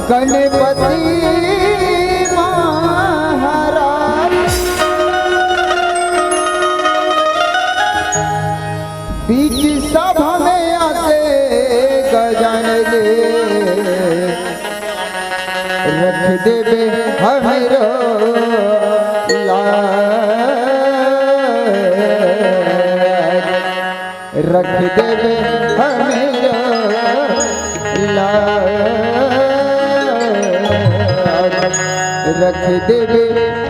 गणपति महाराज बीच सभा में आके गजान ले रख देवे हमेरो लाज, रख देवे हमेरो लाज, रख देवे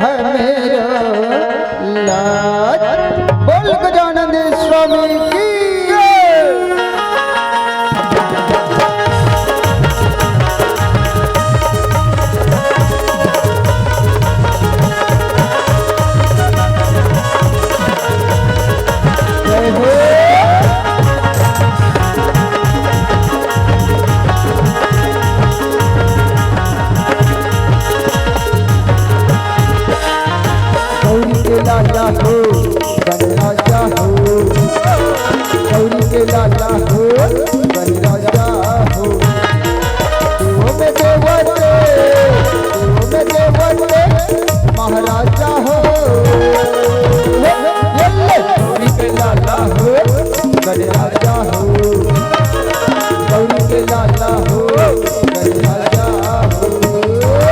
हमेरो लाज। बोल गजानन स्वामी की हो गया जाओ।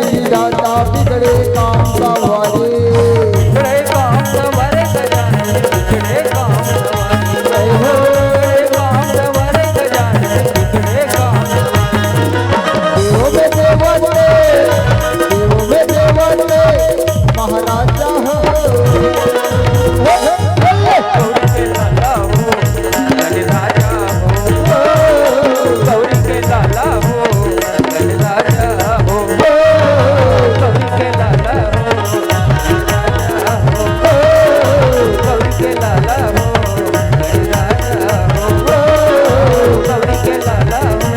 बिगड़े काम सवारे बिगड़े काम सवारे गजानन बिगड़े काम सवारे हो काम सवारे गजानन बिगड़े काम सवारे देवों में देवते महाराजा हो गौरी के लाला हो राजा हो गौरी के लाला हो गौरी के लाला हो राजा हो गौरी के लाला हो राजा हो गौरी के लाला हो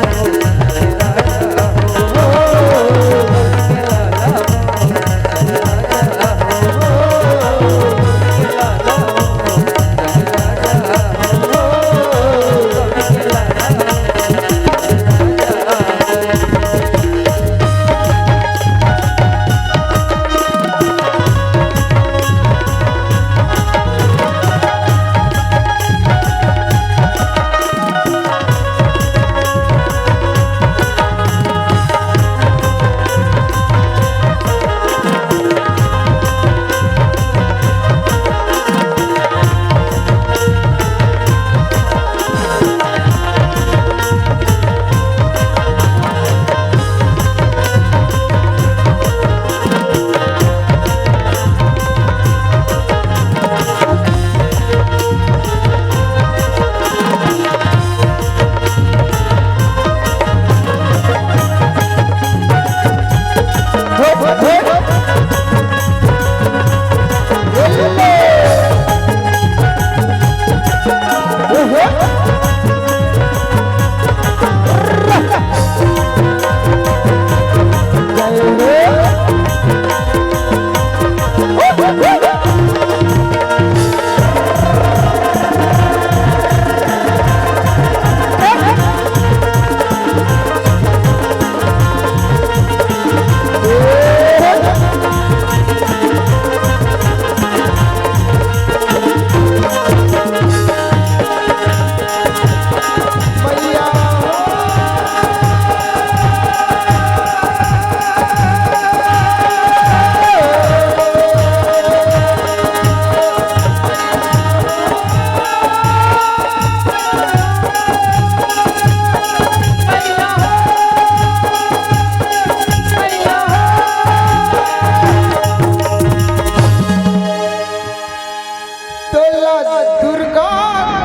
राजा दुर्गा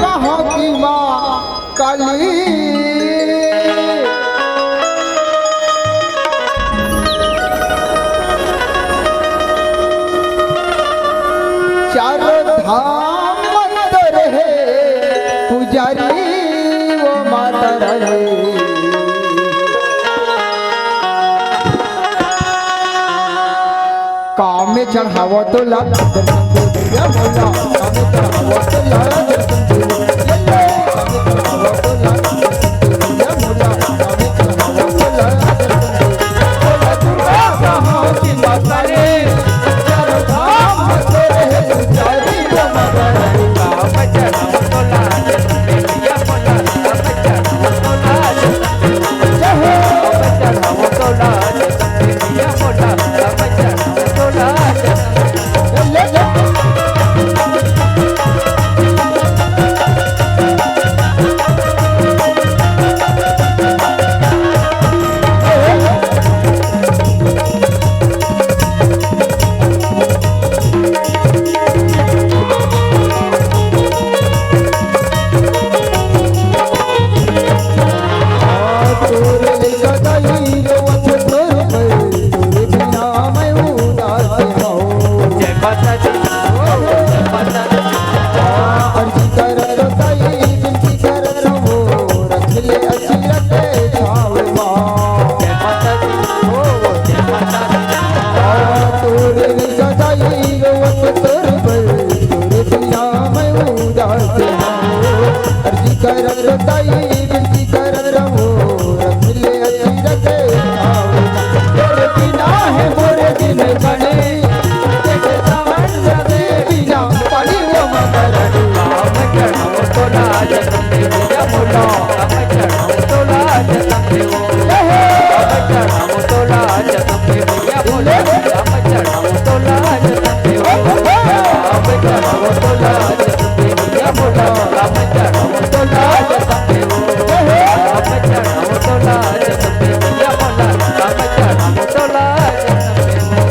कहाँ की माँ काली चारों धाम मंदिर है पुजारी वो माता रहे काम में चढ़ावा तो ला सजाई रोवत तोर पर तोर बिना मैं उदास हूँ अर्जी करत ताई विनती करत रहो रख ले अच्छी रखे आओ तेरे बिना है मोरे दिन खड़े तेरे सावन रखे बिना पानी वो मगर हम चढ़ाओ तो लाज तंबे वो या मोला हम चढ़ाओ तो लाज तंबे वो हम चढ़ाओ तो लाज तंबे वो या मोला हम चढ़ाओ तो लाज तंबे वो हम चढ़ाओ तो लाज तंबे वो या मोला हम चढ़ाओ तो लाज तंबे वो हम चढ़ाओ तो लाज तंबे वो या मोला हम चढ़ाओ तो लाज तंबे वो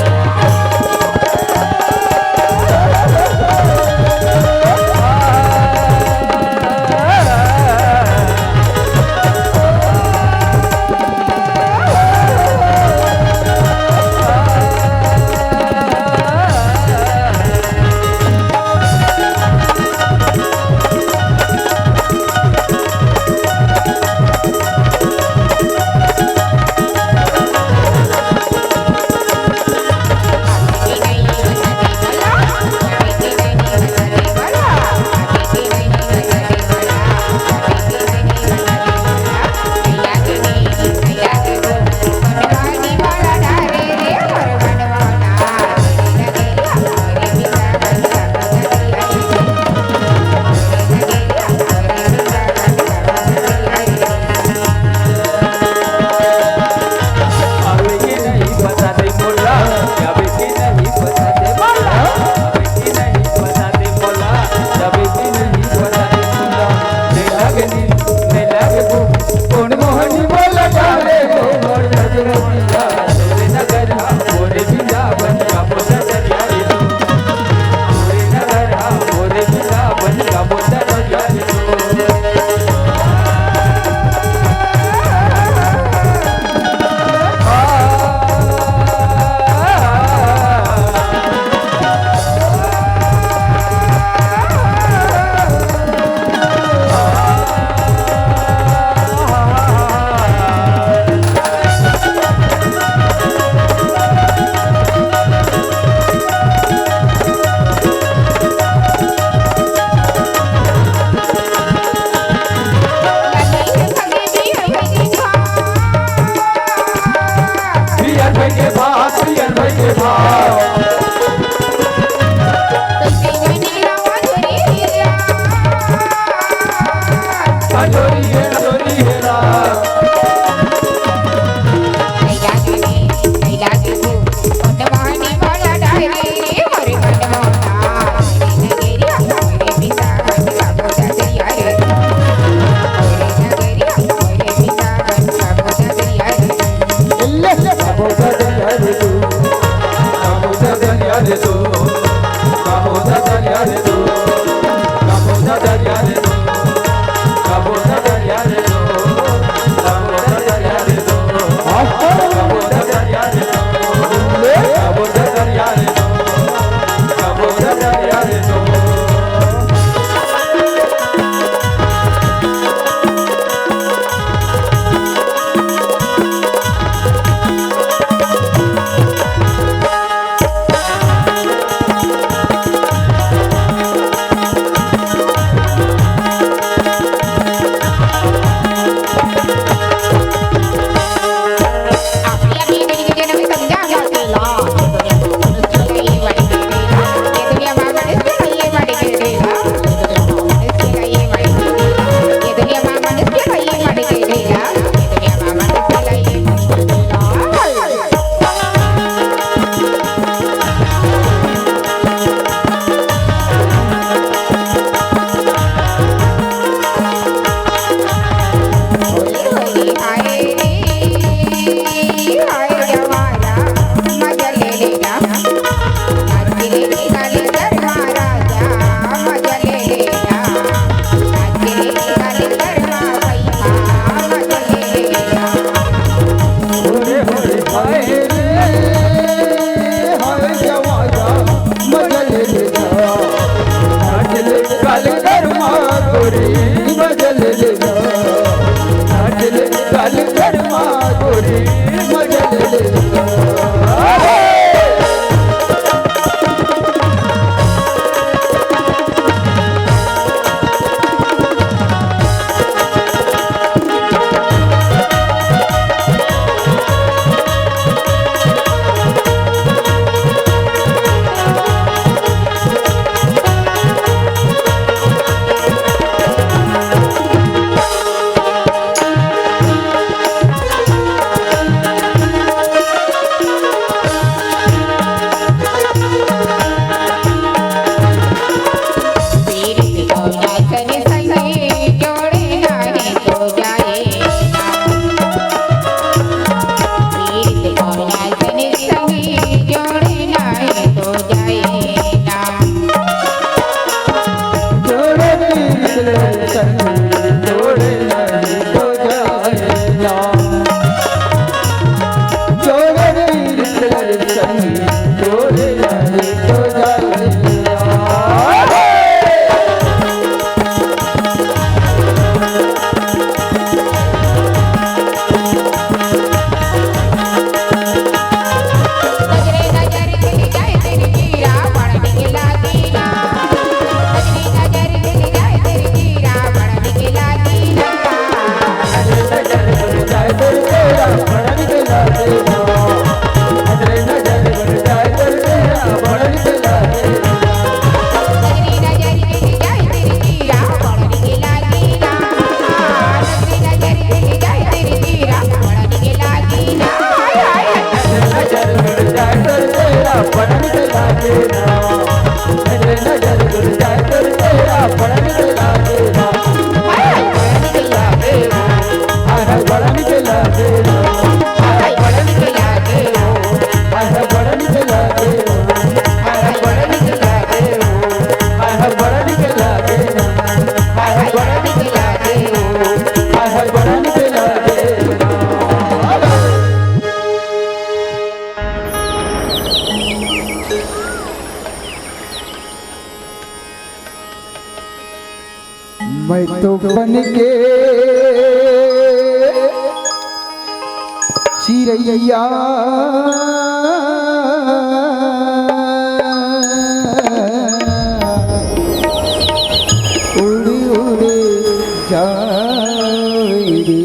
पढ़न के लागे ना मेरे नजर गुल जाए तो तेरा पढ़न के लागे ना पढ़न के लागे हो आहा पढ़न के लागे ना पढ़न के लागे हो आहा पढ़न के लागे ना पढ़न के लागे हो आहा पढ़न के लागे ना पढ़न के लागे हो आहा पढ़न के लागे ना मैं तो बन के चिड़ैया उड़ उड़ जाए रे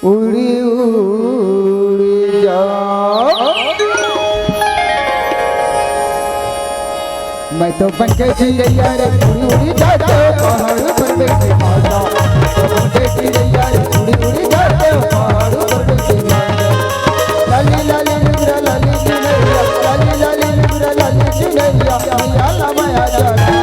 उड़ उड़ जाओ मैं तो बन के चिड़ैया रे उड़ी उड़ी जाते पहाड़ पर बैठे माता तो बन के चिड़ैया रे उड़ी उड़ी जाते पहाड़ पर बैठे माता लाली लाली लुगरा लाली चिड़ैया लाली लाली लुगरा लाली चिड़ैया मैया ला माया जाना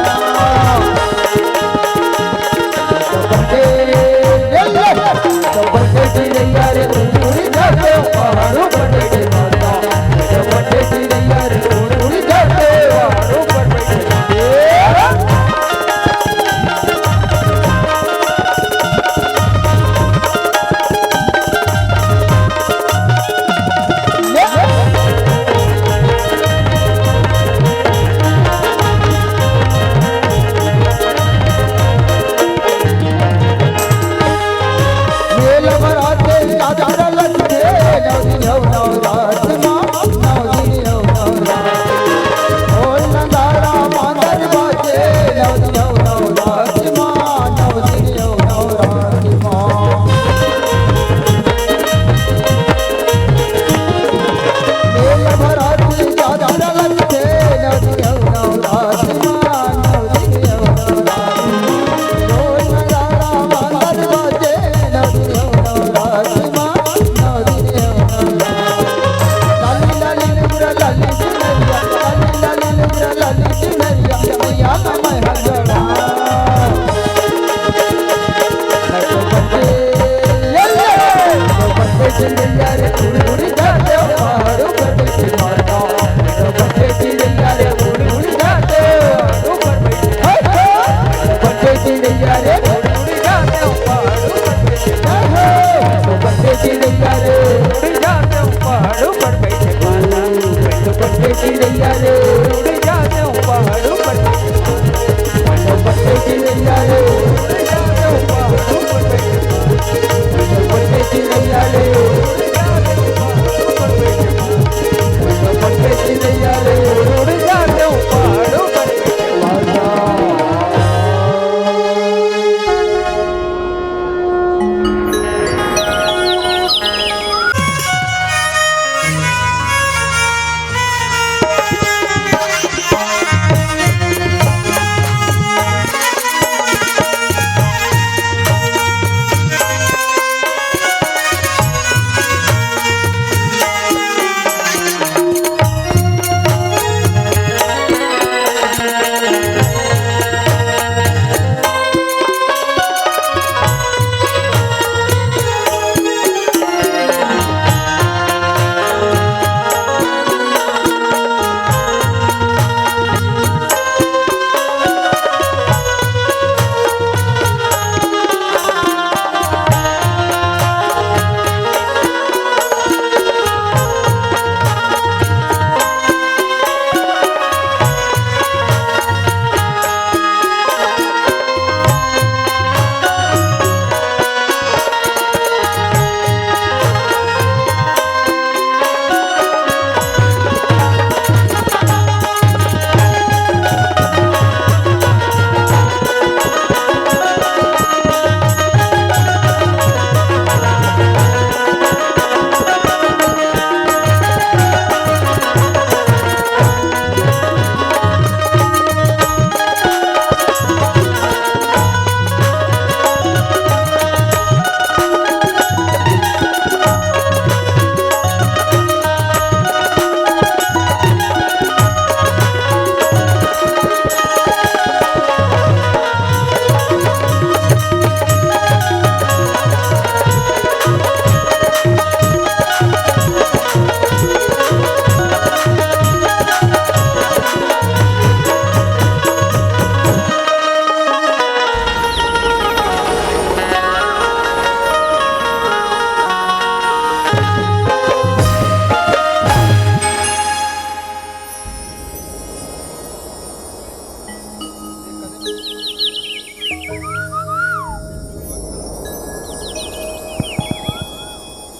तो बन के चिड़ैया रे उड़ी उड़ी जाते पहाड़ पर बैठे माता तो बन के चिड़ैया रे उड़ी उड़ी जाते पहाड़ पर बैठे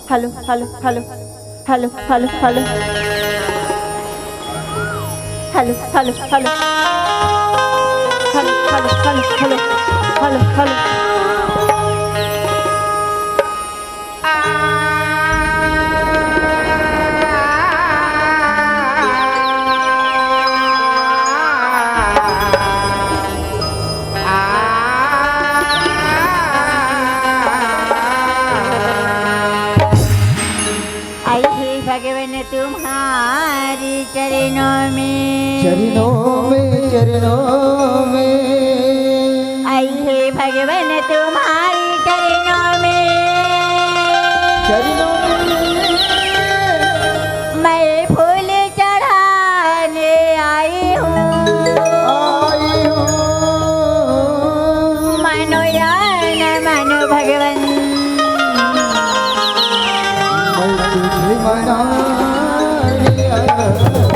hello hello hello hello hello hello hello hello hello hello hello hello hello hello hello आई हे भगवान तुम्हारी चरणों में चरणों में आई हे भगवान तुम्हारी चरणों में चरणों में मैं फूल चढ़ाने आई हूँ आई हूँ मानो या न मानो भगवान मैं तुझे मनाने आई हूँ।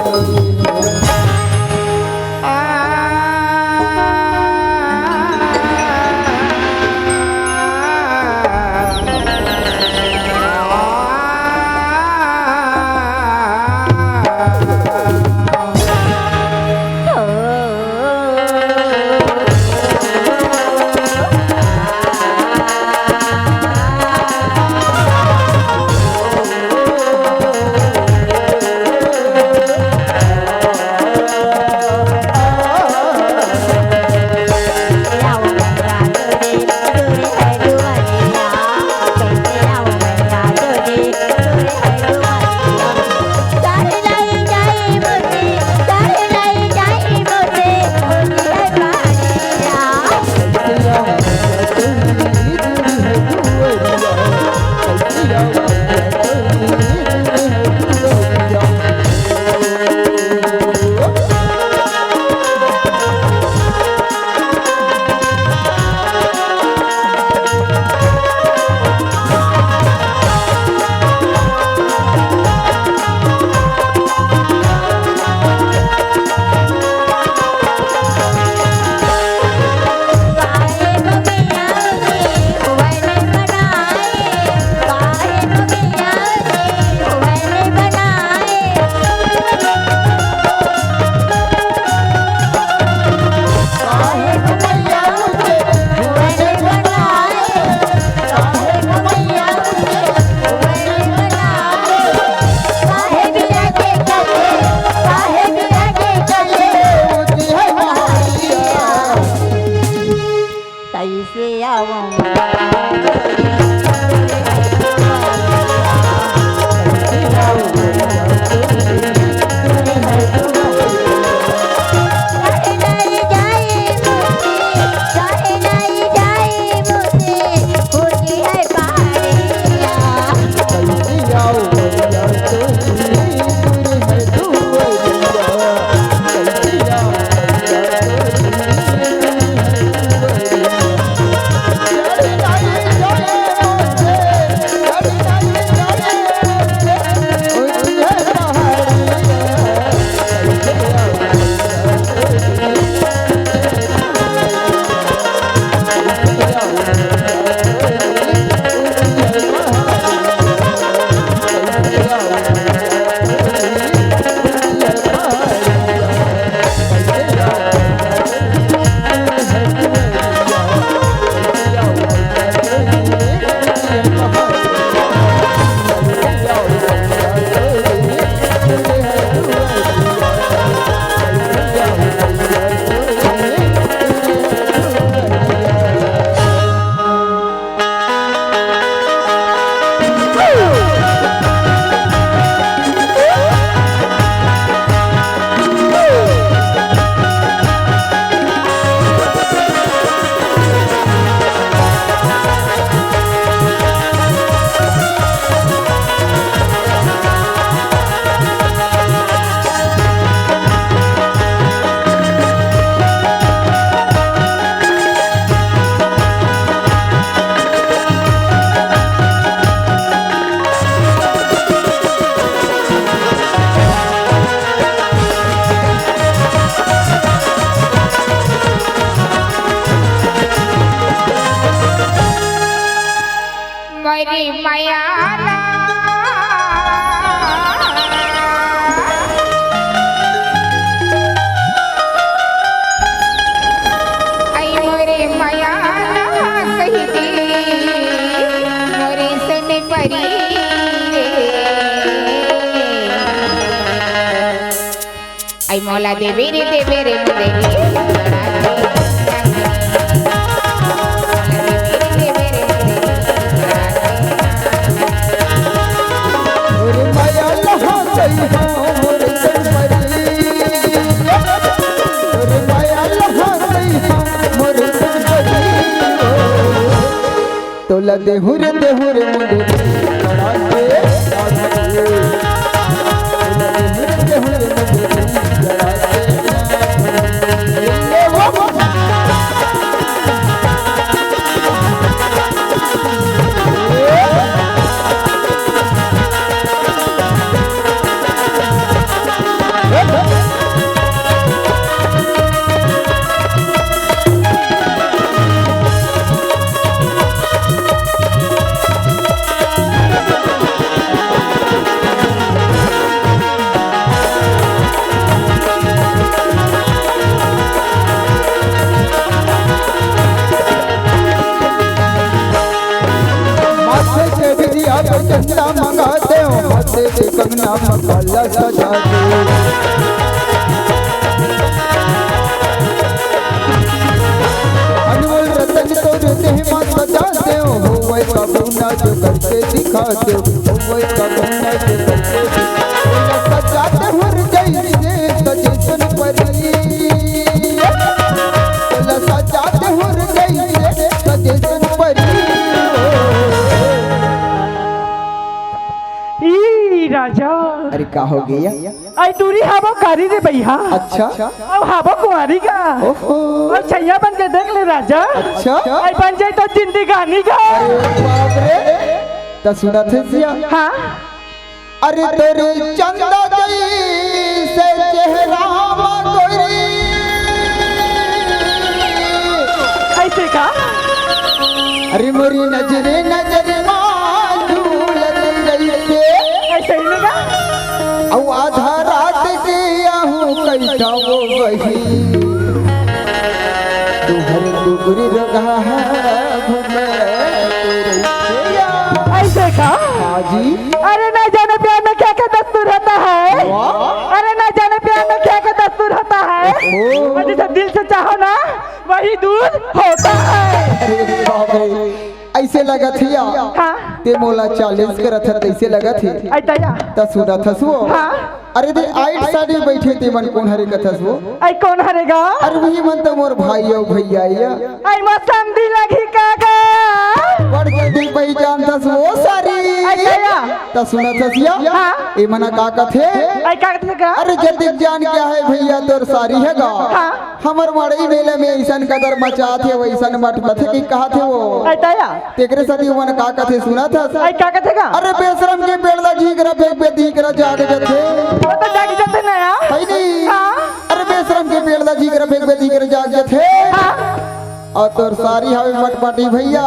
आई मोला देवी रे मुदेरी मोरे माया लहा गई हाँ मोरे संपरी मोरे माया लहा गई हाँ मोरे संपरी तोला देहुर मुंडे लड़ा के चंदा मंगाते हो हाथे से कंगना मकाला सजाते अनमोल रतन तो देह मां सजाते हो वही का गुना जो करके दिखाते हो वही का गुना जो करके सजाते हो जैसे सजेशन परी सजाते हो जैसे सजेशन परी राजा अरे का हो गया आई दूरी हवा कारी रे भैया अच्छा अब हवा कुंवारी का ओहो और छैया बन के देख ले राजा अच्छा आई बन जाए तो जिंदगानी का बाप रे तो सुना थे सिया हाँ अरे तेरे चंदा जैसे चेहरा गोरी ऐसे का अरे मोरी नजरे नजरे झूलत जैसे ऐसे ही लगा औ आधा रात के आहूं कैसा वो वही तुहर डुगरी रगा है घूमे तेरे सिया ऐसे का हाजी अरे ना जाने प्यार में क्या क्या दस्तूर होता है अरे ना जाने प्यार में क्या क्या दस्तूर होता है और जिसे दिल से चाहो ना वही दूध होता है अरे बाप रे ऐसे लगा थिया हाँ ते मोला 40 करत है तैसे लगा थी ऐसा त सुना थसो हाँ अरे दे आइट साड़ी बैठे ते मन कोन हरे कथसो आई कौन हरेगा अरे वही मन तो मोर भाई और भैया या आई मौसम दी लगी कागा बड़ जल्दी पहचान थसो सारी अच्छा त सुना थसिया हाँ। ए मना का कथे आई का का अरे जल्दी जान क्या है भैया तोर सारी हैगा हाँ। हमर मड़ई मेले में ऐसन कदर मचा थे वैसन मठ मथे की कहा थे वो ऐसा तेकरे साथी मन का कथे सुना था आई का का अरे बेशरम के पेड़दा झीकरा फेंक पे दीकरा जाग जथे वो तो जागी जाते ना यार है नहीं हाँ। अरे बेशरम के पेड़दा झीकरा फेंक पे दीकरा जाग जथे और तोर सारी हवे मटपटी भैया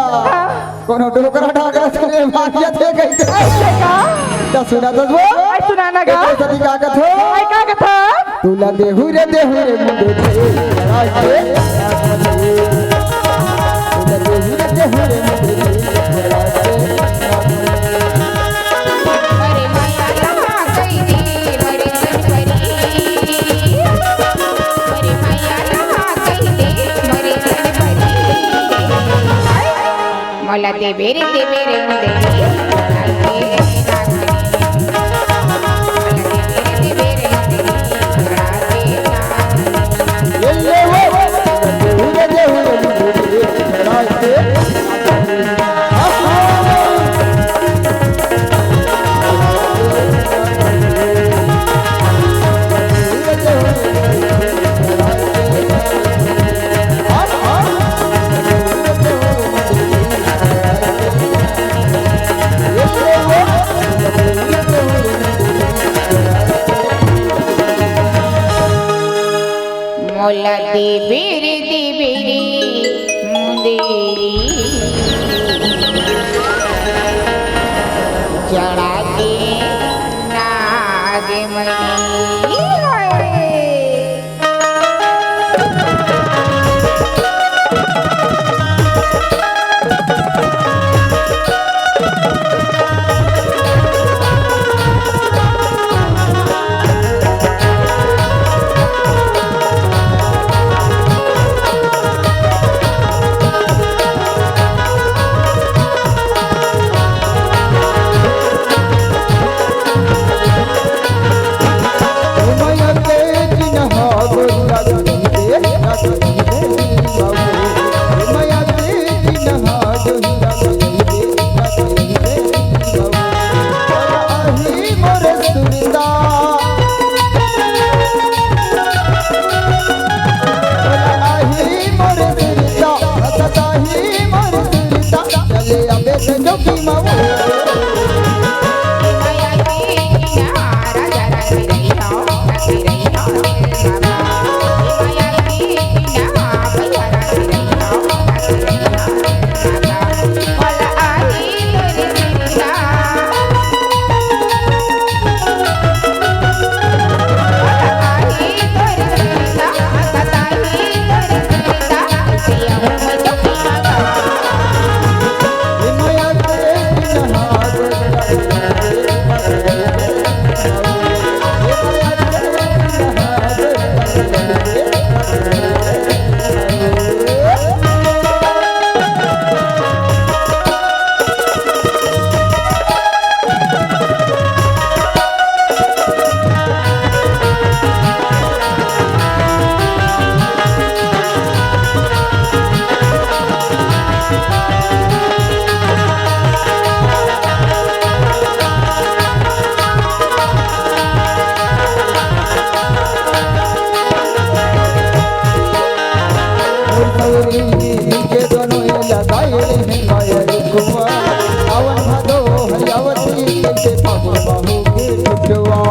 कोनो डोकरा ढाकरा चले भाग जथे कहि ऐसे का त सुना दसबो आई सुनाना गा तेरे साथी का कथो आई का था तुला देहुरे मुंडे थे राजे तुला देहुरे मुंडे थे राजे अरे माया लहा गई रे बड़ी संपरी अरे माया लहा गई रे बड़ी संपरी मोला देवी रे मुदेरी ये वो देहुरे मुंडे राजे मोला देवी रे मुदेरी चढ़ा के नागमणि गौरी के दोनों लगाए हैं गायल कुआ सावन भादो हरियावती कैसे फागुन बाहू के टुटवा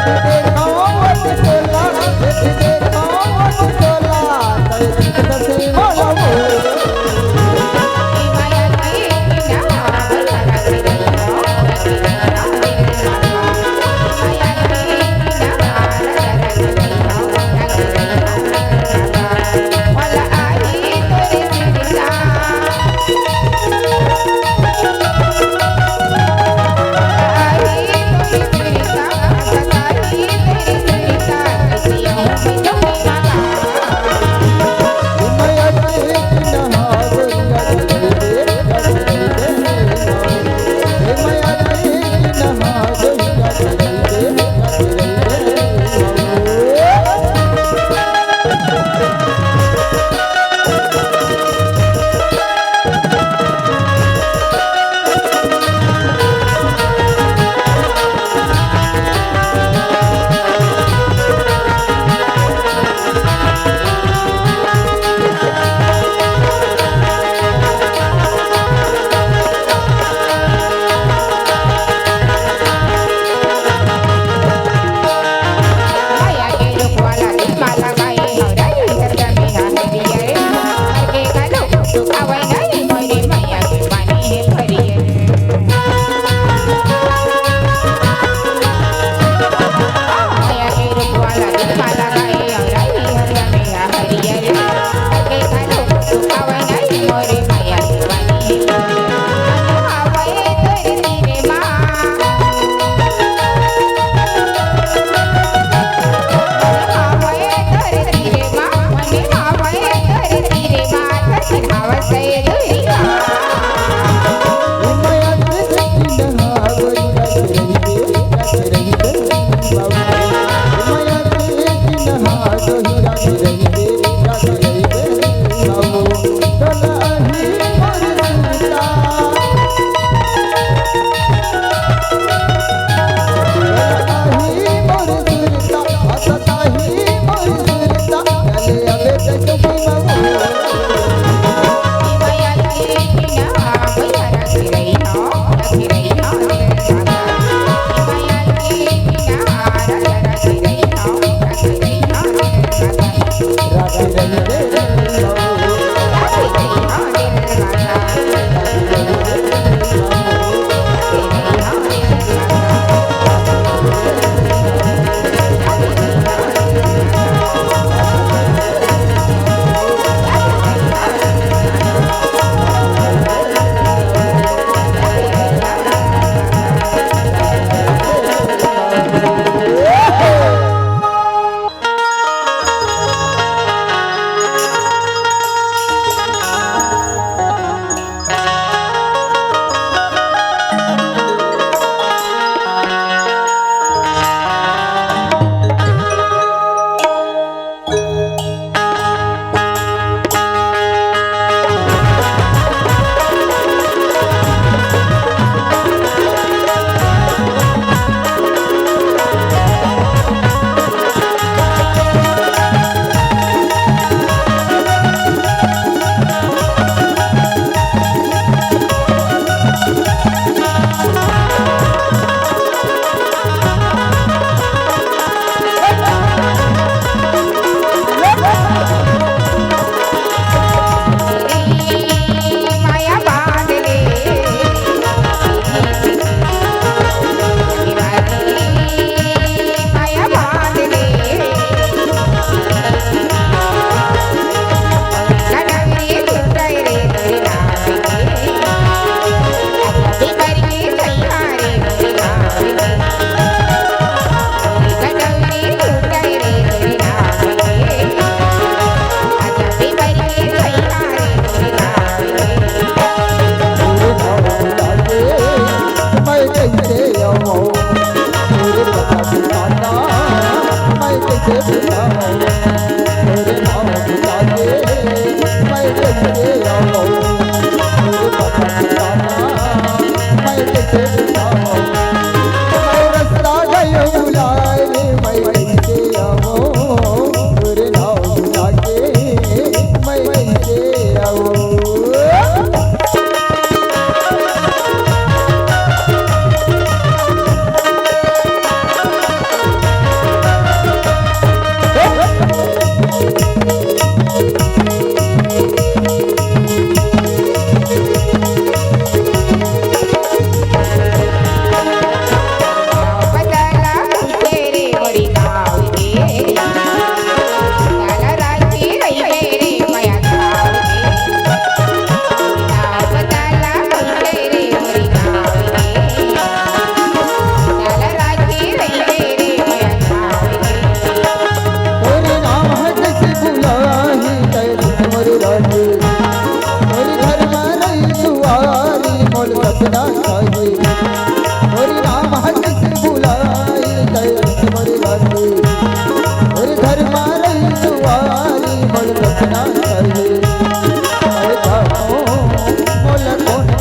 Thank you.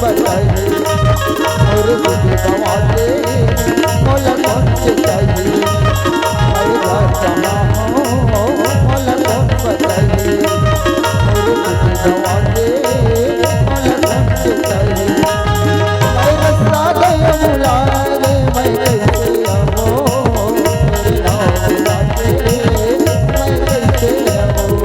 बताइए और दुख गवा दे मोला कौन चाहिए अरे राजा हो मोला कौन बताइए और दुख गवा दे मोला कौन चाहिए मैं रस्ता गया मुला रे मैं कैसे आऊं मेरे नाम लाते मैं कैसे आऊं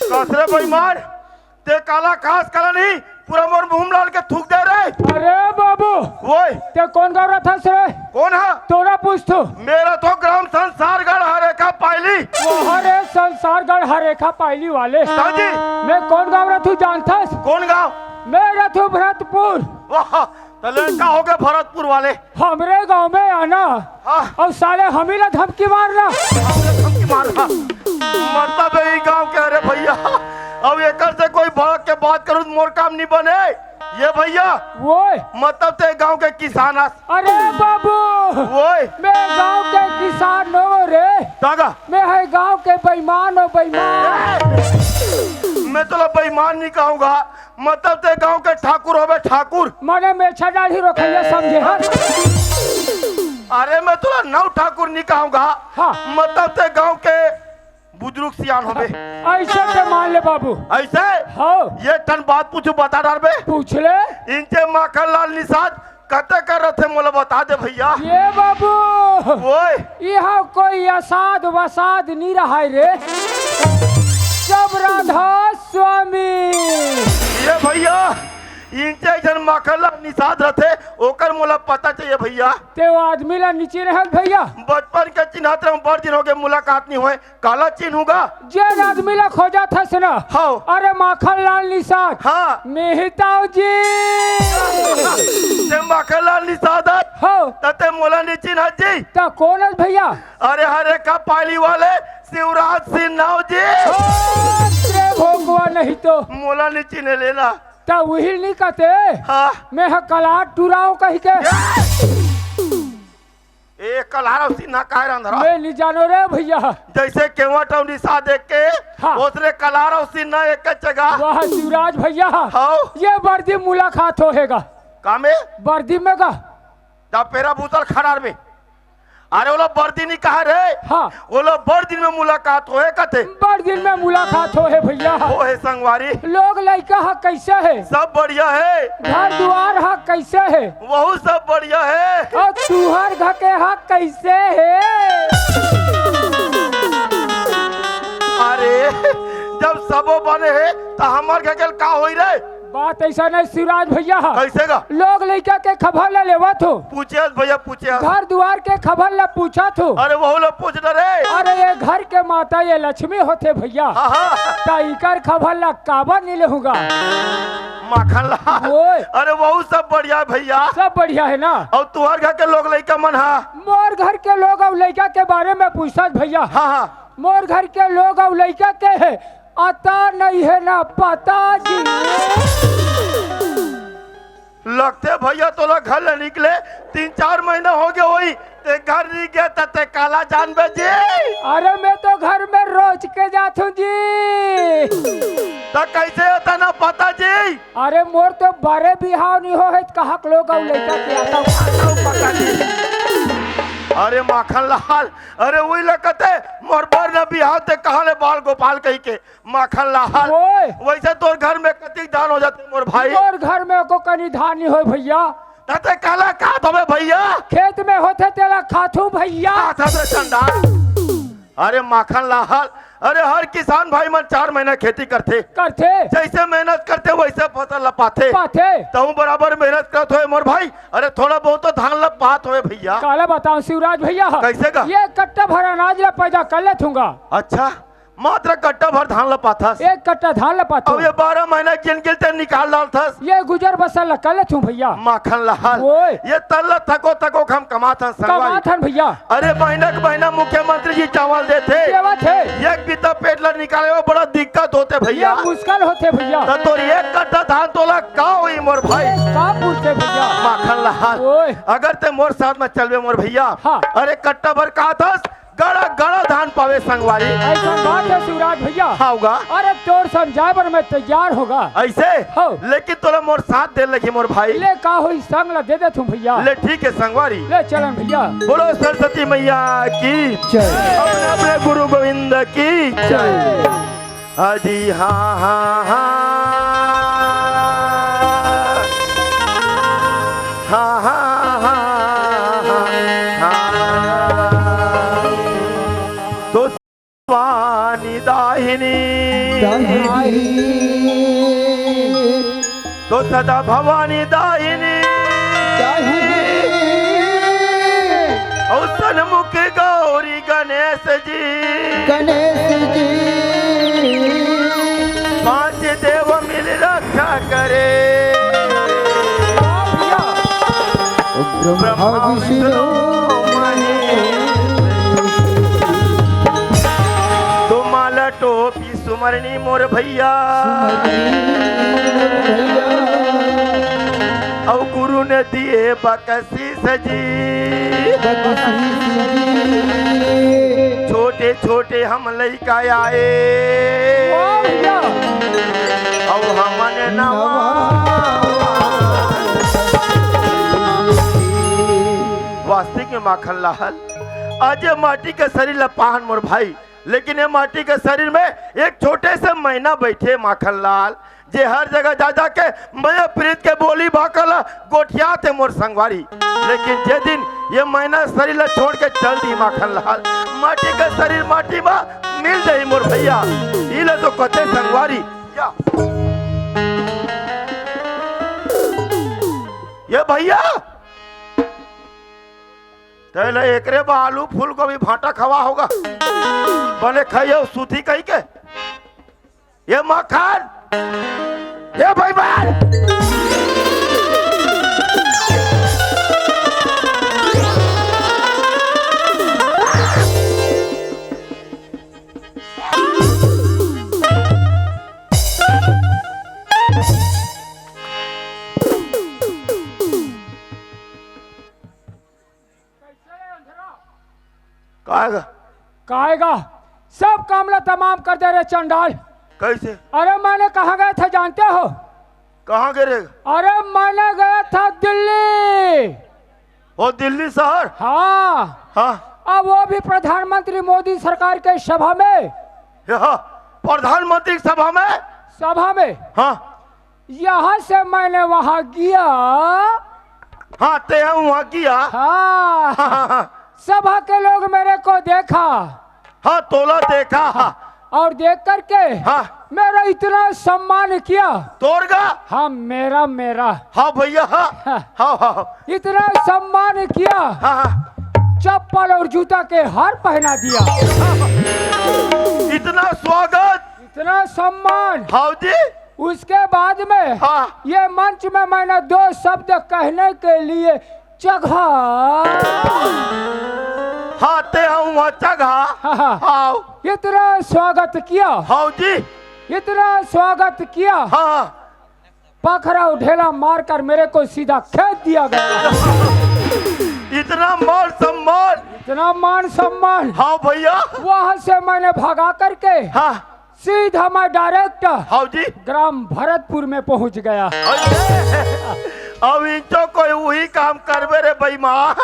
कसरे बेईमान ते काला खास काला नहीं पूरा मोर मुंह लाल के थूक दे रे। अरे बाबू ओए ते कौन गाँव रहा था सर? कौन है? तोरा पूछ तो। मेरा तो ग्राम संसारगढ़ हरेखा पायली। वो हरे संसारगढ़ हरेखा पायली वाले। हाँ जी। मैं कौन गाँव रहा तू जानता? कौन गाँव? मैं रहता भरतपुर। वाह तो लड़का हो गए भरतपुर वाले। हमरे गांव में आना हाँ। और साले हमी ला धमकी मारना। हमने धमकी मारा मतलब यही गाँव के। अरे भैया अब एक से कोई भड़क के बात करूँ मोर काम नहीं बने ये भैया। वो मतलब ते गांव के किसान। अरे बाबू वो मैं गांव के किसान हो रे। दागा मैं है गांव के बेईमान हो बेईमान। मैं तो बेईमान नहीं कहूँगा मतलब ते गांव के ठाकुर हो बे ठाकुर। मने मेछा डाली रखैया समझे हाँ? अरे मैं तो नौ ठाकुर नहीं कहूँगा हाँ। मतलब ते गांव के बुजुर्ग सियान हो बे। ऐसे ते मान ले बाबू। ऐसे हाँ ये टन बात पूछू बता डाल बे। पूछ ले। इनके माखन लाल निषाद कते कर रहे थे मोला बता दे भैया। ये बाबू ओए यहाँ कोई असाद वसाद नहीं रहा है रे। सब राधा स्वामी। ये भैया इनके जन माखन लाल निषाद रहते ओकर मोला पता चाहिए भैया। ते वो आदमी ला नीचे रह भैया। बचपन के चिन्हते हम बड़ दिन हो गए मुलाकात नहीं हुए काला चिन्हूंगा। जे आदमी ला खोजा था सुना। हाँ। अरे माखन लाल निषाद। हाँ मेहताओ जी। ते माखन लाल निषाद हाँ तते मोला नहीं चिन्ह जी। तो कौन है भैया? अरे हरे का पाली वाले शिवराज सिंह नाव जी। तेरे भोगवा नहीं तो मोला नहीं चिन्ह लेना। तो वही नहीं कहते। हाँ मैं कलाट टुराओ कह के। ए कलारा सिन्हा काय रंधरा मैं नहीं जानो रे भैया। जैसे केवट और निशा देख के हाँ। उसने कलारा सिन्हा एक जगह। वाह शिवराज भैया। हाँ। ये वर्दी मुलाकात होएगा। कामे वर्दी में का जब पेरा भूतल खड़ार में। अरे वो लोग बर्दी नहीं कहा रे। हाँ वो लोग बड़ दिन में मुलाकात होए कते। बड़ दिन में मुलाकात हो है भैया। वो है संगवारी लोग लड़का हा कैसे है? सब बढ़िया है। घर द्वार हा कैसे है? वह सब बढ़िया है। और तुहर घर के हा कैसे है? अरे जब सबो बने है तो हमार घर का होई रे। बात ऐसा नहीं शिवराज भैया। कैसे का लोग लड़का के खबर ले लेवा थो। पूछे भैया पूछे। घर द्वार के खबर ले पूछा थो। अरे वो लोग पूछ रे। अरे ये घर के माता ये लक्ष्मी होते भैया। हाँ हाँ ताइकर खबर ला काबर नहीं लेहूंगा। माखन लाल। ओए। अरे वो सब बढ़िया है भैया। सब बढ़िया है ना। और तुम्हारे घर के लोग लड़का मन हा। मोर घर के लोग और लड़का के बारे में पूछता भैया। हाँ हाँ मोर घर के लोग और लड़का के है आता नहीं है ना पता जी। लगते भैया तो लोग घर ले निकले 3-4 महीना हो गए वही ते घर नहीं गया ते काला जान बेजे। अरे मैं तो घर में रोज के जाता हूँ जी। तो कैसे होता ना पता जी। अरे मोर तो बारे बिहाव नहीं हो है कहा लोग और लड़का के आता हूँ पता जी। अरे माखन लाल अरे वही लगते मोर बर न बिहाव ते कहा ले बाल गोपाल कही के माखन लाल। ओए। वैसे तोर घर में कति दान हो जाते मोर भाई। मोर घर में को कनी धान नहीं हो भैया। तते काला काट होवे भैया। खेत में होते तेरा खाथू भैया। अरे माखन लाल अरे हर किसान भाई मन 4 महीना खेती करते। जैसे मेहनत करते वैसे फसल लपाते। तू बराबर मेहनत करते हो मोर भाई। अरे थोड़ा बहुत तो धान लपात हो भैया। काला बताओ शिवराज भैया। कैसे का? ये कट्टा भर अनाज ला पैदा कर लेथूंगा। अच्छा मात्र कट्टा भर धान लपाता। 1 कट्टा धान लपाता। अब ये 12 महीना गिन गिनते निकाल डालता। ये गुजर बसर ला कर लेथूं भैया। माखन लाल ये तल्ला थको थको हम कमाता भैया। अरे महीना के महीना मुख्यमंत्री जी चावल देते। एक बीता पेट ला निकाले वो बड़ा दिक्कत होते भैया। मुश्किल होते भैया। तो 1 कट्टा धान तोला का हुई मोर भाई। का पूछते भैया। माखन लाल अगर ते मोर साथ में चलवे मोर भैया। हाँ। अरे कट्टा भर का था गड़ा गड़ा धान पावे संगवारी। ऐसा बात है शिवराज भैया। हाँ होगा। अरे तोर समझाए पर मैं तैयार होगा। ऐसे हाँ। लेकिन तोला मोर साथ दे लगी मोर भाई। ले का हुई संग ला दे दे तुम भैया। ले ठीक है संगवारी ले चलन भैया। बोलो सरस्वती मैया की जय। अपने अपने गुरु गोविंद की जय। अजी हाँ हाँ हाँ हाँ हाँ हाँ हाँ तो भवानी दाहिनी तो सदा भवानी दाहिनी और सन्मुख गौरी गणेश जी पांच देव मिल रक्षा करे ब्रह्मा विष्णु तुम्हारा टोपी सुमरनी मोर भैया और गुरु ने दिए बकसी सजी छोटे छोटे हम लइका आए और हमने वास्तविक में माखन लाल आज ये माटी के शरीर लपाहन मोर भाई, लेकिन ये माटी के शरीर में एक छोटे से मैना बैठे माखन लाल जे हर जगह जा जाके मैं प्रीत के बोली भाकल गोठिया थे मोर संगवारी, लेकिन जे दिन ये मैना शरीर ला छोड़ के चल दी माखन लाल माटी का शरीर माटी में मिल जाई मोर भैया इले तो कते संगवारी या ये भैया तेल एकरे बा आलू फूल को भी भाटा खवा होगा बने खाइए सूथी कही के ये मखान ये भाई काएगा सब कामला तमाम कर दे रहे चंडाल। कैसे? अरे मैंने कहाँ गया था जानते हो? कहाँ गिरे? अरे मैंने गया था दिल्ली। वो दिल्ली शहर? हाँ हाँ। अब वो भी प्रधानमंत्री मोदी सरकार के सभा में। प्रधानमंत्री सभा में? हाँ। यहाँ से मैंने वहाँ गया। हाँ ते वहाँ गया। हाँ, हाँ। सभा के लोग मेरे को देखा। हाँ तोला देखा। हाँ। और देख करके हाँ मेरा इतना सम्मान किया। तोड़गा? हाँ मेरा। हाँ भैया। हाँ हाँ हाँ इतना सम्मान किया। हाँ चप्पल और जूता के हार पहना दिया। इतना स्वागत, इतना सम्मान। हाँ जी। उसके बाद में हाँ ये मंच में मैंने दो शब्द कहने के लिए जगह हाँ ते वहाँ जगह हाँ इतना स्वागत किया। हाँ जी इतना स्वागत किया। हाँ पखरा उठेला मारकर मेरे को सीधा खेत दिया गया। इतना मान सम्मान। हाँ भैया। वहाँ से मैंने भगा करके हाँ सीधा मैं डायरेक्ट हाँ जी ग्राम भरतपुर में पहुँच गया। अब इंचो कोई वही काम करबे रे बेईमान,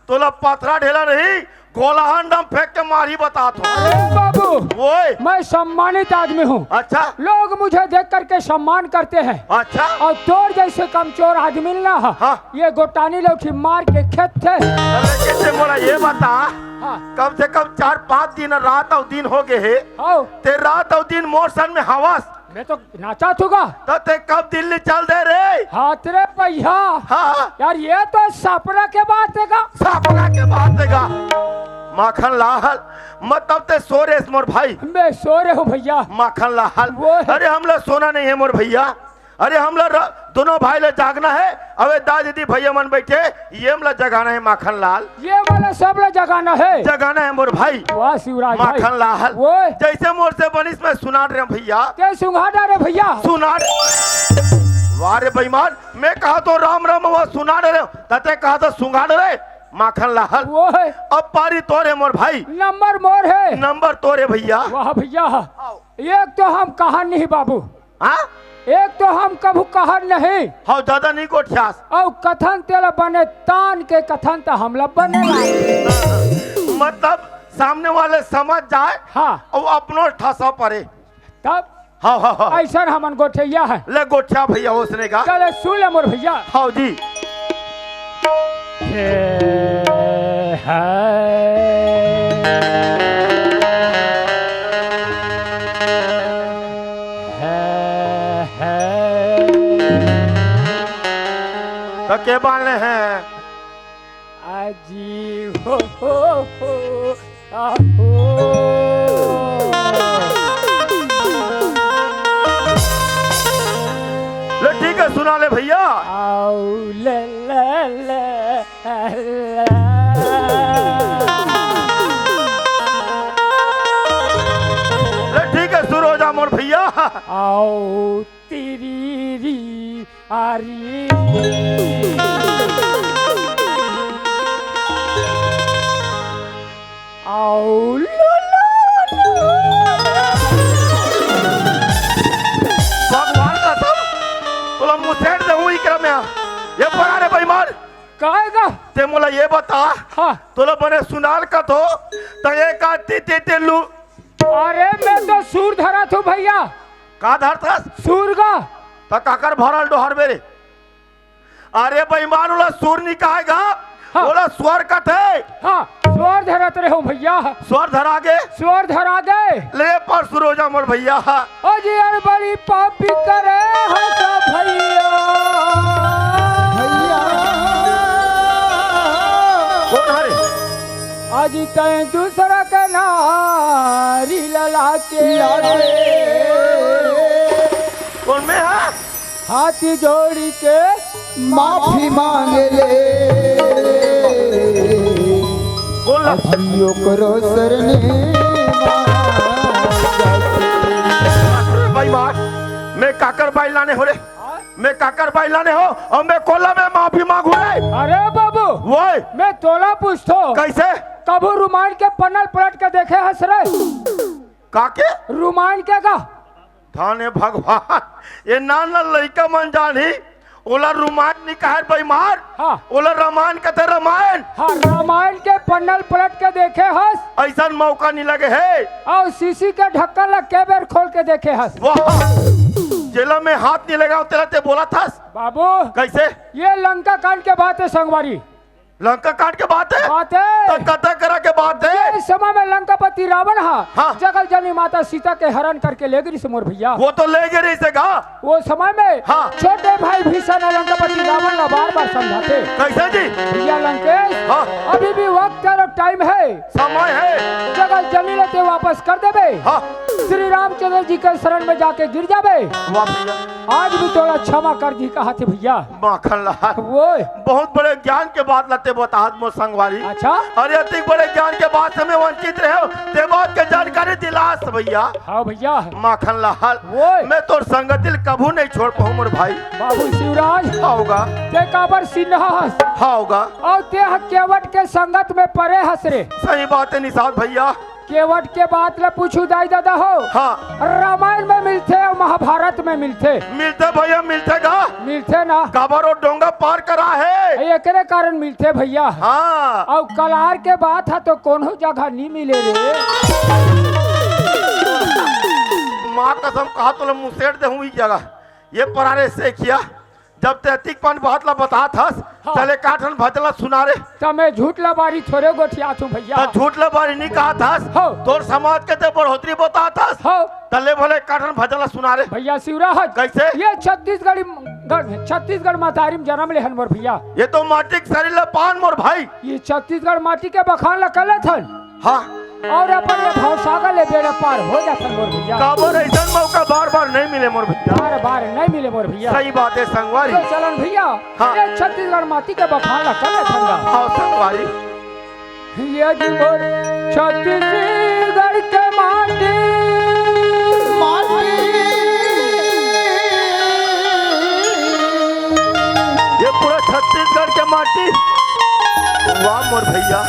तोला पथरा ढेला नहीं गोलाहन दम फेंक के मारी बता तो। अरे बाबू ओए मैं सम्मानित आदमी हूँ। अच्छा लोग मुझे देख करके सम्मान करते हैं। अच्छा और तोर जैसे कमचोर आदमी ना हाँ। ये गोटानी लौठी मार के खेत थे। कैसे बोला ये बता हाँ। कम से कम 4-5 दिन रात और दिन हो गए है ते रात और दिन मौसम में हवास मैं तो नाचा थूगा तो ते कब दिल्ली चल दे रे? हाँ तेरे भैया। हाँ यार ये तो सपना के बात है का? सपना के बात है का माखन लाल मतलब ते सो रहे मोर भाई? मैं सो रहे हूँ भैया। माखन लाल अरे हम लोग सोना नहीं है मोर भैया, अरे हम लोग दोनों भाई लोग जागना है। अबे दादी भैया मन बैठे ये हम लोग जगाना है माखन लाल। ये वाला सब लोग जगाना है मोर भाई। वाह शिवराज माखन लाल जैसे मोर से बनिस में सुना रहे भैया। क्या सुना रहे भैया? सुना वाह रे बेईमान, मैं कहा तो राम राम वह सुना रहे तते कहा तो सुंगाड़ रहे माखन लाल। वो है अब पारी तोरे मोर भाई। नंबर मोर है। नंबर तोरे भैया। वाह भैया एक तो हम कहा नहीं बाबू। हाँ एक तो हम कभू कहा नहीं। हाँ ज्यादा नहीं कोठियास और कथन तेला बने तान के कथन तो हमला बने मतलब सामने वाले समझ जाए। हाँ और अपनो ठसा पड़े तब। हाँ हाँ हाँ ऐसा हमन गोठैया है। ले गोठिया भैया उसने कहा। चले सुन ले मोर भैया। हाँ जी तो के बांधले हैं? आजी हो आहो। ले ठीक है सुना ले भैया। आओ ले ले ले ले ठीक है सुन हो जा मोर भैया। आओ तेरी री आरी आओ भगवान का सब तोला मुसेड़ दे हुई कर में ये पड़ा रे बेईमान। काहेगा ते मोला ये बता हाँ तोला बने सुनाल का तो ये का ती लू अरे मैं तो सूर धरा थू भैया का धरता सूर का तो काकर भरल डोहर मेरे। अरे बेईमान वाला सूर निकाहेगा हाँ। बोला स्वर कट है। हाँ स्वर धरत रहे हो भैया स्वर धरा गे स्वर धरा गए ले पर सुरोजा मोर भैया। ओ जी अरे बड़ी पापी करे हंस भैया कौन हरे आज तय दूसरा के नारी लला के कौन में है? हाथी जोड़ी के माफी मांग ले बोल भाइयों करो सरने बेईमान मैं काकर बाई लाने हो रे मैं काकर बाई लाने हो और मैं कोला में माफी मांगू रे। अरे बाबू वो मैं तोला पूछतो कैसे कबू रुमान के पन्नल पलट के देखे हंस रहे काके रुमान के का थाने भगवान ये नाना लड़का मन जानी ओला रुमान निकाह बेईमान हाँ ओला रामायण कहते रामायण। हाँ रामायण के पन्नल पलट के देखे हंस ऐसा मौका नहीं लगे है और शीशी के ढक्कन लग के बेर खोल के देखे हंस वाह जेला में हाथ नहीं लगा तेरा ते बोला था बाबू कैसे ये लंका कांड के बात है संगवारी लंका कांड के बात है बात है तो कथा करा के बात है। इस समय में लंकापति रावण हाँ। जगल जननी माता सीता के हरण करके ले गई मोर भैया वो तो ले गए रही से गा वो समय में हाँ। छोटे भाई भीषण और लंकापति रावण ला बार बार समझाते कैसे जी भैया लंकेश हाँ। अभी भी वक्त और टाइम है समय है जगल जननी लेते वापस कर देवे हाँ श्री रामचंद्र जी के शरण में जाके गिर जावे वाह भैया आज भी थोड़ा क्षमा कर दी कहा थे भैया माखन लाल वो बहुत बड़े ज्ञान के बात लाते बता मो संगवारी। अच्छा अरे अति बड़े ज्ञान के बात से मैं वंचित रहे हो ते बात के जानकारी दिलास भैया। हाँ भैया माखन लाल वो मैं तो संगतिल कभू नहीं छोड़ पाऊं मोर भाई। बाबू शिवराज होगा ते काबर सिन्हा हंस होगा और ते केवट के संगत में परे हंस रे सही बात है निषाद भैया। केवट के बात ले पूछू दाई दादा हो हाँ रामायण में मिलते और महाभारत में मिलते मिलते भैया मिलते गा मिलते ना काबर और डोंगा पार करा है एकरे कारण मिलते भैया हाँ और कलार के बात है तो कोनो जगह नहीं मिले रे माँ कसम कहा तो मुसेड़ दे हूँ जगह ये परारे से किया जब तैतिक पान बात ला बता था हाँ। चले काठन भजला सुना रे तो मैं झूठ लबारी थोड़े गोठिया तू भैया तो झूठ लबारी नहीं कहा था हाँ। तोर समाज के ते बढ़ोतरी बता था हो तले भले काठन भजला सुना रे भैया शिवराज कैसे ये छत्तीसगढ़ मातारी में जन्म ले हनवर भैया ये तो माटी के शरीर पान मोर भाई ये छत्तीसगढ़ माटी के बखान ला कले थन हाँ और अपन ये भवसागर ले बेड़ा पार हो जाता मोर भैया काबर ऐसा मौका बार बार नहीं मिले मोर भैया। बार बार नहीं मिले मोर भैया सही बात है संगवारी। तो चलन भैया हाँ। ये छत्तीसगढ़ माटी के बखान ला कले थन हाँ संगवारी ये जी मोर छत्तीसगढ़ के माटी ये पूरा छत्तीसगढ़ के माटी वाह मोर भैया।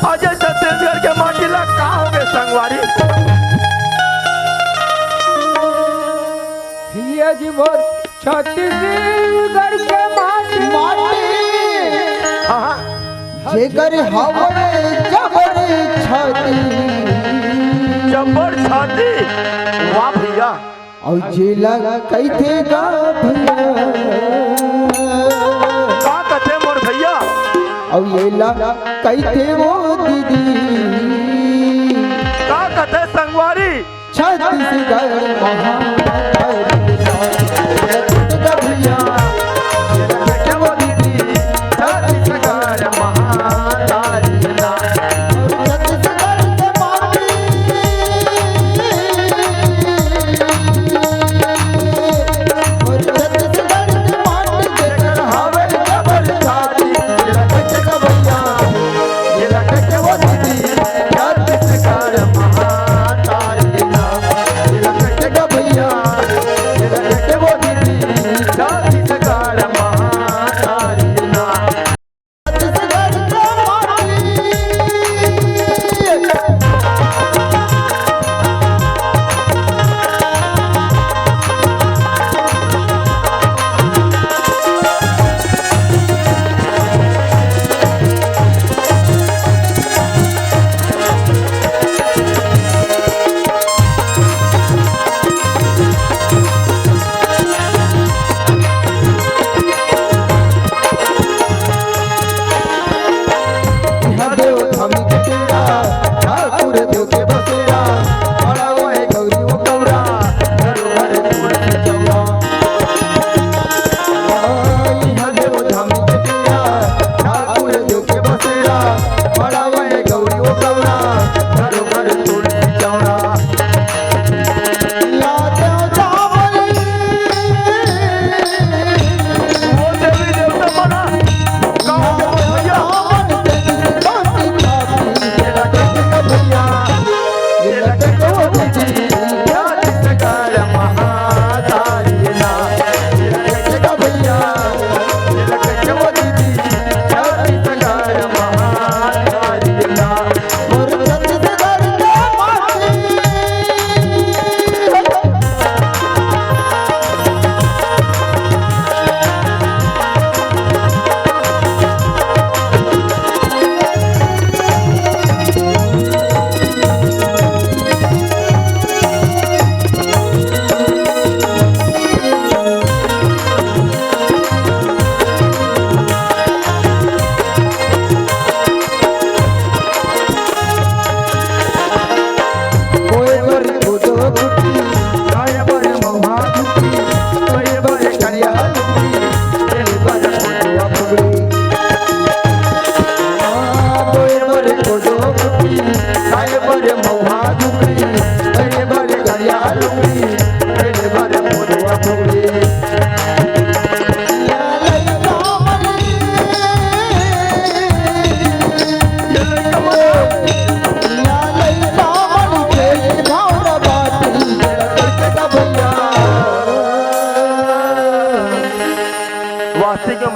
अजय छत्तीसगढ़ के माटी ला का हो गए संगवारी। ये जी मोर छत्तीसगढ़ के माटी हाँ हाँ जेकर हवे जबर छाती जबर छाती वाह भैया। और जिला कैथे गा भैया का कथे मोर भैया और ये ला कैथे वो दीदी का कथे संगवारी छत्तीसगढ़ महाभारत भैया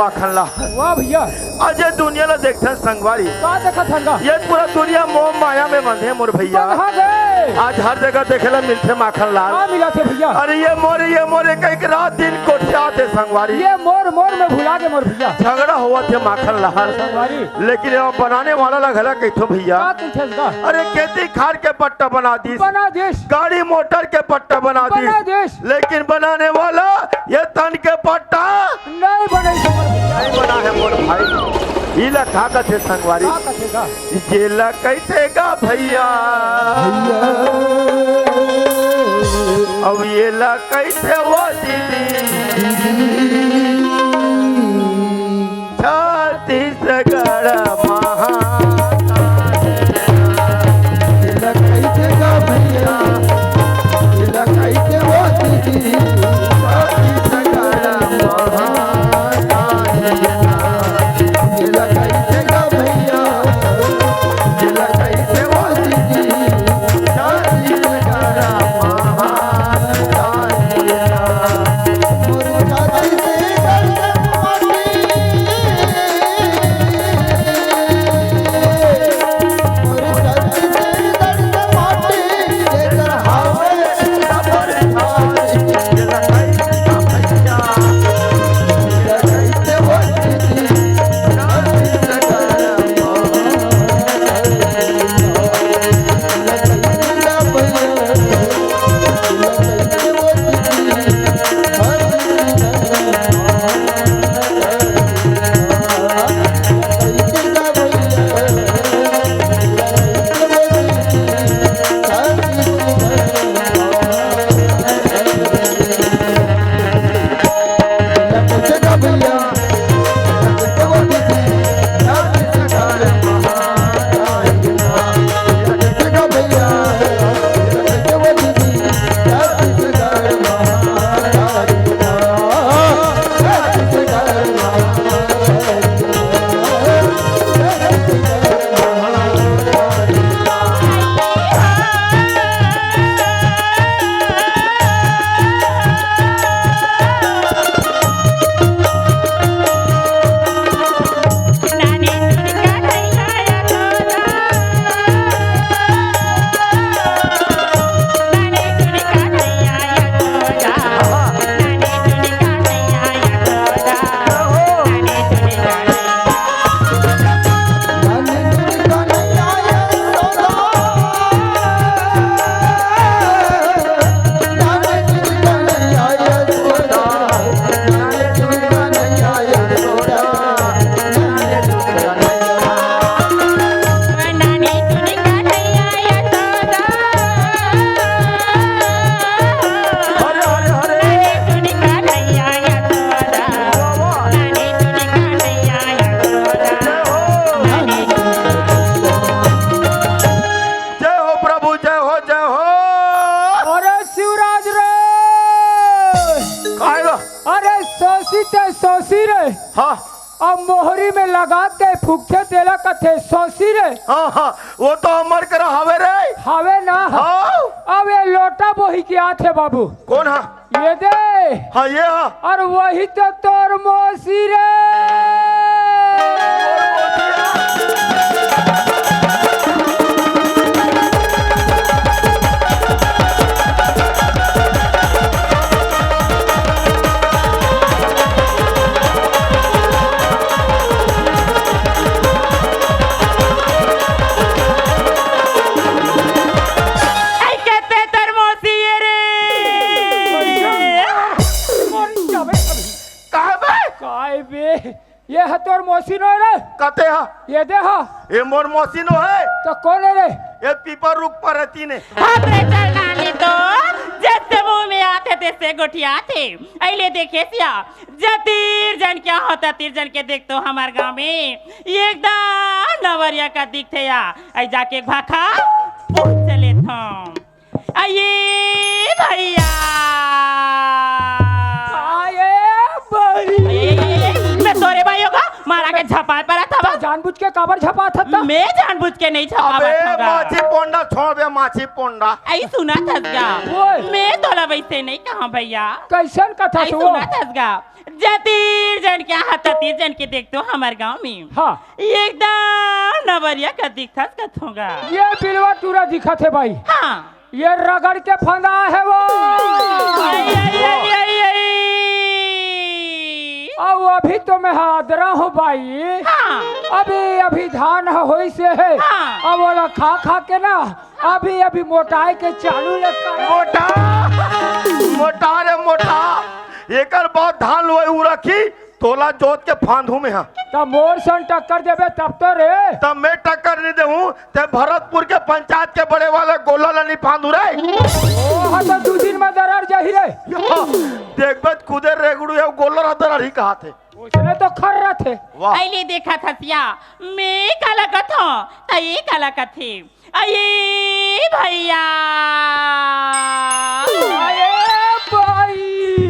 माखन ला वाह भैया आज ये दुनिया ला देखते संगवारी का देखा थंगा ये पूरा दुनिया मोह माया में बंधे मोर भैया कहाँ गए आज हर जगह देखे ला मिलते माखन लाल कहाँ मिला थे भैया अरे ये मोरे कई रात दिन कोठे आते संगवारी ये मोर में भुला गए मोर भैया झगड़ा हुआ थे माखन लाल संगवारी लेकिन ये बनाने वाला लगला कैथो भैया का तू छेसगा अरे खेती खार के पट्टा बना दी बना देश गाड़ी मोटर के पट्टा बना दी बना देश लेकिन बनाने वाला ये तन के पट्टा नहीं बने मोर भैया नहीं बना है मोर भाई इला खा का थे संगवारी का कथेगा जेला कैसे गा भैया अब ये ला कैसे वो दीदी छत्तीसगढ़ सोसी रे हाँ अब मोहरी में लगा के फुकते तेला कथे सोसी रे हाँ हाँ वो तो अमर कर हवे रे हवे ना हाँ अब ये लोटा बोही के आथे बाबू कौन है ये दे हाँ ये हाँ और वही तो तोर मौसी रे ये है तोर मौसी नो रे कते हा ये दे हा ये मोर मौसी नो है तो कौन है रे ये पीपर रुक पर रहती ने हमरे चलनानी तो जैसे मुंह में आते तैसे गोठियाते अइले देखे सिया जतीर जन क्या होता तीर जन के देख तो हमार गांव में एकदम नवरिया का दिखते या आई जाके भाखा पूछ चले थम आइए भैया आए बड़ी मैं तोरे भाइयों का मारा के झपाए पर था जानबूझ के काबर झपा था मैं जानबूझ के नहीं छपावत अबे होगा माछी पोंडा छोड़ बे माछी पोंडा आई सुना थसगा ओए। मैं तोला वैसे नहीं कहा भैया कैसन कथा आई से वो सुना थसगा जतीर जन क्या हाथा तीर जन के देख तो हमारे गांव में हाँ एकदम नवरिया का दिखता कथ होगा ये बिलवा टूरा दिखा थे भाई हाँ ये रगड़ के फंदा है वो आई आई आई आई आई अब अभी तो मैं हादरा हूँ भाई हाँ अभी धान होई से है हाँ। अब वाला खा खा के ना अभी मोटाई के चालू लगा मोटा मोटा रे मोटा एकर बाद धान लोए उ रखी तोला जोत के फांदू में हा तब मोर सन टक्कर देवे तब तो रे तब मैं टक्कर नहीं देहूं ते भरतपुर के पंचायत के बड़े वाले गोला लनी फांदू रे ओ हाँ तो 2 दिन में दरार जाही रे देखबे खुदे रेगड़ू है गोला रदर ही कहा थे उसने तो खर रहा थे वाह आईले देखा थसिया मैं काला कथो तई काला कथे अये भैया अरे भाई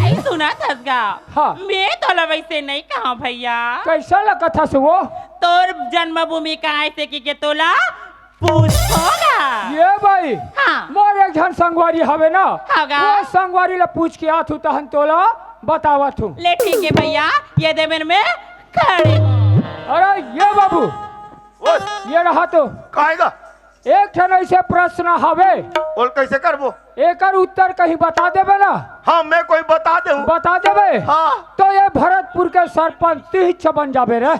आई सुना थसगा हाँ। मैं तोला वैसे नहीं कहा भैया कैसा लगा था से वो तोर जन्मभूमि कहाँ से की तोला पूछोगा ये भाई हाँ मोर एक जन संगवारी हवे ना होगा। वो संगवारी ले पूछ के आथू तहन तोला बतावा तू ले ठीक है भैया ये देवेन में खड़े हूँ। अरे ये बाबू ओए ये रहा तो कहेगा एक ठन ऐसे प्रश्न हवे बोल कैसे करबो एकर उत्तर कहीं बता देबे ना हाँ मैं कोई बता दे हूँ बता देबे हाँ तो ये भरतपुर के सरपंच तीछ बन जाबे रे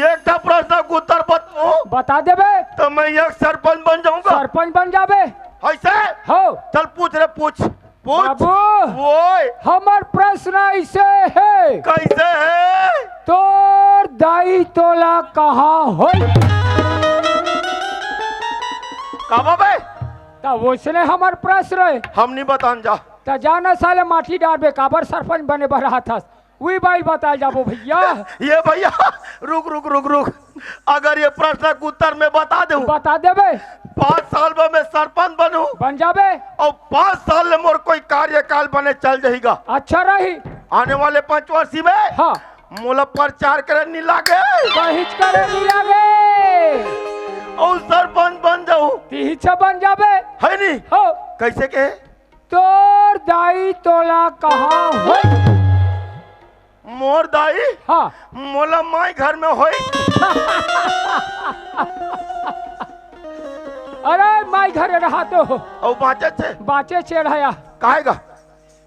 एक था प्रश्न का उत्तर बताओ बता देबे तो मैं एक सरपंच बन जाऊंगा सरपंच बन जाबे ऐसे हो चल पूछ रे पूछ पूछ बाबू ओए हमार प्रश्न ऐसे है कैसे है तोर दाई तोला कहाँ होई कब बे तब उसने हमार प्रश्न है हम नहीं बतान जा त जाना साले माटी डालबे काबर सरपंच बने बर रहा था वही बाई बता जाबो भैया ये भैया रुक रुक रुक रुक अगर ये प्रश्न का उत्तर मैं बता दूं बता देबे 5 साल में मैं सरपंच बनूं बन जाबे और 5 साल में मोर कोई कार्यकाल बने चल जाएगा अच्छा रही आने वाले 5 वर्षी में हाँ मोला प्रचार करे नहीं लागे कहिच करे नहीं लागे और सरपंच बन जाऊं तीछ बन जाबे है नहीं हो कैसे के तोर दाई तोला कहाँ होई मोर दाई हाँ मोला माई घर में होई अरे माई घरे रहा तो और बाँचे छे बाचे चढ़ाया काहेगा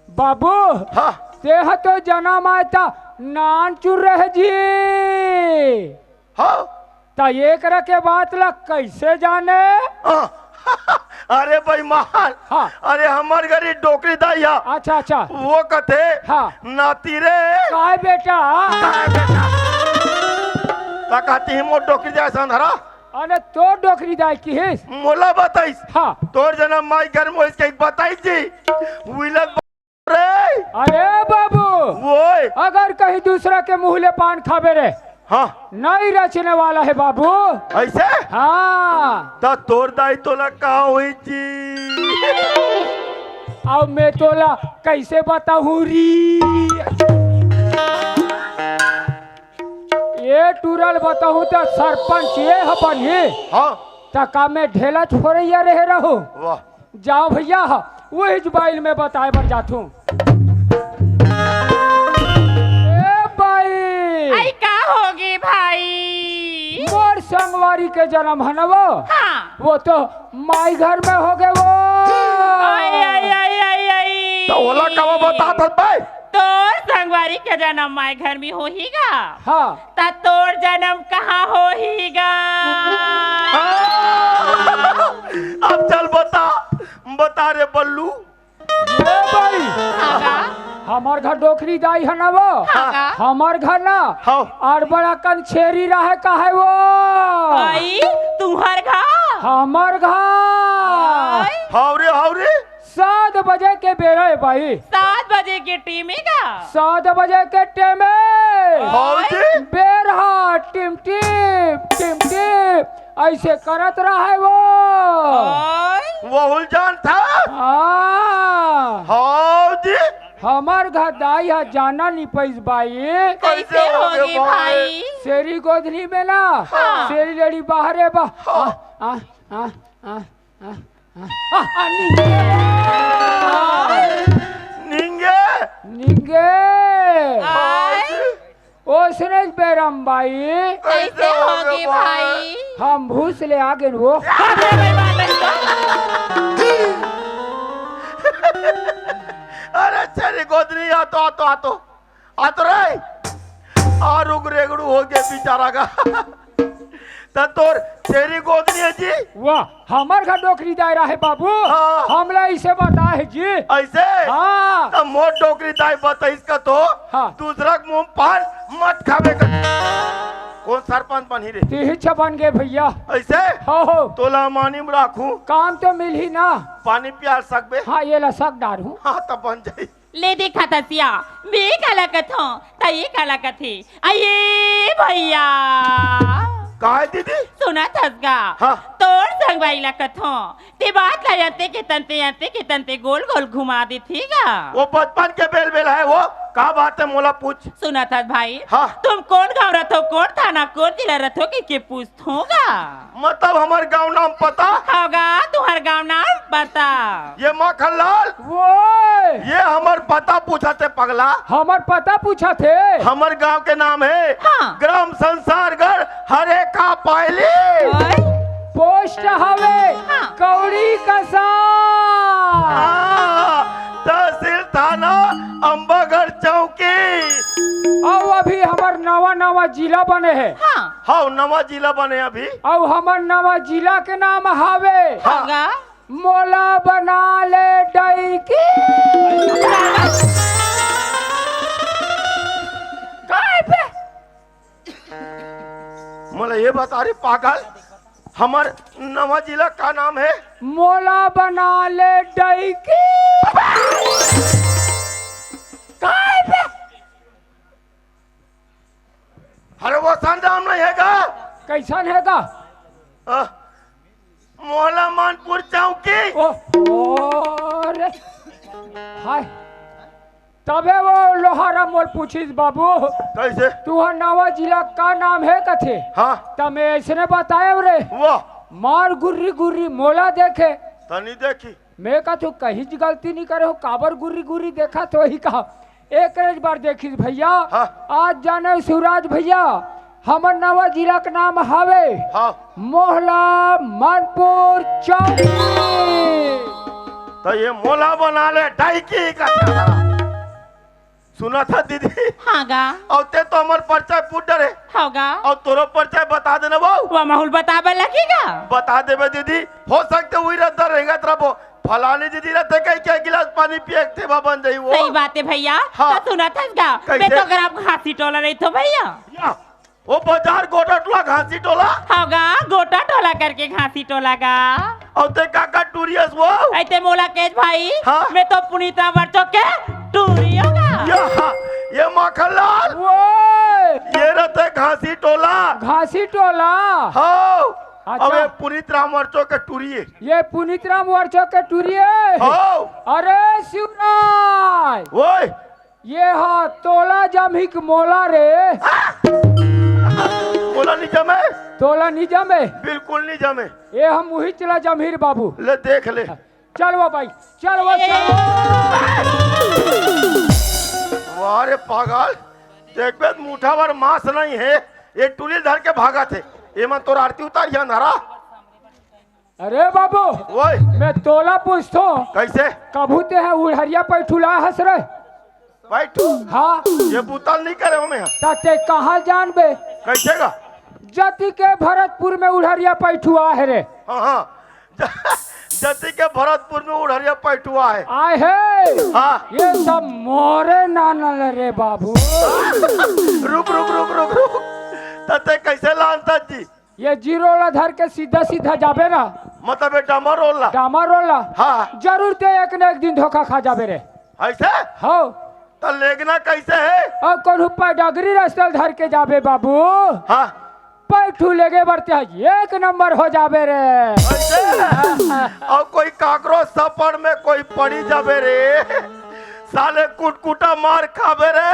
बाबू हाँ तेह तो जन्म आया था नान चुर रहे जी हाँ ता एक के बात ला कैसे जाने हाँ। अरे भाई महान हाँ। अरे हमार घरी डोकरी दाइया अच्छा अच्छा वो कथे हाँ। नाती रे काय बेटा काय बेटा ता कहती मो डोकरी दाई संधरा अरे तो डोकरी दाई की है मोला बताइस हाँ तोर जन्म माई घर में इसके बताइस जी विलक रे अरे बाबू ओए अगर कहीं दूसरा के मुँह ले पान खाबे रे हाँ नहीं रचने वाला है बाबू ऐसे हाँ ता तोर दाई तोला का हुई जी अब मैं तोला कैसे बताऊं री ये टूरल बताऊं तो सरपंच ये अपन ये हाँ तका में ढेला छोड़िया रह रहो वाह जाओ भैया वही जुबाइल में बताए बर जातू आई का होगी भाई मोर संगवारी के जन्म है ना हाँ वो तो माई घर में हो गए वो आई आई आई आई आई तो ओला का बता था भाई तोर संगवारी के जन्म माय घर में होहीगा हाँ ता तोर जन्म कहाँ होहीगा अब चल बता रे बल्लू ये भाई आगा हमार घर डोकरी दाई है ना वो आगा हमार घर ना हाँ और बड़ा कन छेरी रहे का है वो आई तुम्हार घर हमार घर हावरे 7 बजे के बेरा है भाई 7 बजे की टीमेगा 7 बजे के टेमे हावरे बेरहा टिम टिम टिम टिम ऐसे करत रहा है वो वो उलझान था हाँ हावजी हमार गदाई है जाना नहीं पैस बाई। कैसे होगी भाई? शेरी गोदनी में ना हाँ। शेरी लड़ी बाहर है बा निंगे निंगे आय, ओसने बेरम बाई। कैसे होगी भाई? हम भूस ले आगे वो अरे भाई बात नहीं तो। अरे चली गोदनी आतो रे आ रुग रेगड़ू हो गया बेचारा का तो तोर तेरी गोदनी है जी। वाह हमार घर डोकरी दायरा है बाबू। हाँ। हमला इसे बता है जी। ऐसे हाँ तो मोट डोकरी दाई बता इसका तो हाँ। दूसरा मुंह पान मत खावे कर। कौन सरपंच बन ही रे? तीछ बन गए भैया। ऐसे हो तोला मानी में राखू काम तो मिल ही ना। पानी प्यार सकबे। हाँ ये लसक डार हूँ। हाँ तब बन जाई। ले देखा था सिया मैं काला कथो तई काला कथी आये भैया काहे दीदी? सुना थसगा हाँ। तोर संग वाइला कथो ते बात ला जानते के तंते गोल गोल घुमा दी थीगा। वो बचपन के बेल बेल है वो का बात है मोला पूछ। सुना था भाई हाँ। तुम कौन गाँव रथो कौन थाना कौन जिला रथो कि पूछोगा मतलब हमारे गांव नाम पता होगा तुम्हारा गाँव नाम बता। ये माखन लाल वो ये हमार पता पूछा थे पगला। हमार पता पूछा थे। हमारे गांव के नाम है हाँ। ग्राम संसारगढ़ हरे का पायली। ओए, पोस्ट हवे हाँ। कौड़ी कसा। तहसील थाना अम्बागढ़ चौकी। और अभी हमार नवा जिला बने है। हाँ हाँ नवा जिला बने अभी। और हमार नवा जिला के नाम हवे होगा मोला बना ले डैकी। काय पे मोला ये बता रही पागल हमार नवा जिला का नाम है? मोला बना ले डैकी। काय पे अरे वो नाम नहीं है का? कैसन है का? मोहला मानपुर चौकी। ओ रे हाय तबे वो लोहारा मोल पूछिस बाबू कैसे? तू नवा जिला का नाम है कथे? हाँ तब मैं ऐसने बताए रे वो मार गुर्री गुर्री मोला देखे तनी देखी। मैं का तू कहीं गलती नहीं करे हो काबर गुर्री गुर्री देखा तो ही कहा एक बार देखी भैया। हाँ। आज जाने शिवराज भैया हमर नवा जिला का नाम हवे हाँ मोहला मानपुर चौकी। तो ये मोला बना ले डाइकी का सुना था दीदी। हाँ गा और ते तो हमार परिचय पूछ डरे होगा और तोरो परिचय बता देना वो वो माहौल बताबे लगेगा। बता देबे दीदी हो सकते वही रहता रहेगा तरफ फलानी दीदी रहते कहीं क्या गिलास पानी पिए थे बन जाई वो। सही बात है भैया। हाँ। तो सुना था इसका कैसे? मैं तो अगर आप घासी टोला रही तो भैया या, वो बाजार गोटा टोला घासी टोला होगा गोटा टोला करके घासी टोला का और ते काका टूरियस वो ऐते मोला केज भाई हाँ। मैं तो पुनीता वर्चो के टूरी होगा। ये माखनलाल वो ये रहते घासी टोला। घासी टोला। हाँ अच्छा। अब ये पुनीत रामवर्चो के टूरिये। ये पुनीत राम वर्चो के टूरिये। हाँ अरे शिवराज वो ये हाँ तोला जमिक मोला रे। बोला नहीं जमे तोला नहीं जमे बिल्कुल नहीं जमे। ये हम वही चला जमीर बाबू। ले देख ले चल वो भाई चल वो वाह रे पागल देख बे मुठा भर मांस नहीं है ये टूली धर के भागा थे ये मन तोर आरती उतार या नारा। अरे बाबू वही मैं तोला पूछतो कैसे कबूते है उड़हरिया पैठुला हंस रहे। भाई तू हाँ ये बुतल नहीं करे हमें ताते कहाँ जानबे कैसे का? जति के भरतपुर में उड़हरिया पैठुआ है रे। हाँ हाँ जति के भरतपुर में उड़हरिया पैठुआ है। आए है हाँ ये सब मोरे नानल रे बाबू। रुक रुक रुक रुक रुक तते कैसे लानता जी? ये जीरोला धर के सीधा सीधा जाबे ना मतलब ये डामर रोला डामा रोला हाँ जरूर ते एक न एक दिन धोखा खा जाबे रे। ऐसे हो तो लेगना कैसे है? और कौन पैडगरी रास्ता धर के जाबे बाबू हाँ पैठू लेगे बढ़ते एक नंबर हो जाबे रे। ऐसे और कोई काकरो सफर में कोई पड़ी जाबे रे साले कुटकुटा मार खाबे रे।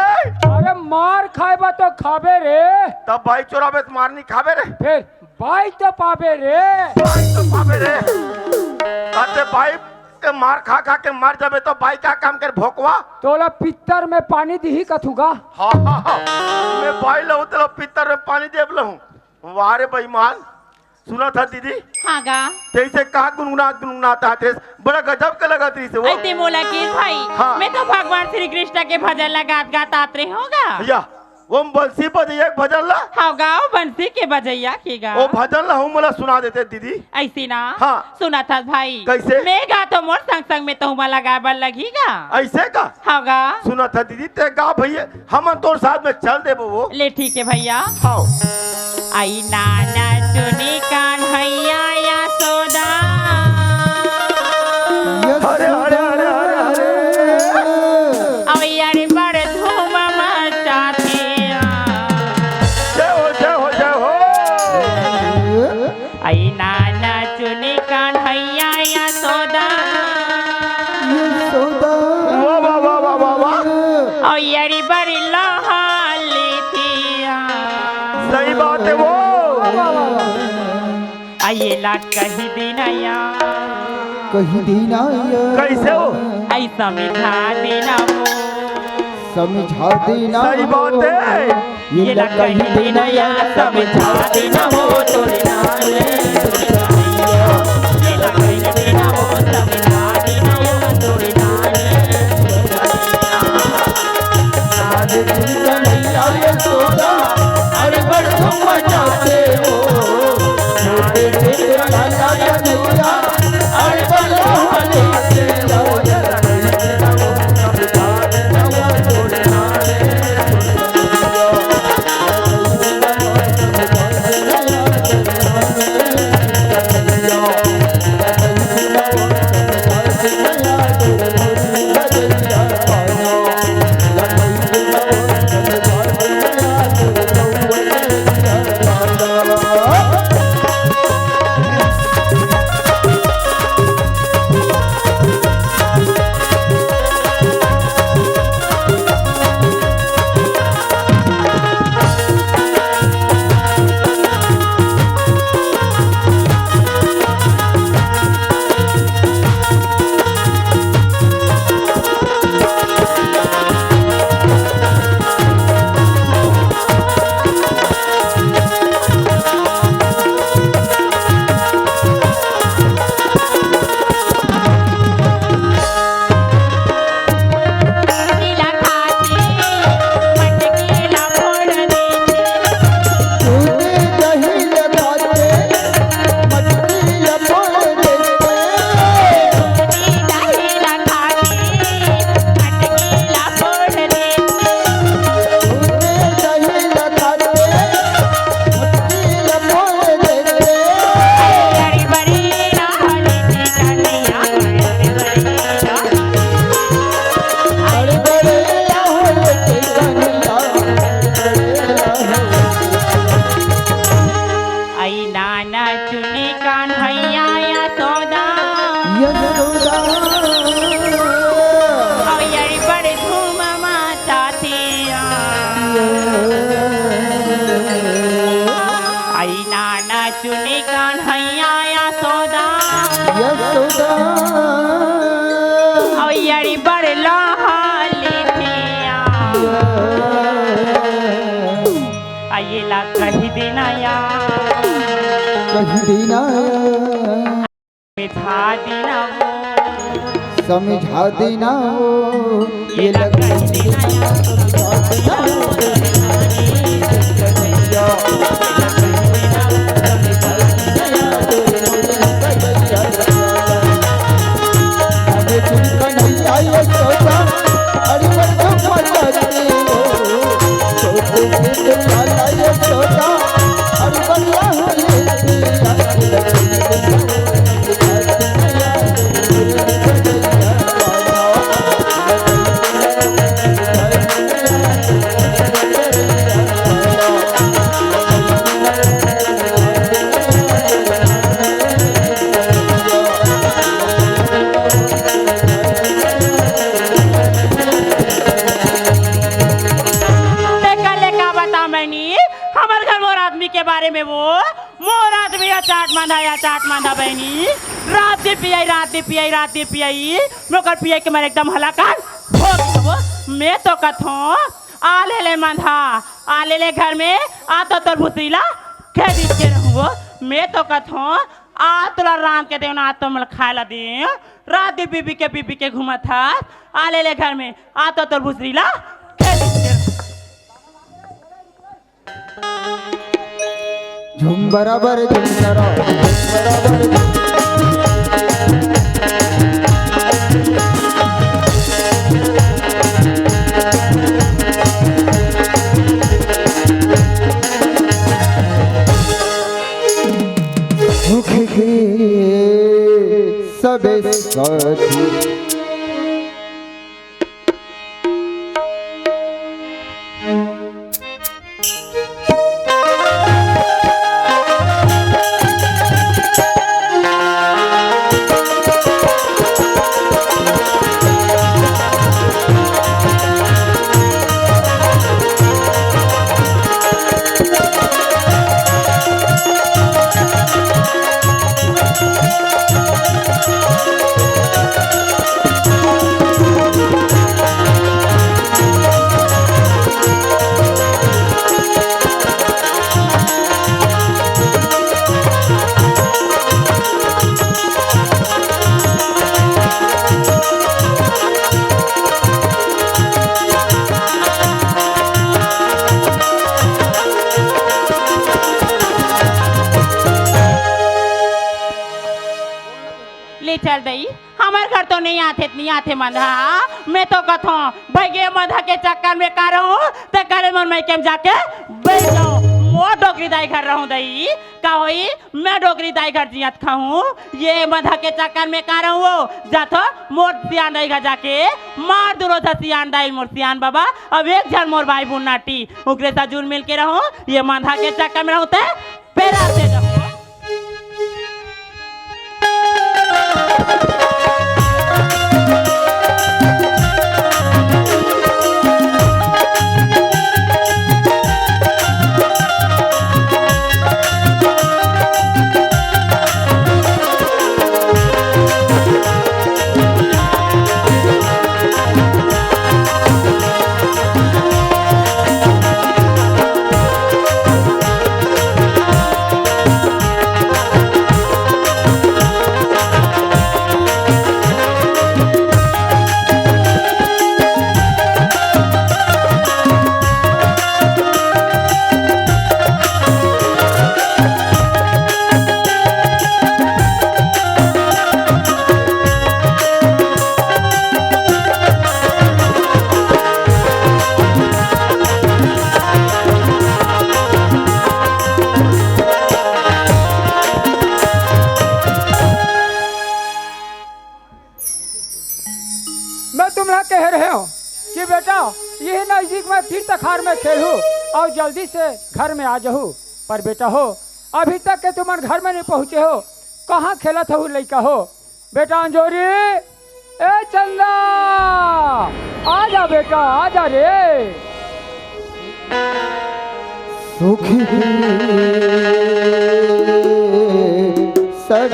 अरे मार खाएबा तो खाबे रे। तब भाई चोराबे तो मार नहीं खाबे रे। फिर भाई तो पाबे रे। भाई तो पाबे रे। अरे भाई के मार खा खा के मर जाबे तो भाई क्या काम कर भोकवा। तोला पित्तर में पानी दी कथुगा। हाँ हाँ हाँ मैं भाई लहू तो पित्तर में पानी देव लहू। वाह रे बेईमान। सुना था दीदी हाँ गा जैसे कहा गुनगुनाता थे बड़ा गजब का लगा थी वो। ऐसे बोला कि भाई हाँ। मैं तो भगवान श्री कृष्ण के भजन लगात गात आते होगा। भैया वो बंसी बजैया एक भजन ला। हाँ गाओ बंसी के बजैया के गा। वो भजन ला हूँ मला सुना देते दीदी। ऐसी ना हाँ। सुना था भाई। कैसे? मैं गा तो मोर संग संग में तो लगा बल लगीगा। ऐसे का हाँ गा सुना था दीदी ते गा भैया हम तो साथ में चल दे वो। ले ठीक है भैया। हाँ आई नाना चुनी कान भैया या सोदा। अरे अरे अरे अरे अरे अब यार बड़ धूम मचाते जय हो जय हो जय हो। आई नाना चुनी कान भैया या सोदा। यशोदा वाह वाह वाह वाह वाह वाह और यारी बड़ी लहाली थी। सही बात है वो। आइए ला कही दिनया कही दीना कैसे हो ऐसा मिठा देना वो। समझा देना सही बात है। ये ला कही दिनया समझा देना वो तोरे नाल। ये ला कही देना वो समझा देना वो तोरे नाल। आज तुमका नहीं आया सोदा अरे बड़ तुम मचाते हो छोटे छोटे लाला नैया अरे बड़ हले से हो कही देना यार कही देना मिठा देना वो समझा देना वो ये लगा देना यार समझा देना चाट मांधा बहनी रात दे पियाई मोकर पियाई के मारे एकदम हलाकान मैं तो कथो आ ले मांधा आ ले घर में आ तो तोर भूतरीला कह दी के रहूँ मैं तो कथो आ तोला राम के देव ना तो मल खाए ला दे रात दे बीबी के घुमा था आ ले घर में आ तो तोर भूतरीला कह दी के झुम बराबर झुम करो बराबर मुख के सबे साथी ले चल दई हमार घर तो नहीं आते मंधा मैं तो कथो भगे मंधा के चक्कर में का रहूं तो करे मन मैं केम जाके बैठ जाऊं मोर डोकरी दाई घर रहूं दई का होई मैं डोकरी दाई घर जियत खाऊं ये मंधा के चक्कर में का रहूं जातो मोर सियान दाई घर जाके मार दुरो था सियान दाई मोर सियान बाबा अब एक जन मोर भाई बुन नाटी उगरे सा जुल मिल के रहूं ये मंधा के चक्कर में रहूं ते पेरा से जाऊं कह रहे हो कि बेटा यही नजदीक में तीर्थ खार में खेलूं और जल्दी से घर में आ जाऊँ पर बेटा हो अभी तक के तुम घर में नहीं पहुँचे हो कहाँ खेला था लड़का हो बेटा अंजोरी ए चंदा आ जा बेटा आ जा रे सुखी सब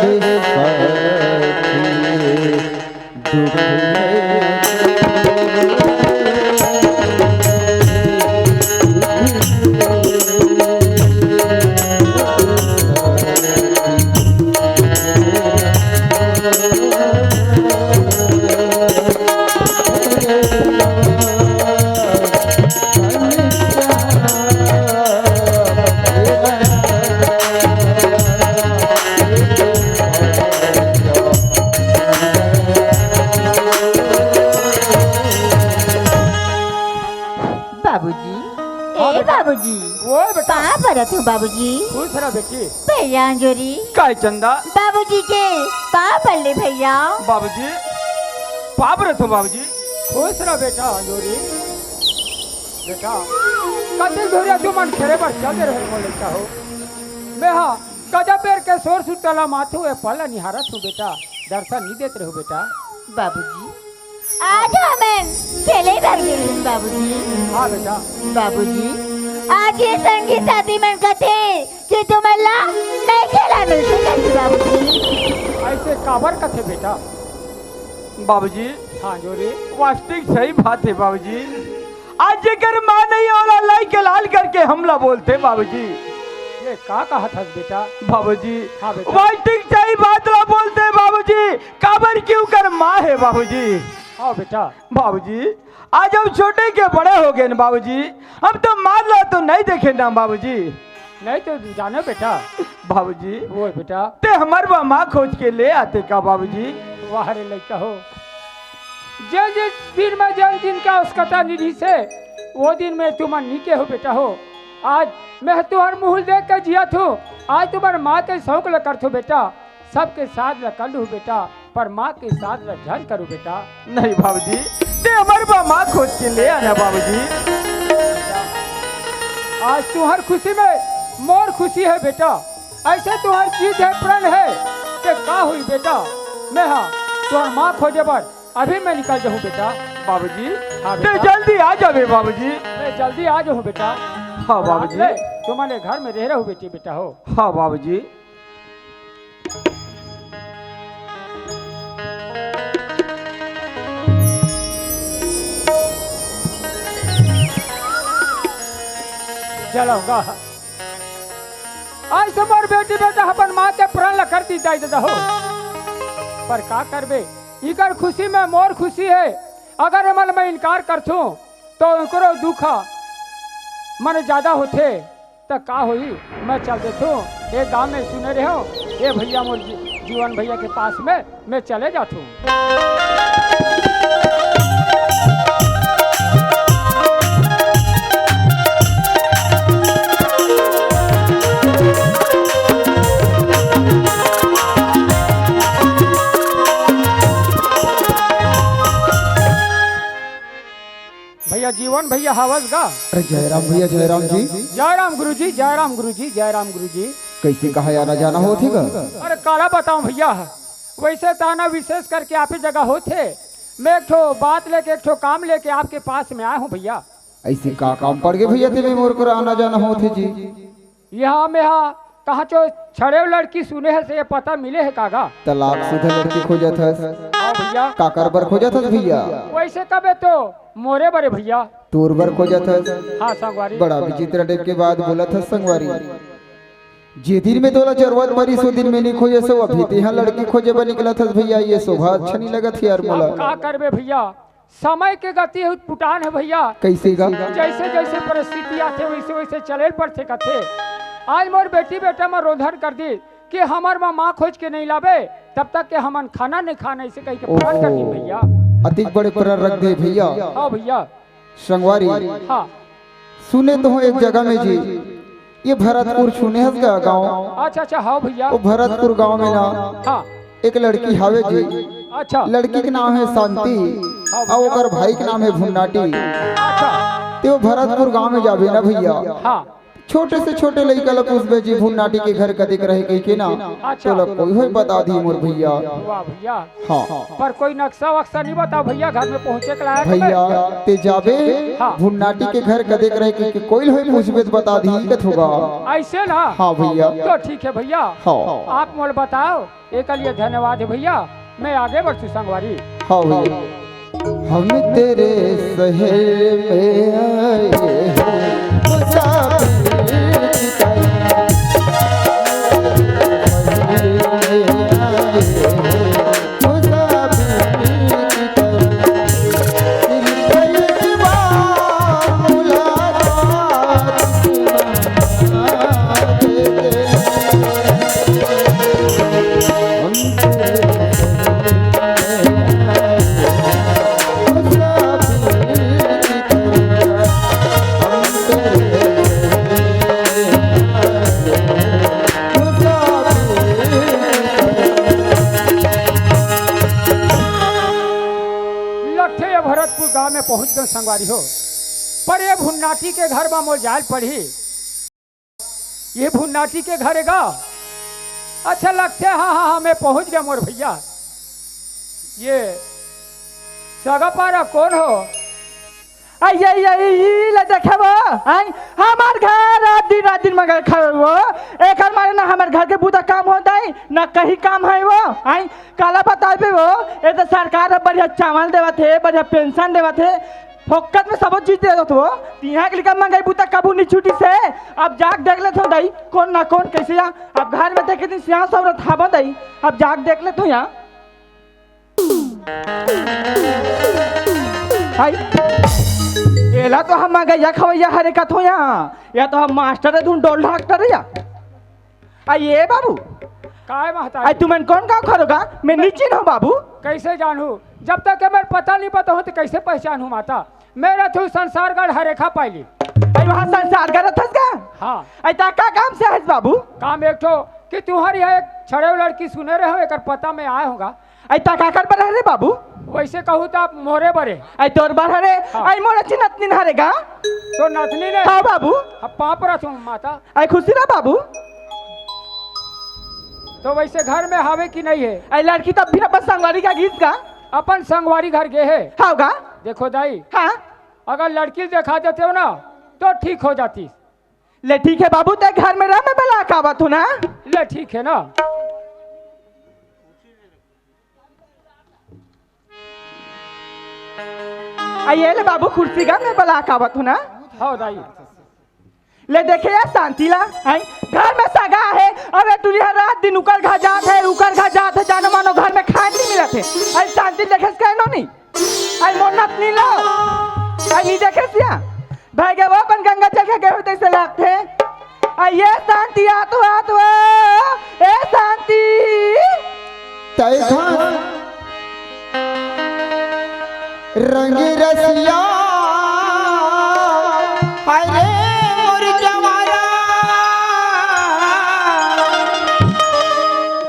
तू बाबूजी खुश रहो बेटी भैया अंजोरी काय चंदा बाबूजी के पाँव पड़े भैया बाबूजी पाप रहो बाबूजी खुश रहो बेटा अंजोरी बेटा कते धोरिया तू मन खेरे पर चलते रहे को लेता हो मैं हाँ गजा पेर के सोर सुतला माथू ए पला निहारा तू बेटा दर्शन नहीं देते रहो बेटा बाबूजी आज हमें खेले भर गए बाबूजी हाँ बेटा बाबूजी आज ये संगी साथी मन कथे कि तुम्हाला नहीं खेलाने से कैसे बाबूजी? ऐसे काबर कथे बेटा? बाबूजी हाँ जोरी वास्तविक सही बात है बाबूजी। आज जेकर माँ नहीं होला लाई के लाल करके हमला बोलते बाबूजी। ये का कहा था बेटा? बाबूजी हाँ बेटा। वास्तविक सही बात ला बोलते बाबूजी। काबर क्यों कर माँ है बाबूजी। हाँ बेटा। बाबूजी आज हम छोटे के बड़े हो गए ना बाबूजी। हम तो मार ला तो नहीं देखे ना बाबूजी। नहीं तो जानो बेटा बाबूजी वो बेटा ते हमारे माँ खोज के ले आते का बाबूजी। वाह रे लड़का हो, जिस जिस दिन में जल दिन का उसका निधि से वो दिन में तुम नीके हो बेटा हो। आज मैं तुम्हार मुँह देख के जिया थू। आज तुम्हारे माँ के शौक ल कर थो बेटा, सबके साथ ल कर लू बेटा, पर माँ के साथ ल झन करूँ बेटा। नहीं बाबूजी ते हमारे माँ खोज के ले आना बाबूजी। आज तुम्हार खुशी में मोर खुशी है बेटा। ऐसे तुम्हारी चीज है प्रण है कि का हुई बेटा। मैं हाँ तुम्हार माँ खोजे पर अभी मैं निकल जाऊँ बेटा। बाबूजी हाँ ते बेटा। जल्दी आ जावे बाबूजी। मैं जल्दी आ जाऊँ बेटा। हाँ बाबूजी। तुम्हारे घर में रह रहा हूँ बेटी बेटा हो। हाँ बाबूजी। चलाऊंगा आज तुम्हार बेटी बेटा अपन माँ के प्राण कर दी जाए दादा हो। पर का करबे इकर खुशी में मोर खुशी है। अगर मन में इनकार कर थू तो इनको दुख मन ज्यादा होते तो का होई। मैं चल देतू एक गांव में सुने रहे हो ये भैया मोर जीवन भैया के पास में मैं चले जातू। भैया जीवन भैया हवस गा। अरे जयराम भैया जयराम जी। जयराम गुरुजी जयराम गुरुजी जयराम गुरुजी। कैसे कहा आना जाना होती गा? अरे काला बताऊं भैया, वैसे ताना विशेष करके आप ही जगह होते। मैं एक ठो बात लेके एक ठो काम लेके आपके पास में आया हूँ भैया। ऐसे का काम पड़ गए भैया तेरे मोर को आना जाना होती जी? यहाँ में हाँ कहा चो छड़े लड़की सुने है से ये पता मिले है कागा। तलाक शुदा लड़की खोजत है हाँ भैया। काकर बर खोजत है भैया? वैसे कबे तो मोरे बड़े भैया तोर बर खोजत है। हाँ संगवारी। बड़ा विचित्र डेट के बाद बोलत है संगवारी जे दिन में तोला जरूरत पड़ी सो दिन में नहीं खोजे सो अभी तेहा लड़की खोजे बन निकला था भैया। ये शोभा अच्छा नहीं लगा थी यार मोला। का करबे भैया, समय के गति पुटान है भैया। कैसे गा? जैसे जैसे परिस्थिति आते वैसे वैसे चले पड़ते कथे। आज मोर बेटी बेटा में रोधन कर दी कि हमार माँ खोज के नहीं लावे तब तक के हमन खाना नहीं खाना इसे कह के प्रण कर दी भैया। अतिक बड़े प्रण रख दे भैया। हाँ भैया। संगवारी हाँ सुने तो हो एक जगह में जी ये भरतपुर सुने है का गाँव। अच्छा अच्छा हाँ भैया। वो भरतपुर गाँव में ना हाँ एक लड़की हावे जी। अच्छा लड़की के नाम है शांति और ओकर भाई के नाम है भुन्नाटी। अच्छा ते वो भरतपुर गाँव में जावे ना भैया। हाँ छोटे से छोटे लड़का ला पूछबे जी भुन्नाटी के घर कदिक रहे कह के ना अच्छा। तो कोई होय बता दी मोर भैया। वाह भैया। हाँ पर कोई नक्शा वक्शा नहीं बताओ भैया घर में पहुँचे के लायक में? भैया ते जाबे हाँ। भुन्नाटी के घर कदिक रहे कह के कोई होय पूछबे तो बता दी कथ होगा। ऐसे ना? हाँ भैया। तो ठीक है भैया। हाँ आप मोल बताओ एक लिए धन्यवाद है भैया। मैं आगे बढ़ती संगवारी। हाँ भैया। हम तेरे शहर में आए हैं मुसाफिर की तरह। भरतपुर गांव में पहुंच गए संगवारी हो। पर ये भुन्नाटी के घर में मोर जाल पड़ी। ये भुन्नाटी के घर है गा। अच्छा लगते हाँ हाँ हाँ मैं पहुंच गया मोर भैया। ये सगा पारा कौन हो? ले देखे वो आई हमार घर रात दिन मगर खड़े वो एक मारे ना हमार घर के पूरा काम होता है ना कहीं काम है वो आई काला बताए वो ये तो सरकार बढ़िया चावल देवा थे बढ़िया पेंशन देवा थे फोकट में सब चीज दे दो तो यहाँ के लिए मंगाई बूता कबू नहीं छुट्टी से अब जाग देख ले तो दई कौन ना कौन कैसे अब घर में देखे दिन सियाह सब था दई अब जाग देख ले तो यहाँ एला तो हम गैया खवैया हरे का थो या तो हम मास्टर ढूंढ डोल डॉक्टर या ये बाबू काय महता आई तुमन कौन गाँव खरोगा मैं नीचे हूँ बाबू कैसे जानू जब तक हमें पता नहीं पता हो तो कैसे पहचानू माता मेरा तू संसारगढ़ हरेखा पाइली आई वहाँ संसार का रथस का हाँ आई का काम से है बाबू काम एक ठो कि तुम्हारी है एक छड़े लड़की सुने रहे हो एक पता में आए होगा आई का कर पर रे बाबू वैसे कहूँ तो आप मोरे बरे आई तोर बार हरे हाँ। आई मोर अच्छी नतनी हरेगा तो नथनी ने हाँ बाबू अब पाप रथू माता आई खुशी ना बाबू तो वैसे घर में हावे की नहीं है आई लड़की तब भी अपन संगवारी का गीत का अपन संगवारी घर गए है होगा देखो दाई हाँ अगर लड़की दिखा देते हो ना तो ठीक हो जाती ले ठीक है बाबू ते घर में रह मैं बला का बात हो ना ले ठीक है ना आइए ले बाबू कुर्सी का मैं बला का बात हो ना हाँ दाई ले देखे यार शांति ला आई घर में सगा है अबे तुझे रात दिन उकर घर जात है जानो मानो घर में खाए नहीं मिलत है आई शांति देखे कहनो नहीं आई मोनत नहीं लो आई ये देखे सिया भाई के वो अपन गंगा चल के गए तैसे लागते आई ये शांति आतो ए शांति तय रंग रसिया अरे मोर जवारा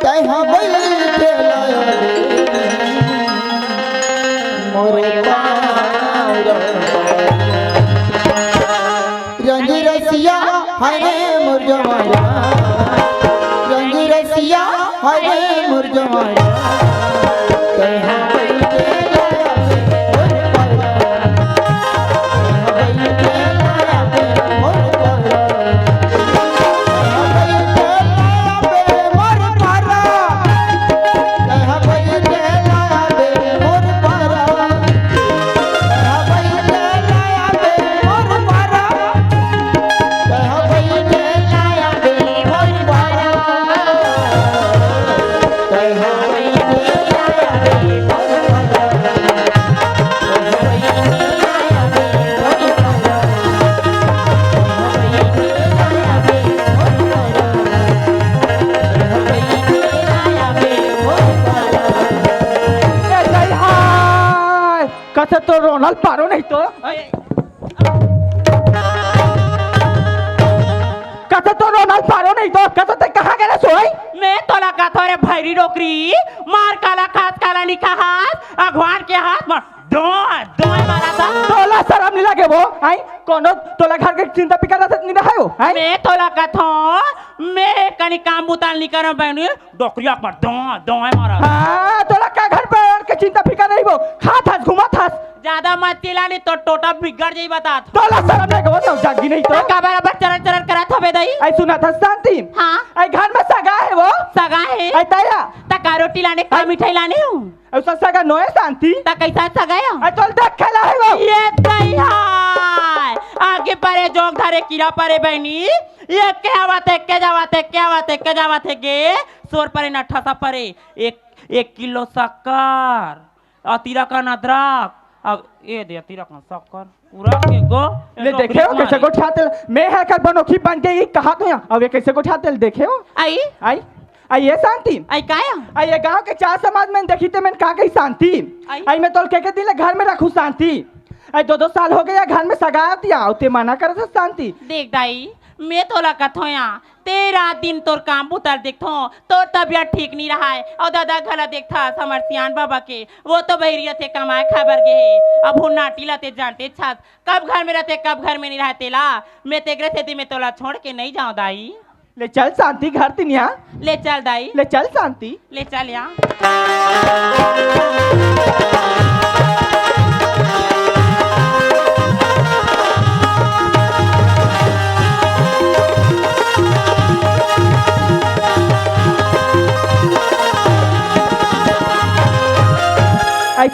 तय बैठे मोर रंग रसिया हरे मोर जवारा रंग रसिया हरे मोर जवारा कसे तो रोनाल्ड पारो नहीं तो कसे तो रोनाल्ड पारो नहीं तो कसे ते कहाँ गए सोई मैं तोला का थोड़े भैरी डोकरी मार काला खास काला लिखा हाथ अगवान के हाथ मार दो मारा था तोला शर्म नहीं लगे वो आई कोनो तोला घर के चिंता फिकर नहीं रहा हो आई मैं तोला का थो मैं कनी काम बुताल नहीं करो बहनी डोकरिया पर दो मारा हां तोला का घर पर के चिंता फिकर नहीं वो खात हस घुमा हस ज्यादा मत चिल्लानी तो टोटा बिगड़ जाई बता तोला शर्म लगे वो तो जागी नहीं तो का बराबर चरण करा था बेदाई आई सुना था शांति हां आई घर में सगा है वो सगा है आई ताया तका रोटी लाने का मिठाई लाने हूं ऐसा सगा नोए शांति ता कैसा सगाया आई तोल देख खेला है वो ये तैया आगे परे जोग धारे कीड़ा परे बहनी ये क्या बात है गे सोर परे नठा सा परे एक किलो शक्कर अतीरा का नदरक अब ये दे अतीरा का शक्कर पूरा के गो ले देखे हो कैसे को ठाते मैं है कर बनोखी बन के कहा तो यहाँ अब ये कैसे को ठाते देखे हो आई ये शांति आई काया आई ये गांव के चार समाज में देखी थे मैंने कहा गई शांति आई मैं तोल के दिले घर में रखूं शांति आई 2 साल हो गया घर में सगाया दिया उते मना कर था शांति देख दाई मैं तोला कथोया तेरा दिन तोर काम बुतर देखो तोर तबियत ठीक नहीं रहा है और दादा घला देखता हमर सियान बाबा के वो तो बहरिया थे कमाए खबर गे अब वो नाटी लाते जानते छास कब घर में रहते कब घर में नहीं रहते ला मैं तेगरे से मैं तोला छोड़ के नहीं जाऊं दाई ले चल शांति घर तिनिया ले चल दाई ले चल शांति ले चल यहाँ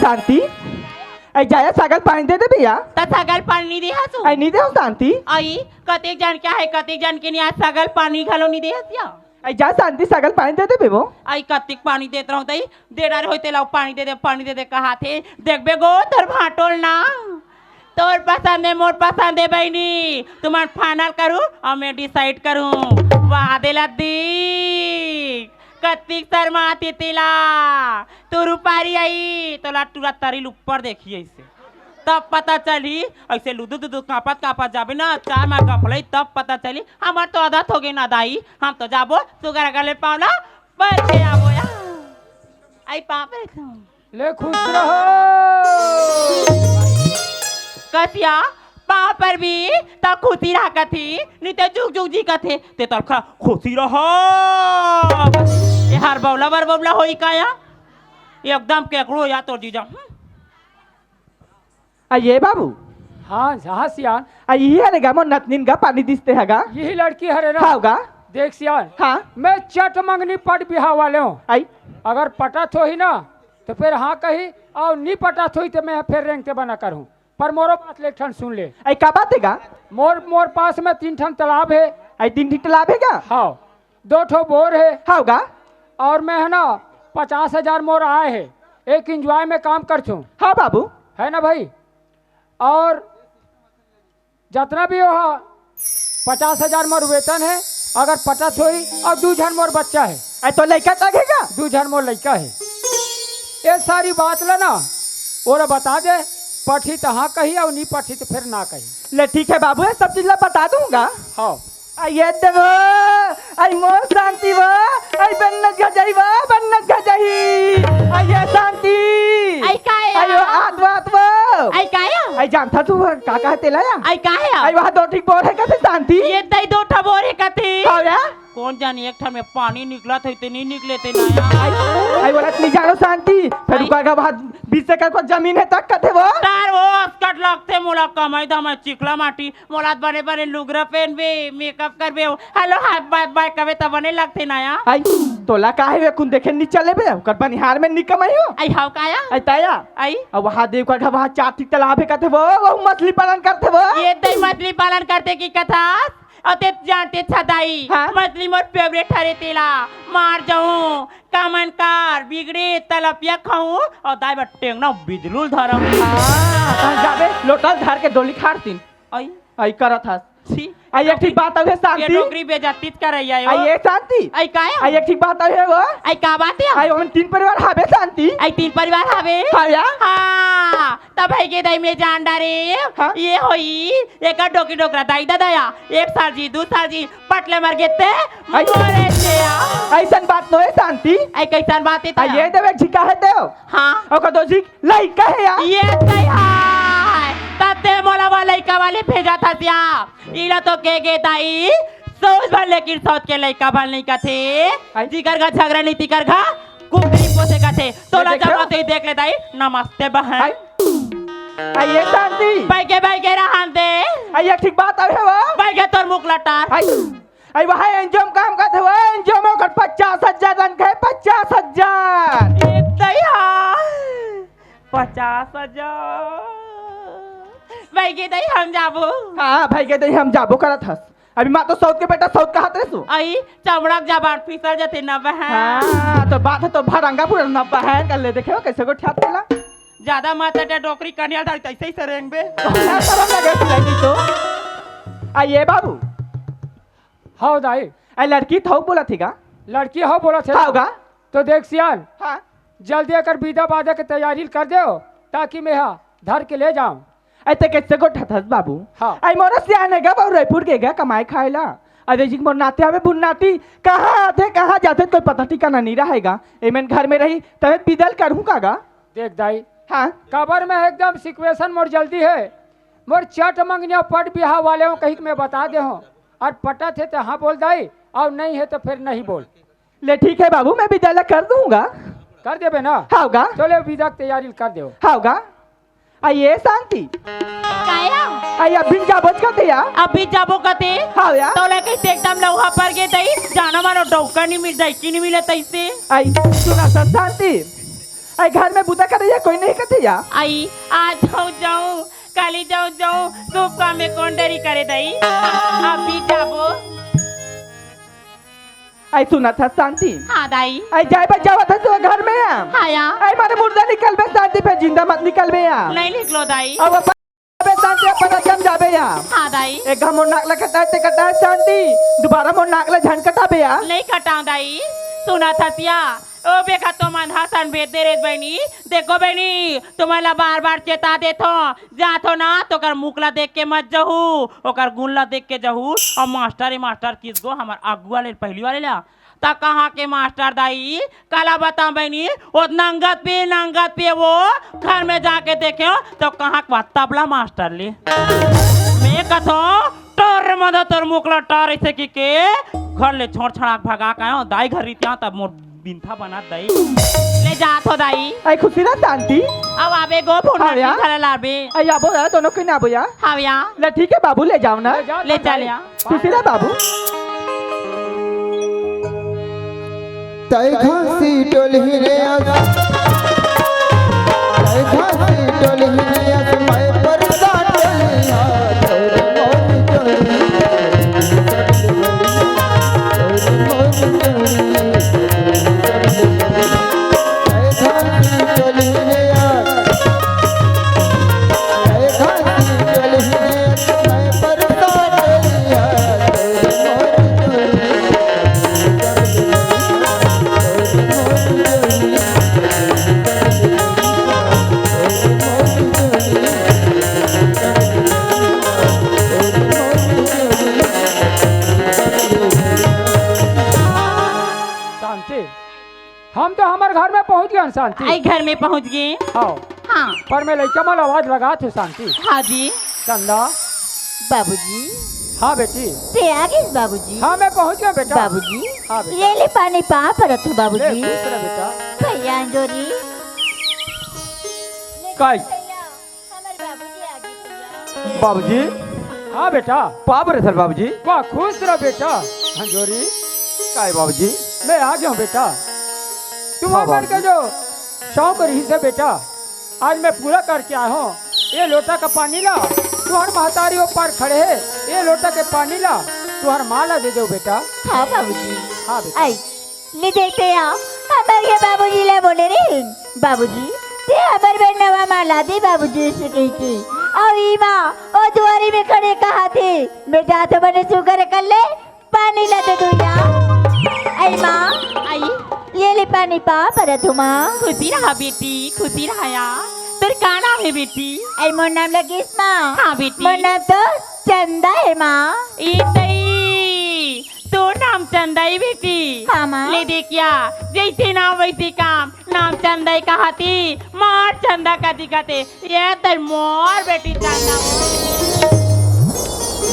शांति आई जाया सागर पानी दे दे भैया त सगल पानी दे हसु आई नहीं दे शांति आई कतेक जन क्या है कतेक जन के निया सगल पानी घलो नहीं दे हसिया आई जा शांति सागर पानी दे दे बेबो आई कतिक पानी देत रहूं तई दे डार होते लाओ पानी दे दे कहा थे देखबे गो तोर भाटोल ना तोर पसंद है मोर पसंद है बहनी तुम्हार फाइनल करूं और मैं डिसाइड करूं वहां देला दी कतिक शर्मा आती तिला तू रूपारी आई तोला तुरंत तरिल ऊपर देखी ऐसे तब पता चली ऐसे लुदु दुदु कापत जाबे ना चाय में गफले तब पता चली हमार तो आदत हो गई ना दाई हम तो जाबो सुगर गले पावना पर के आबो या आई पाप रे ले खुश रहो कसिया पाँव पर भी तब खुशी रहा कथी नहीं तो जुग जुग जी कथे ते तब खुशी रहो ये हर बबला होई काया एकदम केकड़ो या तो जीजा ये बाबू हाँ हाँ सियान ये है ना मोर नतनीन का पानी दिसते हैगा यही लड़की है ना होगा देख सियान हाँ मैं चट मंगनी पट बिहा वाले हूँ आई अगर पटत हो ही ना तो फिर हाँ कही और नहीं पटत हुई तो मैं फिर रेंगते बना करूँ पर मोरो बात ले ठन सुन ले आई का बात हैगा मोर पास में 3 ठन तालाब है आई 3 ठीक तालाब हैगा हाँ 2 ठो बोर है होगा और मैं है ना 50,000 मोर आए है एक इंजॉय में काम कर छू हाँ बाबू है ना भाई और जितना भी हो 50,000 मोर वेतन है अगर पटत हुई और 2 झन मोर बच्चा है आई तो लड़का लगेगा 2 झन मोर लड़का है ये सारी बात ले ना और बता दे पठी तो हाँ कही और नहीं पठी तो फिर ना कही ले ठीक है बाबू सब चीज ला बता दूंगा हाँ ये देव आई मोर शांति वो आई बन्नत गजाई वो बन्नत गजाई आई ये शांति आई काया आई वो आत्मा आई काया आई जानता तू का कहते लाया आई काया आई वहाँ 2 ठीक बोर है कहते शांति ये दई 2 ठबोरे कथे हाँ या कौन जाने एक ठन में पानी निकला था इतने नहीं निकले थे ना आई बोला नहीं जानो शांति फिर आई? का वहाँ 20 एकड़ को जमीन है तक कहते वो तार वो अस्कट लगते मोला कमाई दामा चिकला माटी मोला बने बने लुगरा पहनबे मेकअप करबे हेलो हाय बाय बाय कबे त बने लगते ना या आई तोला काहे वे कुन देखे नहीं चले बे कर बनिहार में नहीं कमाई हो आई हाउ काया आई ताया आई अब वहाँ देव का वहाँ 4 ठीक तालाब है कहते वो मछली पालन करते वो ये दई मछली पालन करते की कथा अते जानते छदाई हाँ? मछली मोर फेवरेट हरे तेला मार जाऊं कामन कार बिगड़े तलपिया खाऊं और दाई बट्टेंग ना बिजलुल धरम जाबे लोटल धार के डोली खारतीन आई आई करत हस छी आई एक ठीक बात है ये शांति नौकरी बेइज्जती करैया आई ये शांति आई काया आई एक ठीक बात है वो आई का बात है आई ओन 3 परिवार हाबे शांति आई 3 परिवार हवे हाँ या हाँ तब है के दाई में जान डारे हाँ? ये होई एक डोकी डोकरा दाई दादाया 1 साल जी 2 साल जी पटले मर गेते आई? मोरे से ऐसन बात नो है शांति आई कैसन बात है आई ये देवे झिका है देव हाँ ओका दो झिक लइका है या ये दई हाय तते मोला वाला लइका वाले भेजा था सिया इला तो के गे दाई सोच भर लेकिन सोच के लइका भर नहीं का थे आई? जिगर का झगड़ा नीति कर घा कुकरी पोसे का थे तोला देखो। जब तो देख ले दाई नमस्ते आई बहन आई ये शांति भाई के रहन दे आई एक ठीक बात है वो भाई के तोर मुख लटार आई आई वहाँ एंजम काम करते हुए एंजम ओकर 50,000 रन के 50,000 एक दया 50,000 भाई के दई हम जाबो हाँ भाई कहते हम जाबो करत हस अभी माँ तो सौत के बेटा सौत का हाथ रेसु आई चमड़क जबान फिसल जते न बहन हाँ तो बात है तो भरंगा पूरा न बहन कर ले देखे कैसे को ठात केला ज्यादा माता डोकरी कन्या दाई तैसे ही सरेंगे शरम लगे सिलाई तो आई ये बाबू हाँ दाई आई लड़की थौ बोला थी का लड़की हो बोला थे होगा तो देख सियान हाँ जल्दी अगर बीदा बादा की तैयारी कर दो ताकि मैं यहाँ धर के ले जाऊं ऐसे कैसे को ठथस बाबू हाँ। आई मोरा सियान है गा बाबू रायपुर के गा कमाई खाएला अरे जी मोर नाते हमें बुन्नाती कहाँ आते कहाँ जाते कोई पता ठिकाना नहीं रहेगा एमन घर में रही तब बिदल करूँ कागा देख दाई हाँ कबर में एकदम सिक्वेशन मोर जल्दी है मोर चट मंगनिया पट बिहा वाले हो कहीं मैं बता दे हो और पटा थे तो हाँ बोल दाई और नहीं है तो फिर नहीं बोल ले ठीक है बाबू मैं विद्यालय कर दूंगा कर देबे ना होगा चलो विदा की तैयारी कर दो होगा आइए शांति काया आई अभी जाबोच का दिया अभी जाबो कते हाँ या तो लेके एकदम लौहा पर गे दई जाना मानो डौका नहीं मिल जाई की नहीं मिले तैसे आई सुना सा शांति आई घर में बुता करे या कोई नहीं करते या आई आज जाऊं काली जाऊं सूप का में कौन डरी करे दई अभी जाबो आई सुना था शांति हाँ दाई आई जाए पर जावा था तो घर में या हाँ या आई मारे मुर्दा निकल बे शांति पे जिंदा मत निकल बे या नहीं निकलो दाई अब बे शांति अपना कम जाबे या हाँ दाई एक घम नाक ला कटा शांति दोबारा मोर नाक ला झन कटा बे या नहीं कटाऊ दाई सुना था सिया ओ बेका तो मन हसन भेद दे रे बहनी देखो बहनी तुम्हारा बार बार चेता देथो जाथो ना तो कर मुकला देख के मत जहू ओकर गुनला देख के जहू और मास्टर किस गो हमार आगू वाले पहली वाले ला ता कहाँ के मास्टर दाई काला बता बहनी वो नंगत पे वो घर में जाके देखे तो कहाँ का तबला मास्टर ले मैं कथो टोर मदद तोर मुकला टोर ऐसे के घर ले छोड़ छड़ा भगा का दाई घर रीतिया तब मोर बिंथा बना दई ले जात हो दाई आई खुशी ना शांति अब आवे गो फोन घर लाबे आई आबो या दोनों कोई ना आबो या हाँ या ले ठीक है बाबू ले जाओ ना ले चल या खुशी ना बाबू तय घासी टोलही रे तय घासी टोलही रे मैं पर टोलिया तोर मोर चोरी हम तो हमारे घर में पहुंच गए शांति आई घर में पहुंच गए हाँ हाँ पर मैं लड़का वाला आवाज लगा थे शांति हाँ जी चंदा बाबूजी हाँ बेटी ते आ गए बाबूजी हाँ मैं पहुंच गया बेटा बाबूजी हाँ बेटा ले ले पानी पा पर तू ले बाबूजी खुश रह बेटा भैया अंजोरी काई हमारे बाबूजी आ गए भैया बाबूजी हाँ बेटा पाप रहे सर बाबूजी वाह खुश रह बेटा हंजोरी काई बाबूजी मैं आ गया हूँ बेटा तुम्हारे मन का जो शौक रही से बेटा आज मैं पूरा करके आया हूँ ये लोटा का पानी ला तुम्हार महतारी ऊपर खड़े है ये लोटा के पानी ला तुम्हार माला दे दो बेटा हाँ बाबूजी हाँ बेटा आई ले देखते आ हमारे बाबूजी ले बोले रे बाबूजी ते हमारे बेन नवा माला दे बाबूजी से कही थी और ई माँ ओ दुआरी में खड़े कहा थे बेटा तो बने शुगर कर ले पानी ला दे दूँ आई माँ आई ये ले पानी पा पर तुमा खुशी रहा बेटी खुशी रहा या तेरे का नाम है बेटी आई मोर नाम लगीस माँ हाँ बेटी मोर नाम तो चंदा है माँ तो नाम चंदाई बेटी हाँ माँ ले देखिया जैसे नाम वैसे काम नाम चंदाई कहती मार चंदा कहती कहते ये तर मोर बेटी चंदा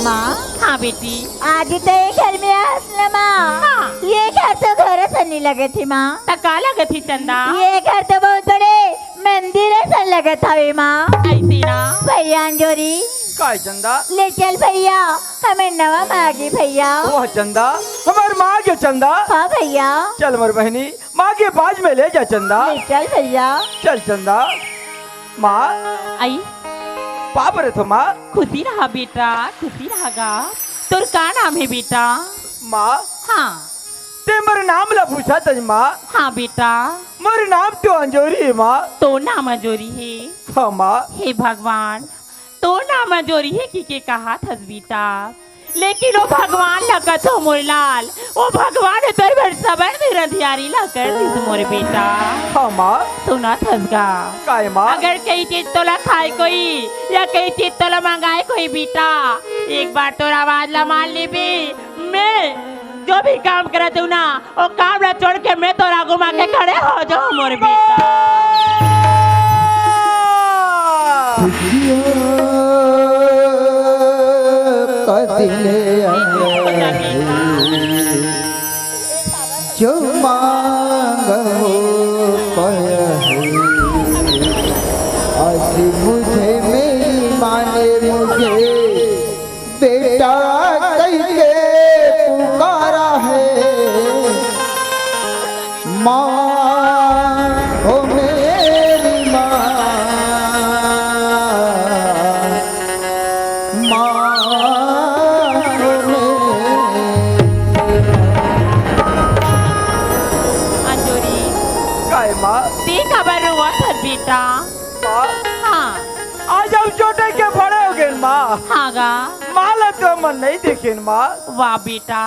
माँ हाँ बेटी आज तो ये घर में असला माँ हाँ। ये घर तो घर सनी लगे थी माँ तका लगे थी चंदा ये घर तो बहुत बड़े मंदिर सन लगे था वे माँ ऐसी ना भैया अंजोरी काय चंदा ले चल भैया हमें नवा मांगी भैया वह चंदा हमार माँ के चंदा हाँ भैया चल मर बहनी माँ के पास में ले जा चंदा ले चल भैया चल चंदा माँ आई पाप रे तो माँ खुशी रहा बेटा खुशी रहागा तुर का नाम है बेटा माँ हाँ ते मर नाम ला पूछा तज माँ हाँ बेटा मर नाम तो अंजोरी है माँ तो नाम जोरी है हाँ माँ हे भगवान तो नाम जोरी है कि के कहा था बेटा लेकिन वो भगवान लगा तो मोरलाल वो भगवान है तेरे भर सबर में रंधियारी ला कर दी मोरे बेटा हाँ माँ सुना थसगा काय माँ अगर कई चीज तोला खाए कोई या कई चीज तोला मंगाए कोई बेटा एक बार तोरा आवाज ला मान ले बे मैं जो भी काम करत हूँ ना वो काम ला छोड़ के मैं तोरा घुमा के खड़े हो जाऊँ मोरे बेटा जो मांगो आज मुझे मेरी माने मुझे बेटा कहिए पुकारा है माँ ओ मेरे छोटे के बड़े हो गए माँ। हाँ गा। माला तो मन नहीं देखे माँ। वाह बेटा,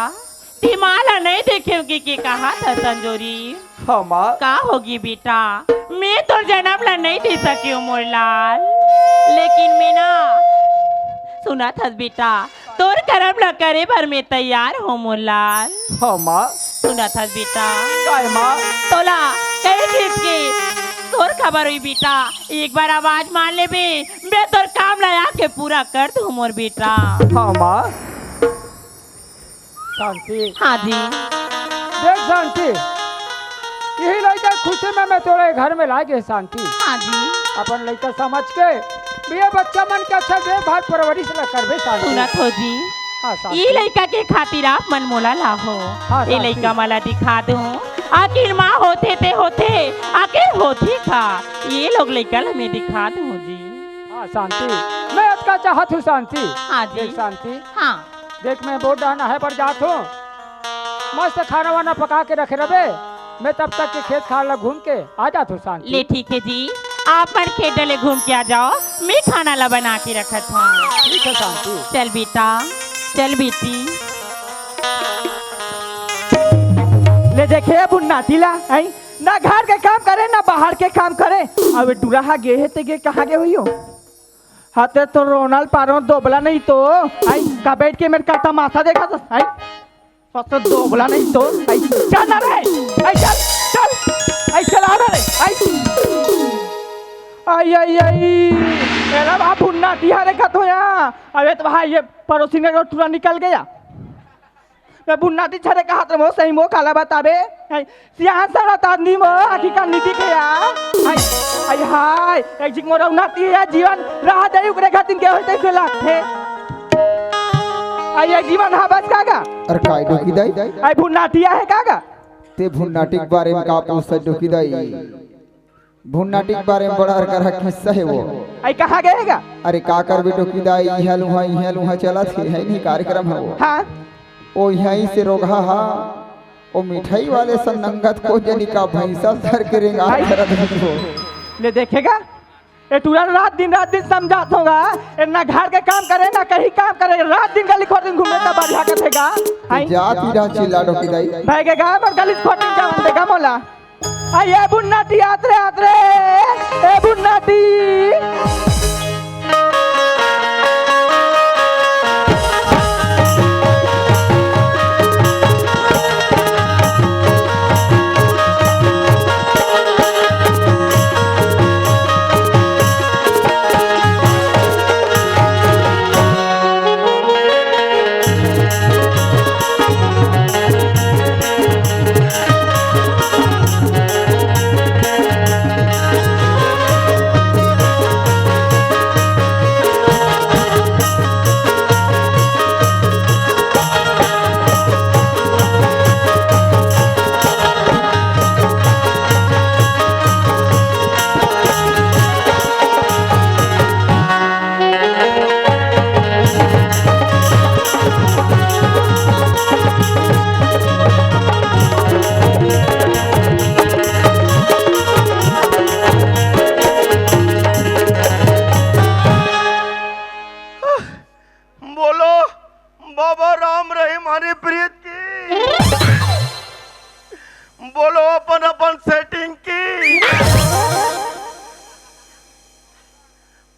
ती माला नहीं देखोगी कि कहा था संजोरी। हाँ माँ। का होगी बेटा, मैं तो जन्म ला नहीं दे सकी हूँ मोरलाल, लेकिन मैं ना सुना था बेटा, तोर कर्म ला करे पर मैं तैयार हूँ मोरलाल। हाँ माँ। सुना था बेटा, काय माँ? तोला कहे खींच के तोर खबर हुई बेटा, एक बार आवाज मार ले बे, मैं तोर काम लाया के पूरा कर दूँ मोर बेटा। हाँ माँ। शांति। हाँ जी। देख शांति, यही लड़का खुशी में मैं तोरे घर में ला गए शांति। हाँ जी। अपन लड़का समझ के ये बच्चा मन के अच्छा देखभाल परवरिश ला करबे शांति। सुना थो जी, हाँ शांति। ये लड़का के खातिर आप मन मोला लाहो। हाँ, ये शांति। लड़का मला दिखा दूं, आखिर माँ होते ते होते आखिर होती था, ये लोग लड़का ला मैं दिखा दूं जी। हाँ शांति, मैं इसका चाहत हूँ शांति। हाँ जी। देख शांति, हाँ। देख मैं बहुत डहाना है पर जात हूँ, मस्त खाना वाना पका के रखे रहे, मैं तब तक के खेत खाल ला घूम के आ जात हूँ शांति। ले ठीक है जी, आप पर खेत डले घूम के आ जाओ, मैं खाना ला बना के रखत हूँ। ठीक है शांति। चल बेटा, चल बेटी। ले देखे बुन्ना तिला आई ना घर के काम करे ना बाहर के काम करे। अब डुराहा गे है ते गे कहाँ गे हुई हो? हाथे तो रोनाल पारो दोबला नहीं तो आई का बैठ के मेरे का तमाशा देखा तो आई फसो दोबला नहीं तो आई चल ना रे आई चल चल आई चल आ रे आई आई आई मेरा बाप बुन्ना तिहारे का तो यहाँ अबे तो भाई ये पड़ोसी ने टूरा निकल गया। मैं बुन्नाटी छरे का हाथ में सही मो काला बताबे सियान सारा तादनी मो आखी का नीति के या आई आई हाय एक जिक मोरा उन्नति है जीवन रहा दे उकरे खातिन के होते के लागथे आई एक जीवन हा बस कागा अरे काय डोकी दाई आई बुन्नाटिया है कागा ते भुन्नाटी के बारे में का पूछ डोकी दाई। भुन्नाटी के बारे में बड़ा कर किस्सा है वो। आई कहाँ गएगा? अरे का कर भी डोकी दाई, इहाँ लुहा चला थे है नहीं कार्यक्रम है वो। हाँ ओ यहीं से रोगा हा ओ मिठाई वाले संगत को जनी का भैंसा सर के रेंगा ले देखेगा ये टूरा रात दिन समझात होगा ना घर के काम करे ना कहीं काम करे रात दिन गली खोटिन घूमे तो बढ़िया कथेगा जाती रह चिल्ला डोकी दाई भाई के गांव में गली खोटिन जावन देगा मोला आई ये बुन्नाटी आतरे आतरे ए बुन्नाटी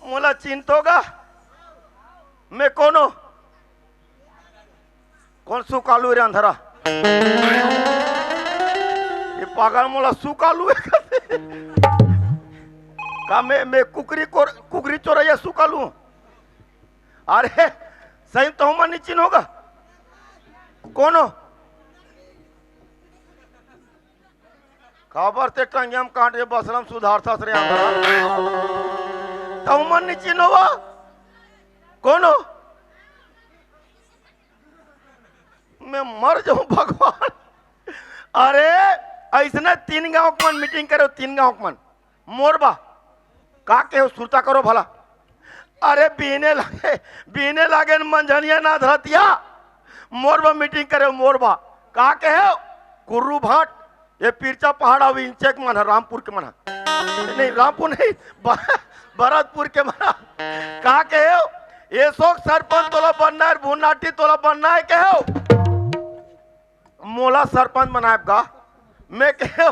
मोला चिंतोगा मैं कोनो कौन सुकालू रे अंधरा ये पागल मोला सुकालू है का मैं कुकरी चोरैया सुकालू अरे सही तो हम नहीं चिन्ह होगा कोनो खबर ते टंगियम कांटे बसरम सुधारता रे अंधरा तो मन नहीं चिन्हवा कोनो मैं मर जाऊं भगवान। अरे ऐसने 3 गांव के मन मीटिंग करो 3 गांव के मन मोरबा का के सुरता करो भला। अरे बीने लागे मंझनिया ना धरतिया मोरबा मीटिंग करे मोरबा का के हो कुर्रू भाट ये पीरचा पहाड़ अभी इंचेक मन है रामपुर के मन है नहीं रामपुर नहीं भरतपुर के मन कहा के हो ये शोक सरपंच तोला बनना है भूनाटी तोला बनना है के हो मोला सरपंच बनाएगा मैं कहो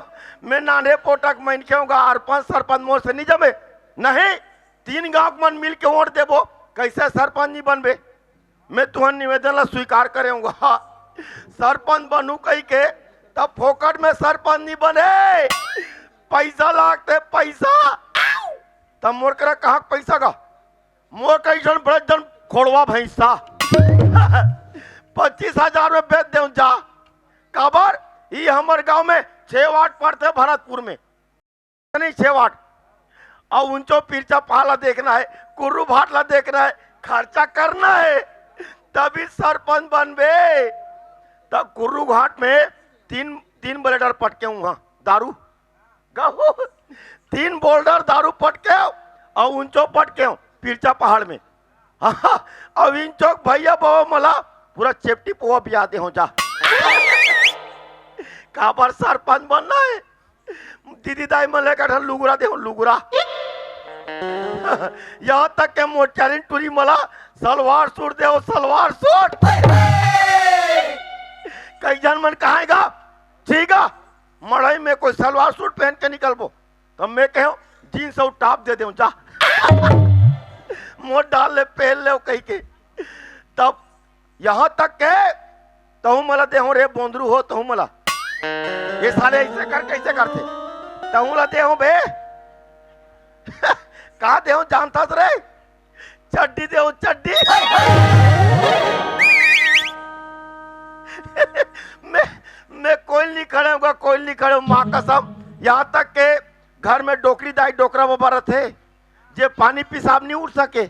मैं नाने पोटक मैं कहूँगा आर पांच सरपंच मोर से नहीं जमे नहीं 3 गांव मन मिल के वोट देबो कैसे सरपंच नहीं बनबे मैं तुहर निवेदन ला स्वीकार करूंगा सरपंच बनू कही के तब फोकट में सरपंच नहीं बने पैसा लागते पैसा तब मोर करा कहा पैसा का मोर कई जन बड़े जन खोड़वा भैंसा 25,000 में बेच दे जा काबर ये हमारे गांव में 6 वाट पड़ते भरतपुर में नहीं 6 वाट और उनचो पिरचा पाला देखना है कुर्रू भाटला देखना है खर्चा करना है तभी सरपंच बनबे तब कुर्रू घाट में तीन बोल्डर पटके हूँ दारू गहू 3 बोल्डर दारू पटके और उनचो पटके हूँ पिरचा पहाड़ में अब इन चौक भैया बाबा मला पूरा चेपटी पोवा बिया दे हो जा काबर सरपंच बनना है दीदी दाई मन लेकर लुगुरा दे लुगुरा यहाँ तक के मोचारी टूरी मला सलवार सूट दे सलवार सूट कई जन मन कहेगा ठीक है मड़ई में कोई सलवार सूट पहन के निकलबो तब मैं कहूँ जीन्स और टॉप दे दे जा मोट डाल ले पहन ले कही के तब यहाँ तक के तहु मला दे रे बोंदरू हो तहु मला ये साले ऐसे कर कैसे करते तहु ला दे बे कहा दे जानता रे चड्डी दे चड्डी मैं कोई नहीं खड़े होगा कोई नहीं खड़े माँ कसम यहाँ तक के घर में डोकरी दाई डोकरा वो थे जे पानी पिसाब नहीं उठ सके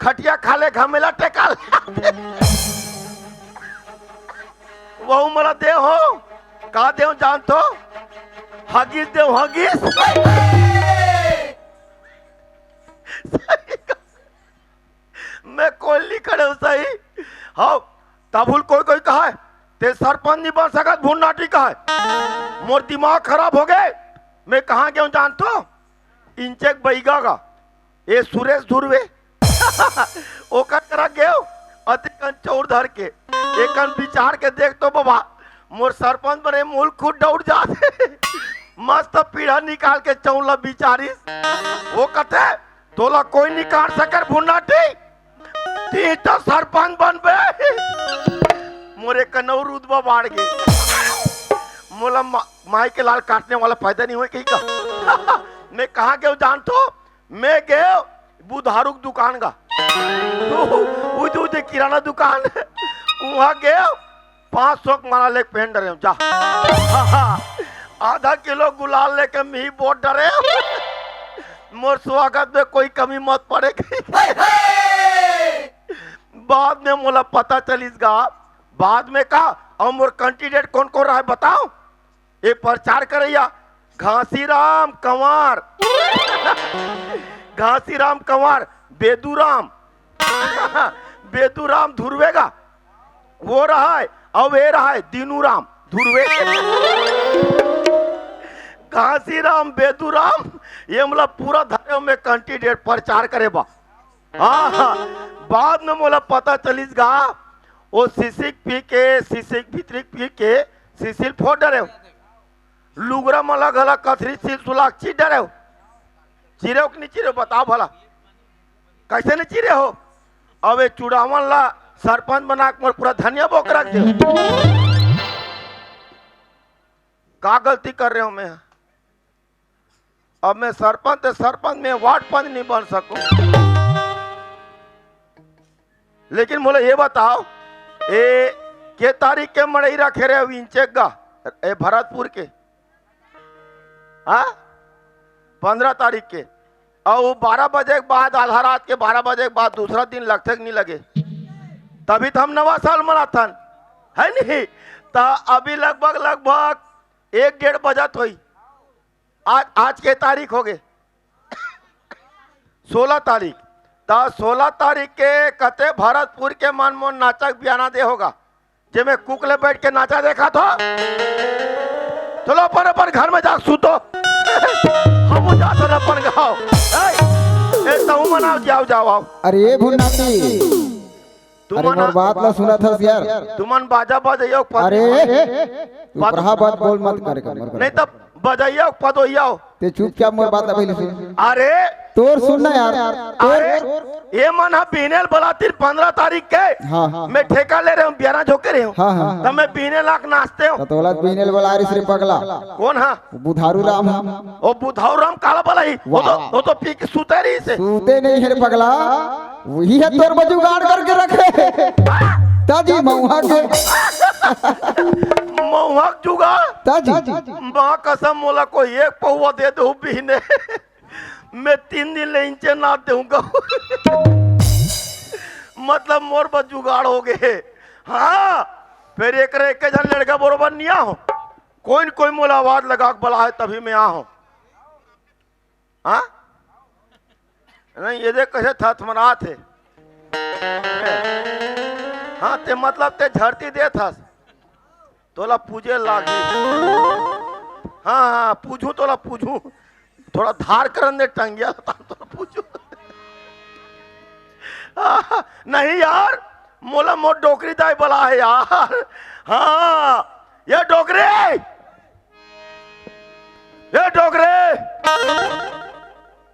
खटिया खाले घमेला टेका वह मला दे हो कहा दे जान तो हगीस दे हगीस मैं कोई नहीं खड़े हूँ सही हाँ तबुल कोई कहा है ते सरपंच नहीं बन सका भून नाटी कहा है मोर दिमाग खराब हो गए मैं कहाँ गया जान तो इंचेक बैगा का ये सुरेश धुरवे ओकर करा गए अतिकन चौर धर के एकन विचार के देख तो बाबा मोर सरपंच बने मूल खुद दौड़ जाते मस्त पीढ़ा निकाल के चौला बिचारिस वो कथे तोला कोई निकाल सकर भुन्नाटी ती तो सरपंच बनबे मोरे कनौर उदबा बाढ़ गए मोला माई के लाल काटने वाला फायदा नहीं हुआ कहीं का मैं कहाँ गया जान तो मैं गया बुधारू दुकान का किराना दुकान वहाँ गया 500 माला ले पहन डरे जा आधा किलो गुलाल लेके मी बहुत डरे मोर स्वागत में कोई कमी मत पड़े बाद में मोला पता चलीसगा बाद में कहा और मोर कैंडिडेट कौन कौन रहा है बताओ ये प्रचार करैया घासीराम कंवर घासीराम कंवर बेदूराम बेदूराम धुरवेगा वो रहा है अब ये रहा है दीनूराम धुरवे घासीराम बेदूराम ये मतलब पूरा धर्म में कैंडिडेट प्रचार करे बा हाँ बाद में मोला पता चलीसगा वो सिसिक पी के सिसिक भितरिक पी के सिसिल फोड़ डरे लुगरा मला गला कथरी सिल सुलाक ची डरे हो चिरे हो कि नहीं चिरे बताओ भला कैसे नहीं चिरे हो अब ये चुड़ावन ला सरपंच बना के पूरा धनिया बोक रख दे का गलती कर रहे हो मैं अब मैं सरपंच में वार्ड पंच नहीं बन सकूं लेकिन बोले ये बताओ ए के तारीख के मड़ई रखे रहे इंचेगा ए भरतपुर के हाँ 15 तारीख के और 12 बजे के बाद आधा रात के 12 बजे के बाद दूसरा दिन लगते नहीं लगे तभी तो हम नवा साल मनाथन है नहीं तो अभी लगभग 1-1:30 बजत हुई आज के तारीख हो गए 16 तारीख तो 16 तारीख के कते भरतपुर के मनमोहन नाचक बयाना दे होगा जे में कुकले बैठ के नाचा देखा तो चलो अपन घर में जा सुतो हम जाते अपन गाँव मनाओ जाओ जाओ आओ अरे भुन्नाती तू अरे मना मोर बात ला सुना था यार। तुमन बाजा बजाइयो अरे तू प्रहा बात बोल मत करे कर नहीं तब बजाइयो पदोइयो ते चुपचाप मोर बात अभी सुन। अरे तोर सुनना यार अरे तोर ये मन है बीनेल बलातिर 15 तारीख के हाँ मैं ठेका ले रहा हूँ ब्याना झोंके रही हूँ हाँ तब मैं बीने लाख नाचते हूँ तो बोला बीनेल वाला रे पगला कौन है बुधारू राम है ओ बुधाऊ राम काला बला ही वो तो पी के सूते रही से सूते नहीं है रे पगला वही है तोर बजुगाड़ करके रखे ताजी मऊहा के महुआक जुगा ताजी माँ कसम मोला को एक पौवा दे दो बीने मैं 3 दिन ले इंचे ना दूंगा मतलब मोर बस जुगाड़ हो गए हाँ फिर एक जन लड़का बरोबर नहीं हो कोई मोला आवाज लगा के बला है तभी मैं आ हूं हाँ नहीं ये देख कैसे थथमरा थे हाँ ते मतलब ते झड़ती दे था तोला पूजे लागी हाँ हाँ पूछू तोला पूछू थोड़ा धार करन दे टंगिया तोला पूछू नहीं यार मोला मोर डोकरी दाई बला है यार हाँ ये डोकरे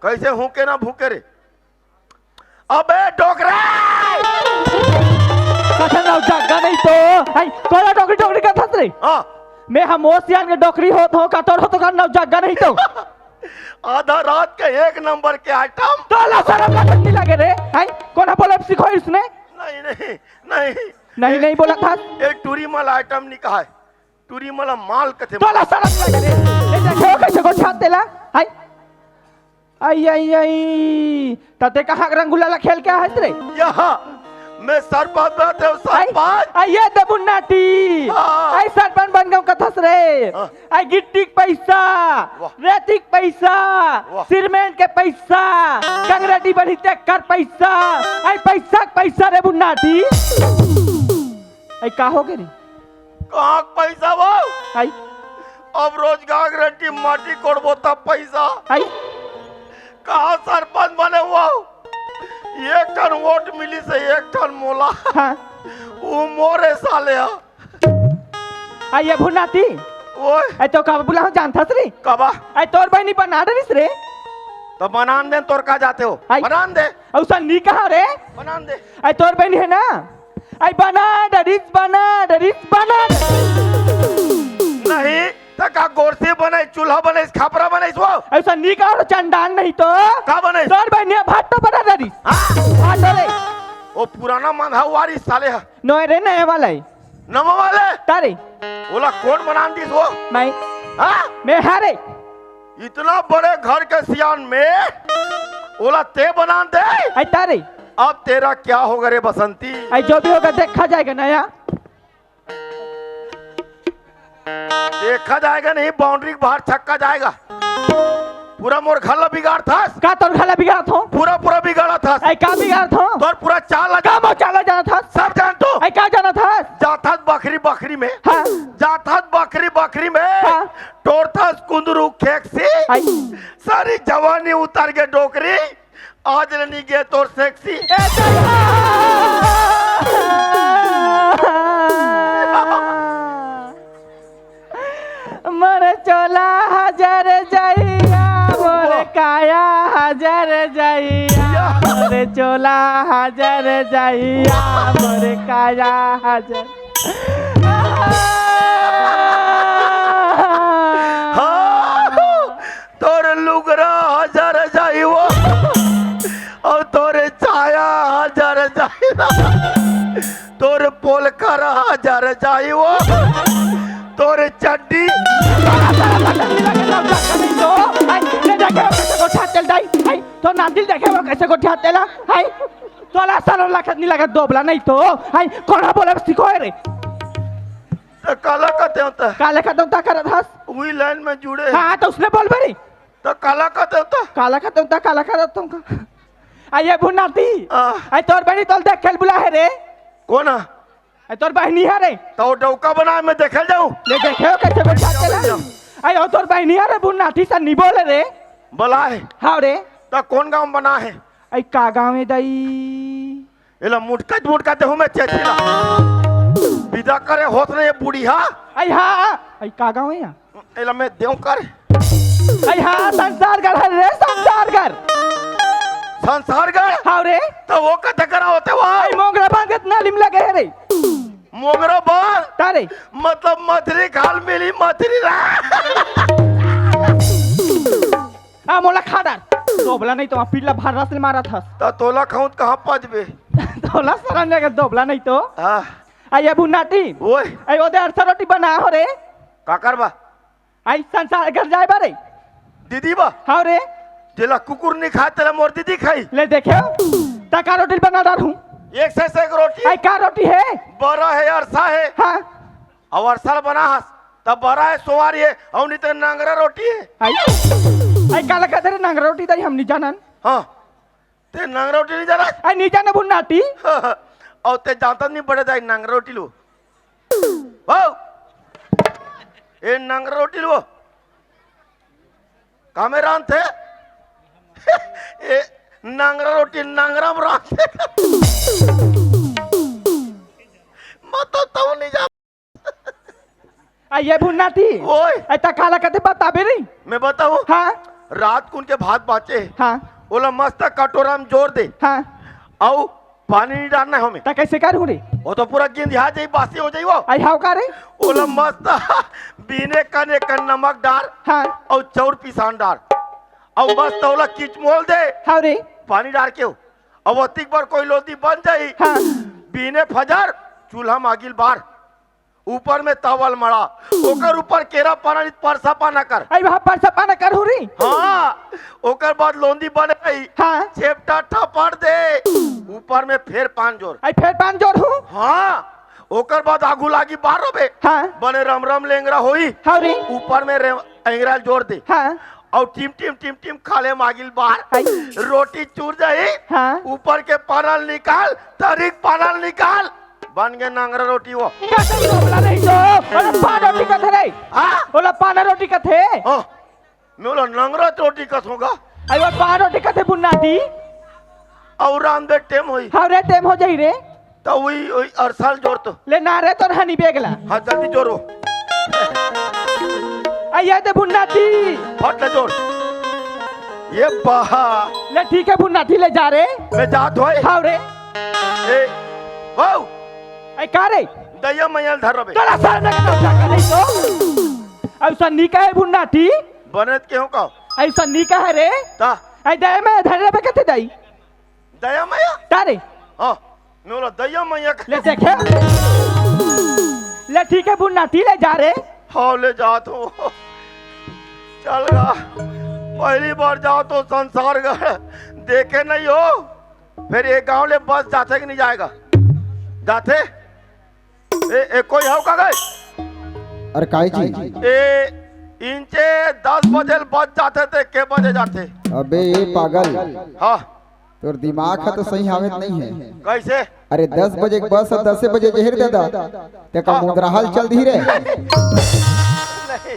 कैसे हूके ना भूके रे अबे डोकरे कथा ना जागा नहीं तो हाय कोला डोकरी का थस रे हाँ मैं हम ओसियान के डोकरी होत हो कटोर हो तो का ना जागा नहीं तो आधा रात के 1 नंबर के आइटम तो ला शर्म नहीं लगे रे हाय कौन बोला सिखाई इसने नहीं नहीं नहीं नहीं नहीं बोला था एक टूरी माल आइटम नहीं कहा है टूरी माल माल कथे तो ला शर्म लगे रे ले देखो कैसे को छात देला हाय आई आई आई तते कहां रंगुला ला खेल क्या है रे यहाँ मैं सरपंच बैठे हूँ सरपंच आई ये दबुन्नाटी आई सरपंच बन गया कथस रे आई गिट्टी के पैसा रेती के पैसा सीमेंट के पैसा कंगरेटी बनी कर पैसा आई पैसा रे बुन्नाटी आई का हो गए रे कहाँ पैसा वो आई अब रोजगार गारंटी माटी कोड़बो तब पैसा आई कहाँ सरपंच बने हुआ 1 टन वोट मिली से 1 टन मोला हाँ वो मोरे साले आई ये बुन्नाटी ओए आई तो का बुला जानता रे कबा आई तोर बहनी बना रही रे तो बनान दे तोर का जाते हो आई। बनान दे औसा नी कहा रे बनान दे आई तोर बहनी है ना आई बना नहीं तका गोरसी बने चूल्हा बने खापरा बने वो ऐसा नी कहा चंडान नहीं तो का बने तोर बहनी भात तो बना रही भात रे वो पुराना मंधा वारी साले है नोए रे नए वाला है नवा वाले तारे बोला कौन बनान दी वो मैं हाँ मैं हारे इतना बड़े घर के सियान में ओला ते बनान दे आई तारे अब तेरा क्या होगा रे बसंती आई जो भी होगा देखा जाएगा नया देखा जाएगा नहीं बाउंड्री के बाहर छक्का जाएगा पूरा मोर घर ला बिगाड़ था का तोर खाला बिगाड़ थो पूरा बिगाड़ा था आई का बिगाड़ थो तोर पूरा चाल लगा का मो चाला जाना था सब जान तो आई का जाना था जाथा बकरी में हाँ जाथा बकरी में हाँ। तोड़ता कुंदरू खेक से आई सारी जवानी उतार के डोकरी आज नहीं गए तोर सेक्सी मर चोला हजार जाइया मोर काया हजार जाइया मोर चोला हजार जाइया मोर काया हजार तोर लुगरा हजार जाई वो और तोरे छाया हजार जाई तोर पोलकर हजार जाई वो तोरे चड्डी तो नादिल देखे वो कैसे गोठा तेला हाय तोला सालो लाखत नहीं लगा दोबला नहीं तो हाय कौन बोले सिखो रे काला कहते होता काले खत्म ता करत हस वही लाइन में जुड़े हां तो उसने बोल बरी तो काला कहते होता काला खत्म ता काला करत तुमका आये भुनाती आ। आई तोर बहनी तोल देख खेल बुला है रे कौन है आई तोर बहनी है रे तो डौका बना मैं देखे जाऊं ले देखे कैसे गोठा तेला आई तोर बहनी है रे भुनाती सा नहीं बोले रे बोला है हां रे तो कौन गांव बना है आई का गाँव में दाई एला मुटका देहू में चेचिला विदा करे होत रे बुढ़िया आई हाँ आई का गाँव है एला मैं देऊ कर आई हाँ संसारगढ़ है रे संसारगढ़ संसारगढ़ हाँ रे तो वो कते करा होते वहाँ आई मोंगरा बांध के नाली में लगे है रे मोगरा बाल तारे मतलब मथरी खाल मिली मथरी हाँ मोला खाडर दोबला नहीं तो पिल्ला भार से मारा था तो तोला खाऊं कहाँ पजबे तोला सरन जगह दोबला नहीं तो हाँ आई अबू नाटी ओए आई ओदे अरसा रोटी बना हो रे का करबा आई संसार घर जाए बारे दीदी बा हाँ रे जेला कुकुर नहीं खाए तेरा मोर दीदी खाई ले देखे तका रोटी बना डाल हूँ एक से एक रोटी आई का रोटी है बड़ा है अरसा है हाँ और अरसा बना हस तब बड़ा है सोवारी है और नहीं तो नांगरा रोटी है आई काला कहते रे नांगरा रोटी दाई हम नहीं जानन हाँ ते नांगरा रोटी नहीं जाना आई नहीं जाने बुन्नाटी और ते जानता नहीं पड़े जाए नांगरा रोटी लो वाओ ये नांगरा रोटी लो कामेरान थे ये नांगरा रोटी नांगरा में रात मत तो नहीं जा आई ये बुन्नाटी ओए आई तकाला कहते बताबे नहीं मैं बताऊं हाँ रात को उनके भात बाचे हाँ ओला मस्त कटोरा में जोर दे हाँ और पानी नहीं डालना है हमें ता कैसे करूँ रे वो तो पूरा गेंद यहाँ जाई बासी हो जाई वो आई हाउ का रे ओला मस्त बीने कने का नमक डाल हाँ और चौर पिसान डाल और बस तौला किच मोल दे हाउ रे पानी डाल के और अतिक बार कोई लोदी बन जाई हाँ बीने फजर चूल्हा मागिल बार ऊपर में तवल मड़ा ओकर ऊपर केरा पाना परसा पाना कर आई वहाँ पर सपा न करूँ रे हाँ ओकर बाद लोंदी बन गई हाँ चेपटा ठपड़ दे ऊपर में फिर पान जोर आई फिर पान जोड़ हूँ हाँ ओकर बाद आगू लागी बारो बे हाँ बने रम रम लेंगरा होई हाउ रे ऊपर में एंगरा जोड़ दे हाँ और टीम खाले मागिल बाहर रोटी चूर जाई हाँ ऊपर के पानल निकाल तरीक पानल निकाल बन गए नांगरा रोटी वो कैसे बोला नहीं तो ओला पान रोटी का थे रे हाँ ओला पान रोटी का थे हाँ मैं बोला नांगरा रोटी कस होगा आई वो पान रोटी का थे बुन्नाटी और राम दे टेम हुई हाउ रे टाइम हो जाई रे तो वही अरसाल जोड़ तो ले ना रे तो हनी बेगला हाँ जल्दी जोड़ो आई ये दे बुन्नाटी फट ले जोड़ ये बहा ले ठीक है बुन्नाटी ले जा रे मैं जात होए हाउ रे ए वाओ आई का रे दया मैया धर रबे तोला सर में का जाका नहीं तो आई सन्नी का है बुन्नाटी बनत के हो का आई सन्नी का है रे ता आई दे में धर रे पे कते दाई दया मैया तारे हाँ मैं बोला दया मैया ले देखे ले ठीक है बुन्नाटी ले जा रे हाँ ले जात हो चल गा पहली बार जाओ तो संसार गा देखे नहीं हो फिर ये गांव ले बस जाते कि नहीं जाएगा जाते ए कोई हो का गए अरे काहे जी ए इंचे 10 बजे बस जाते थे के बजे जाते अबे ये पागल हाँ तोर दिमाग है तो सही हावत नहीं है कैसे अरे 10 बजे के बस 10 बजे जहर दे दा ते का मुद्राहाल चल दी रे नहीं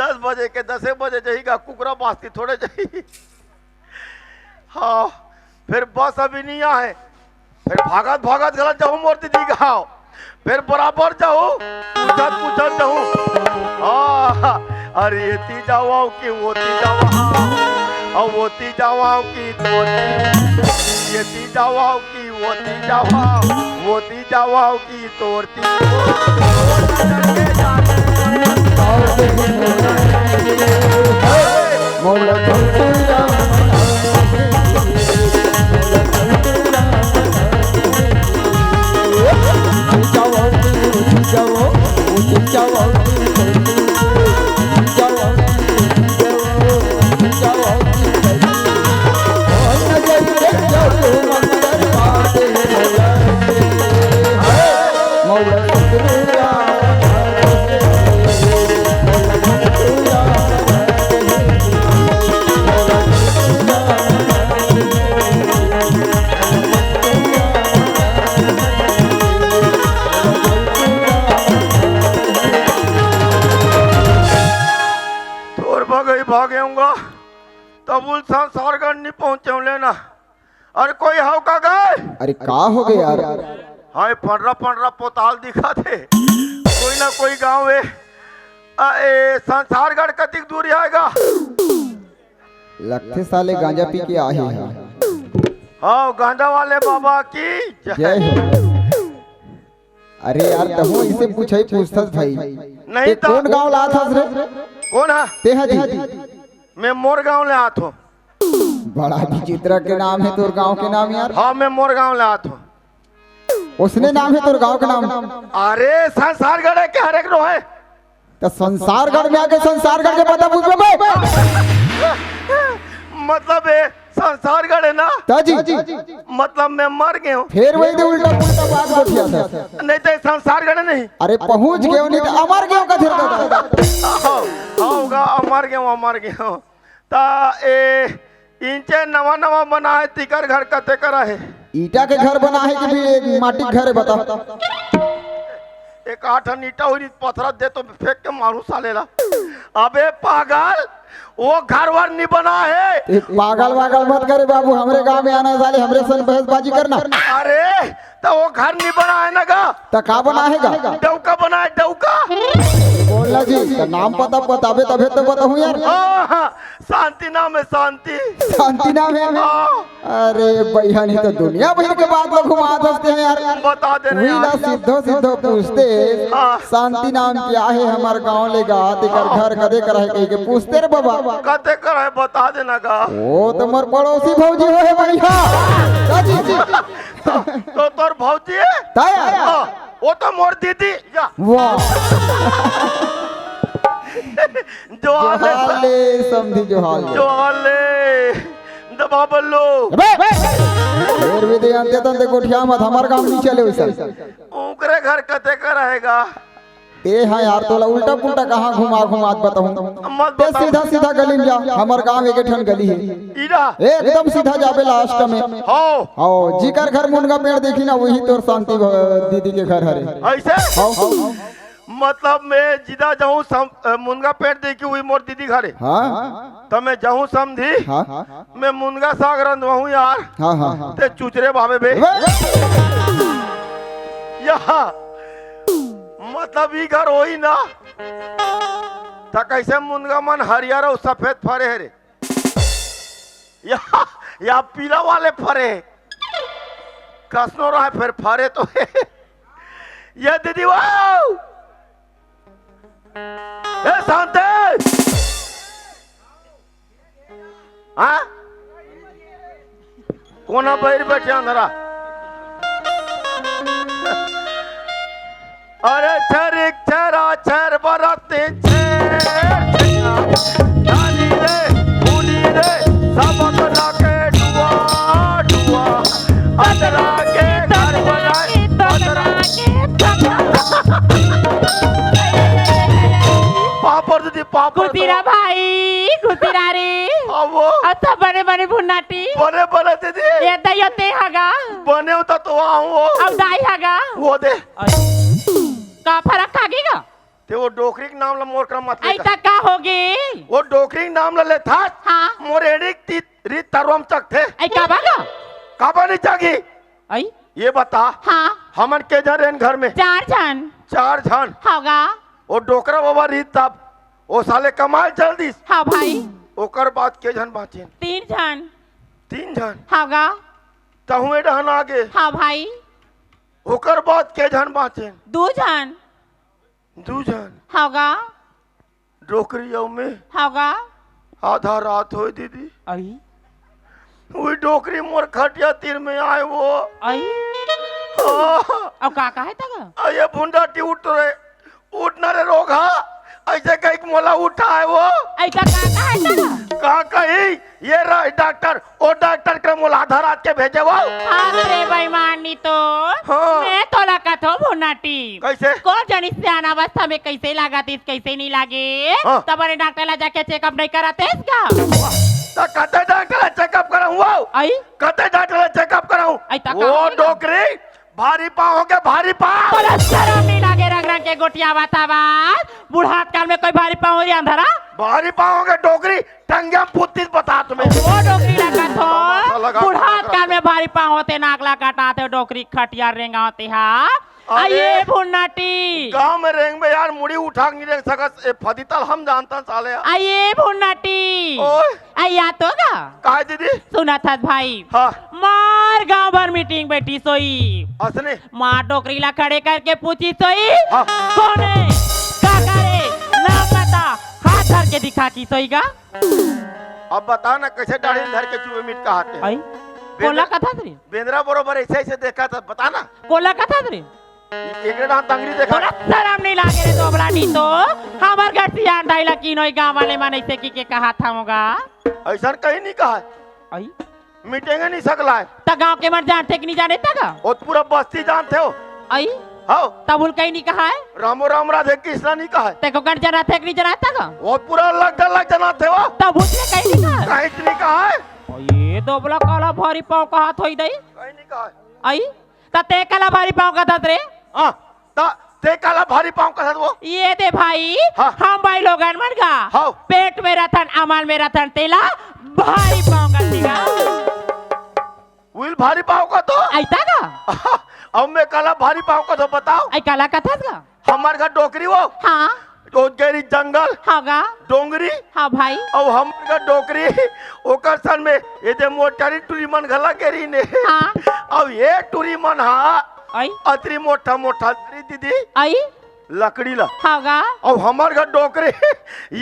10 बजे के 10 बजे जाएगा कुकरा बास्ती थोड़े जाएगी हाँ फिर बस अभी नहीं आए फिर भागत भागत गलत जाऊँ मूर्ति दी गाँव फिर बराबर जाऊँ पूछत जाऊँ हाँ अरे ये जावाओ कि वोती जावाओ और वोती जावाओ कि ये जावाओ कि वोती जावाओ कि तोड़ती मौला झंडूरा मौला अरे कोई हाउ का गए? अरे का हो गया यार? हाँ पंडरा पंडरा पोताल दिखा थे, कोई ना कोई गांव है। संसारगढ़ कतिक दूरी आएगा? लगते साले गांजा पी के आए हैं। हाँ गांजा वाले बाबा की जय हो। अरे यार तहो इसे पूछे पूछता भाई नहीं ते कौन गांव ला था रे? कौन है? तेहा जी मैं मोर गांव ले आता हूँ। बड़ा विचित्र के नाम है तोर गांव के नाम यार। हाँ मैं मोर गांव ले आता हूँ। उसने नाम है तोर गांव के नाम? अरे संसारगढ़ है क्या? हर एक नो है तो संसारगढ़ में आके संसारगढ़ के पता पूछ लो। मतलब है संसारगढ़ है ना ताजी मतलब मैं मर गया हूँ। फिर वही तो उल्टा पुल्टा बात बोलिया था। नहीं तो संसारगढ़ नहीं। अरे पहुंच गए नहीं तो अमर गए का फिर होगा अमर गया हूँ। ता ए इंचे नवा नवा बना है तिकर घर कते करा है? ईटा के घर बना है कि भी एक माटी के घर है बता? एक 8 ईटा हुई पत्थर दे तो फेंक के मारू सालेला। अबे पागल वो घर वर नहीं बना है। पागल वागल मत करे बाबू, हमरे गांव में आना साले हमरे सन बहसबाजी करना। अरे तो वो घर नहीं बना है ना गा? तो का बना है गा? डौका बना है डौका। बोलना जी तो नाम पता बताबे तबे तो बताऊं यार। शांति नाम है शांति। शांति नाम है? अरे भैया नहीं तो दुनिया भर के बात लोग घुमा दसते हैं यार। बता दे वही ना सीधो सीधो पूछते शांति नाम क्या है हमार गांव ले गा तेकर घर कदे कर है कह के पूछते रे बाबा। कते कर है बता देना गा। वो तो मोर पड़ोसी भौजी हो है भैया। जी जी तो तोर भौजी है? ताया वो तो मोर दीदी जा। वाह जो जोहाले समझी जोहाले जोहाले दबा बल्लो। फिर भी दे अंते तंते कोठिया मत हमार काम नहीं चले वैसा। उनके घर कते का रहेगा? ते हाँ यार तोला उल्टा पुल्टा कहाँ घुमा घुमात बताऊं? मत ते बता। सीधा सीधा गली में जा, हमार गांव एक ठन गली है इरा एकदम सीधा जाबे लास्ट में। हो आओ जीकर घर मुनगा पेड़ देखी ना वही तोर शांति दीदी के घर हरे। ऐसे आओ मतलब मैं जिदा जाऊँ मुनगा पेड़ देखी हुई मोर दीदी घरे। हाँ तो मैं जाऊँ समझी हाँ मैं मुनगा साग रंधवाऊँ यार। हाँ हाँ ते चुचरे भावे बे यहाँ मतलब ई घर होई ना तो कैसे मुनगा मन हरियर और सफेद फरे है रे? या पीला वाले फरे कसनो रहा है फिर फरे तो है। ये दीदी वाओ ए शांति हाँ कोना बैर बैठे अंधरा। अरे छरिक छरा छर बरते डाली रे फूली रे सबक लाके डुआ डुआ अदरा के घर बनाए अदरा पापड़ दीदी पापड़ कुतिरा भाई कुतिरा रे अब अच्छा बने बने भुन्नाटी बने बने दीदी ये दयोते हगा बने होता तो आऊँ अब दाई हगा वो दे का फरक खागेगा? ते वो डोकरी के नाम ला मोर क्रम मत ले ऐसा का होगे? वो डोकरी के नाम ला ले था हाँ मोर एडिक ती री तरवम तक थे ऐ का बागा? काबा नहीं जागी ऐ ये बता हाँ हमन के जन रेन घर में 4 जन 4 जन होगा। वो डोकरा बाबा रीत तब वो साले कमाल चल दी। हाँ भाई ओकर बाद के जन बाचे 3 जन 3 जन होगा। तहुए डहन आगे। हाँ भाई ओकर बाद के जन बाचे 2 जन 2 जन होगा। डोकरी में होगा आधा रात हो दीदी ऐ वही डोकरी मोर खटिया तीर में आए वो ऐ अब का है तगा? ये भुंडा टी उठ रहे उठना रे रोगा ऐसे कहीं मोला उठा है वो ऐसा का है तगा? कहा कहीं ये रहा डॉक्टर ओ डॉक्टर के मोला आधा रात के भेजे वो। अरे बेईमानी तो हाँ। मैं तो लगा तो भुन्नाटी कैसे कौन जानी सियान अवस्था में कैसे लगा थी कैसे नहीं लागे हाँ। तुम्हारे डॉक्टर ला जाके चेकअप नहीं कराते इसका? तो कते डॉक्टर चेकअप कराऊं वो आई कते डॉक्टर चेकअप कराऊं ऐसा वो कहाँ डोकरी भारी पाँव हो गया भारी पाँव। तोला शर्म नहीं लागे रंग रंग के गोटिया बतावात बुढ़ात काल में कोई भारी पाँव हो अंधारा भारी पाँव हो गया डोगरी टंगे पुत्ती बता तुम्हें वो डोकरी लगा तो बुढ़ात काल में भारी पाँव होते नागला काटाते डोकरी खटिया रेंगा होते हाँ आइए भुन्नाटी गांव में रेंग में यार मुड़ी उठा नहीं रेंग सकत फदीतल हम जानता साले। आइए भुन्नाटी आइया तो गा काहे दीदी सुना था भाई हाँ मार गांव भर मीटिंग बैठी सोई असने माँ डोकरी ला खड़े करके पूछी सोई हाँ। कौन है का करे नाम बता हाथ धर के दिखा की सोई गा अब बता ना कैसे दाढ़ी धर के चूहे मीट का हाथ आई कोला कथा तरी बेंद्रा बरोबर ऐसे ऐसे देखा था बता ना कोला कथा तरी एक डांस तंगड़ी देखा थोड़ा शर्म नहीं लागे रे दोबला नी तो हमार घर से आन डाइला की नोई गांव वाले मन ऐसे की कहा था होगा ऐसा कहीं नहीं कहा आई मीटेंगे नहीं सकला है ता गांव के मन जानते कि नहीं जाने तक और पूरा बस्ती जानते हो आई हाँ तबुल कहीं नहीं कहा है रामो राम राधे कृष्णा नहीं कहा है तेको गण जना थे कि नहीं जना तक और पूरा अलग जनाते हो तबुल ने कहीं नहीं कहा है कहीं नहीं कहा है ये दोबला काला भारी पाँव का हाथ होई दई कहीं नहीं कहा है आई ता ते काला भारी पाँव का दत रे हाँ ते काला भारी पाँव का वो ये दे भाई हाँ। हम भाई लोगन मन गा हाँ। पेट में रतन अमाल में रतन तेला भारी पाँव का दिगा विल भारी पाँव का तो ऐसा का अब मैं काला भारी पाँव का तो बताओ आई काला कथा का हमारे घर डोकरी वो हाँ तो गेरी जंगल हाँ गा डोंगरी हाँ भाई अब हमारे घर डोकरी ओकर सन में ये जे मोटारी टूरी मन घला गेरी ने हाँ अब ये टूरी मन हाँ आई अतरी मोटा मोटा दीदी आई लकड़ी ला हाँ गा अब हमारे घर डोकरे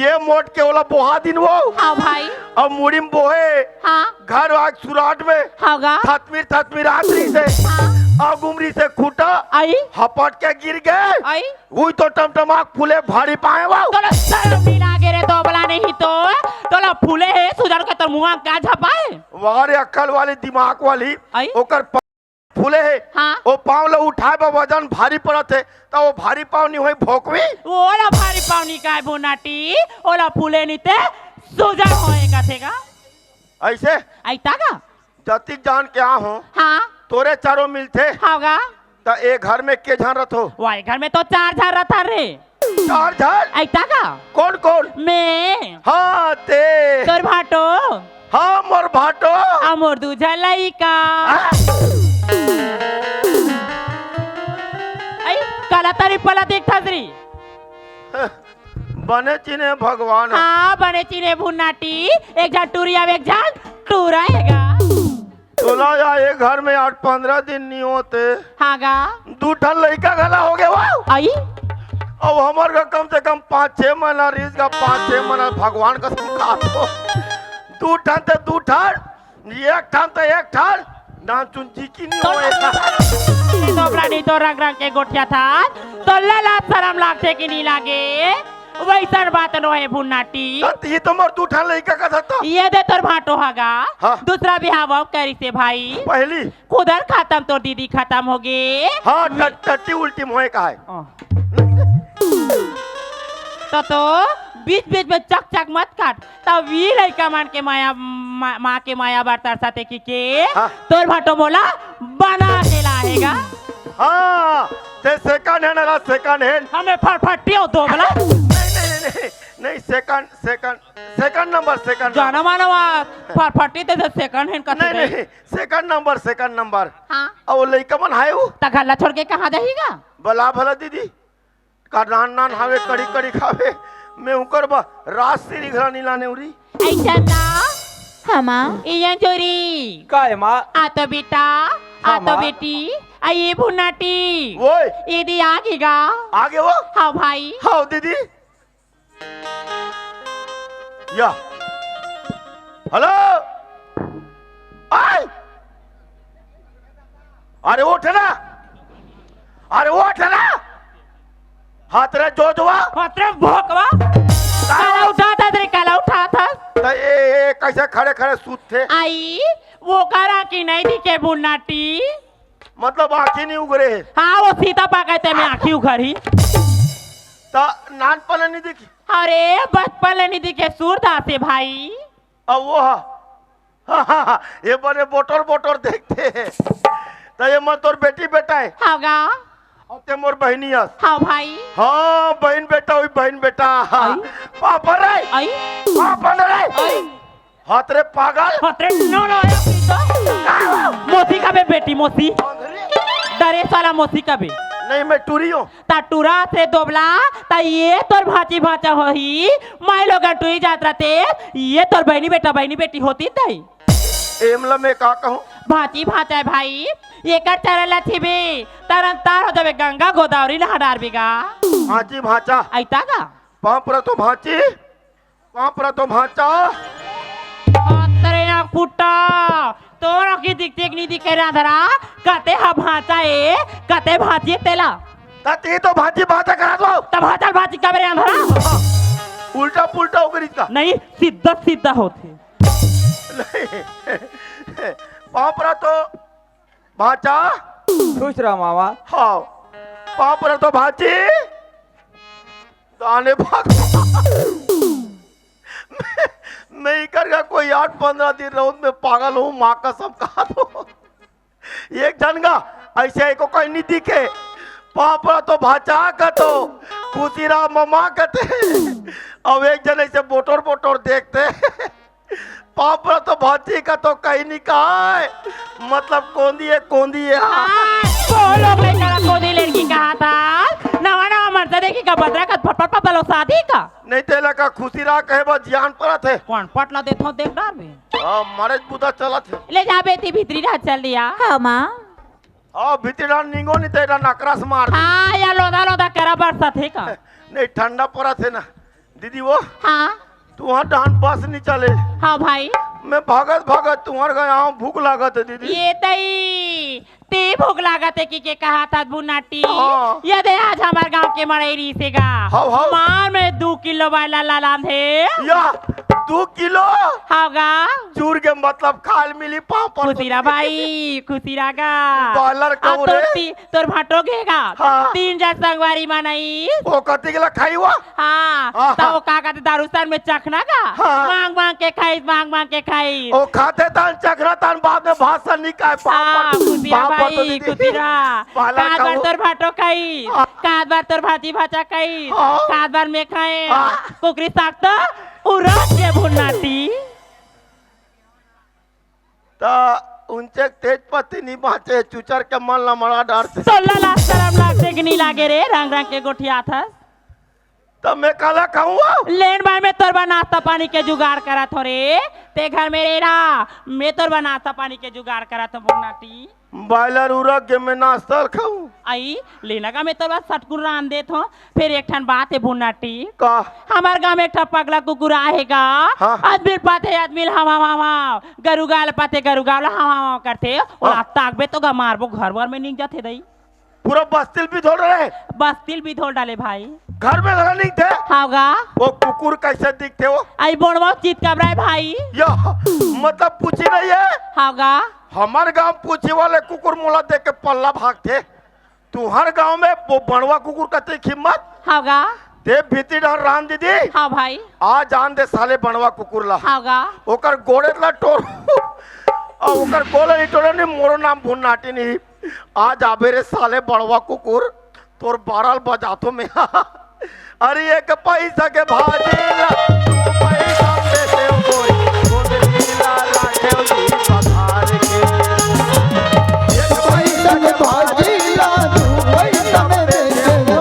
ये मोट के वाला बोहा दिन वो हाँ भाई अब मुड़ी में बोहे हाँ घर आग सुराट में हाँ गा थतमीर आखरी से हाँ अब उमरी से खूटा आई हपट के गिर गए आई वही तो टमटमाक फूले भारी पाए वो तोला शर्म नहीं लागे रे दोबला नहीं तो तोला फूले है सुधर के तो मुंह का झपाए वारे अक्कल वाली दिमाग वाली आई? ओकर फूले है हाँ वो पाँव ला उठाए बा वजन भारी पड़त है तो वो भारी पाँव नहीं हुई भोकवी ओला भारी पावनी का भुनाटी ओला फूले नहीं ते सुधर होएगा थेगा ऐसे ऐता का जतिक जान के आ हो हाँ तोरे चारों मिलते हाँ तो एक घर में के झन रथ हो वाई घर में तो चार झार रहता रे चार झन ऐता का कौन कौन मैं हाँ ते तोर भाटो हाँ मोर भाटो अमोर दूजा लइका आई काला तारी पला देखता री बने चिने भगवान हाँ बने चीने भुनाटी एक झान टूरिया एक झान टूराएगा तोला या एक घर में 8-15 दिन नहीं होते हाँ गा दू ठन लड़का गला हो गया वाह आई अब हमारे का कम से कम 5-6 महीना रीस का 5-6 महीना भगवान का सुखा तो दू ठन ते दू ठन एक ठन ते एक ठन ना चुनची की नहीं होएगा तो प्राणी तो रंग रंग के गोठिया था तो लला शरम लागते कि नहीं लागे वैसन बात नो है भुन्नाटी ये तो मोर दू ठन लड़का का था तो ये दे तोर भाटो हागा हाँ। दूसरा बिहाव करी से भाई पहली खुदर खत्म तो दीदी खत्म हो गए हाँ टट्टी उल्टी मोए का है तो बीच बीच में चक चक मत काट तब वी लड़का मान के माया माँ के माया बरतर साथे की के हाँ। तोर भाटो बोला बना के लाएगा हाँ ते सेकंड हैंड ना सेकंड हैंड हमें फटफटियो दो बोला नहीं सेकंड नंबर जाना मानवा फटफटी ते सेकंड हैंड का नहीं सेकंड नंबर हाँ अब वो लड़का मन है वो तगल्ला छोड़ के कहाँ जाएगा भला भला दीदी का नान हावे कड़ी कड़ी खावे मैं उकर बा रात से निघरा नीला ने उरी ऐसा ना हमा इयन जोरी काय माँ आ तो बेटा आ तो बेटी आइए भुनाटी वो यदि आगेगा आगे वो हाँ भाई हाँ दीदी या हेलो आय अरे उठ ना हाथ रे जो पत्र भोकवा काला उठा था तेरे काला उठा था तो ये कैसे खड़े खड़े सूत थे आई वो करा कि नहीं दिखे भुनाटी मतलब आँखी नहीं उगरे है हाँ वो सीता पाकते में आँखी उखड़ी तो नान पल नहीं दिखी अरे बचपन नहीं दिखे सूरदास है भाई अब वो हाँ, ये बड़े बोटर देखते हैं तो ये मत तोर बेटी बेटा है हागा और ते मोर बहनी हस हाँ भाई हाँ बहन बेटा हुई बहन बेटा पापा रे आई पापा रे आई हाथ रे पागल हतरे नो नो मोसी का बे बेटी मोसी डरे साला मोसी का बे नहीं मैं टूरी हूँ ता टूरा से दोबला ता ये तोर भाची भाचा होही माय लोग टूई जात रहते ये तोर बहनी बेटी होती तई एमला में का कहूँ भाची भाचा है भाई ये कर चरला थी बे तरन तार हो जावे गंगा गोदावरी लहडार बिगा भांची भांचा आइता का पापरा तो भांची पापरा तो भांचा तेरे ना फुटा तोरा की दिखते नहीं दिखे राधरा कते हा भाचा ए कते भाची तेला ताती तो भांची भांचा करा दो तब भाचा भाची का बेरे राधरा उल्टा पुल्टा होकर इसका नहीं सीधा सीधा होते पापरा तो भांचा खुश रहो मामा। हाँ पापरा तो भांची दाने भाग मैं कर कोई 8-15 दिन रहूं मैं पागल हूँ माँ का सब कहा दो एक जन का ऐसे को कोई नहीं दिखे पापा तो भाचा का तो खुशीरा ममा कहते अब एक जन ऐसे बोटोर बोटोर देखते पापा तो भाची का तो कहीं नहीं कहा है मतलब कौंदी है लोग कोदी लड़की कहा था नवा नवा मरता देखी का बदरा का फटफट पतलो शादी का नहीं तेला का खुशीरा कहे बस जान पड़ा थे कौन पटला देथो देख डार में मारे बुदा चला थे ले जा बेटी भीतरी रात चल दिया हाँ माँ भीतर निंगो नहीं तेरा नकरस मार हाँ या लोदा करा बरसा थे का नहीं ठंडा पड़ा थे ना दीदी वो हाँ तुम्हार डांट बस नहीं चले हाँ भाई मैं भागत तुम्हार गया भूख लागत है दीदी ये तई ते भूख लागत है कि के कहा था बुनाटी हाँ। ये दे आज हमारे गांव के मड़ेरी से गा हाउ, हाउ। मार में 2 किलो वाला लालाम थे या 2 किलो हागा चूर के मतलब खाल मिली पापड़ खुशीरा भाई खुशीरा का बालर का अब तोर भाटो घेगा हाँ। 3 जन संगवारी मनाई वो कति के खाई हुआ हाँ हाँ, तो हाँ। वो का कहते दारूस्तान में चखना का हाँ। मांग मांग के खाई वो खाते तान चखरा तान बाद में भाषण नहीं खाए हाँ, खुशीरा पापड़ तो भाई दीदी खुशीरा बालर काद का बार वो तोर भाटो खाई हाँ। काद बार तोर भाजी भाचा खाई हाँ। काद बार में खाए हाँ। कुकरी साग तो उरत के भुन्नाती ता उनचे तेज पत्ती नहीं बाचे चुचर के मन ला मरा डर से 16 लाख शर्म लागते कि नहीं लागे रे रंग रंग के गोठिया था तब मैं काला खाऊंगा लेन भाई में तोरबा नाश्ता पानी के जुगाड़ करा थोरे ते घर में रेरा मैं तोरबा नाश्ता पानी के जुगाड़ करा तो बुनाटी बॉयलर उरक के मैं नाश्ता खाऊं आई लेना का मैं तोरबा सटकुर रान दे थो फिर एक ठन बात है बुनाटी का हमार गांव में एक ठन पगला कुकुर आएगा हाँ। आदमी पाते आदमी हवा गरुगाल पाते गरुगाल हवा करते और आप ताकबे तो गा मारबो घर भर में नहीं जाते दई पूरा बस्तिल भी धोल रहे बस तिल भी धोल डाले भाई घर में लगा नहीं थे हागा वो कुकुर कैसे दिखते वो आई बोलवा चीत कबराए भाई या मतलब पूछी नहीं है हागा हमारे गांव पूछे वाले कुकुर मोला देख के पल्ला भागते तुम्हारे गांव में वो बनवा कुकुर कहते हिम्मत हागा ते भीती डर रान दीदी हाँ भाई आ जान दे साले बनवा कुकुर ला हागा ओकर गोड़े ला टोर और ओकर गोले नहीं टोरे नहीं मोरो नाम भुन्नाटी नहीं आज आबे रे साले बनवा कुकुर तोर 12 बजातो में अरे एक पैसा के भाजी ला तू पैसा देते हो कोई गोदे नीला लाखे जी पधार के एक पैसा के भाजी ला तू पैसा देते हो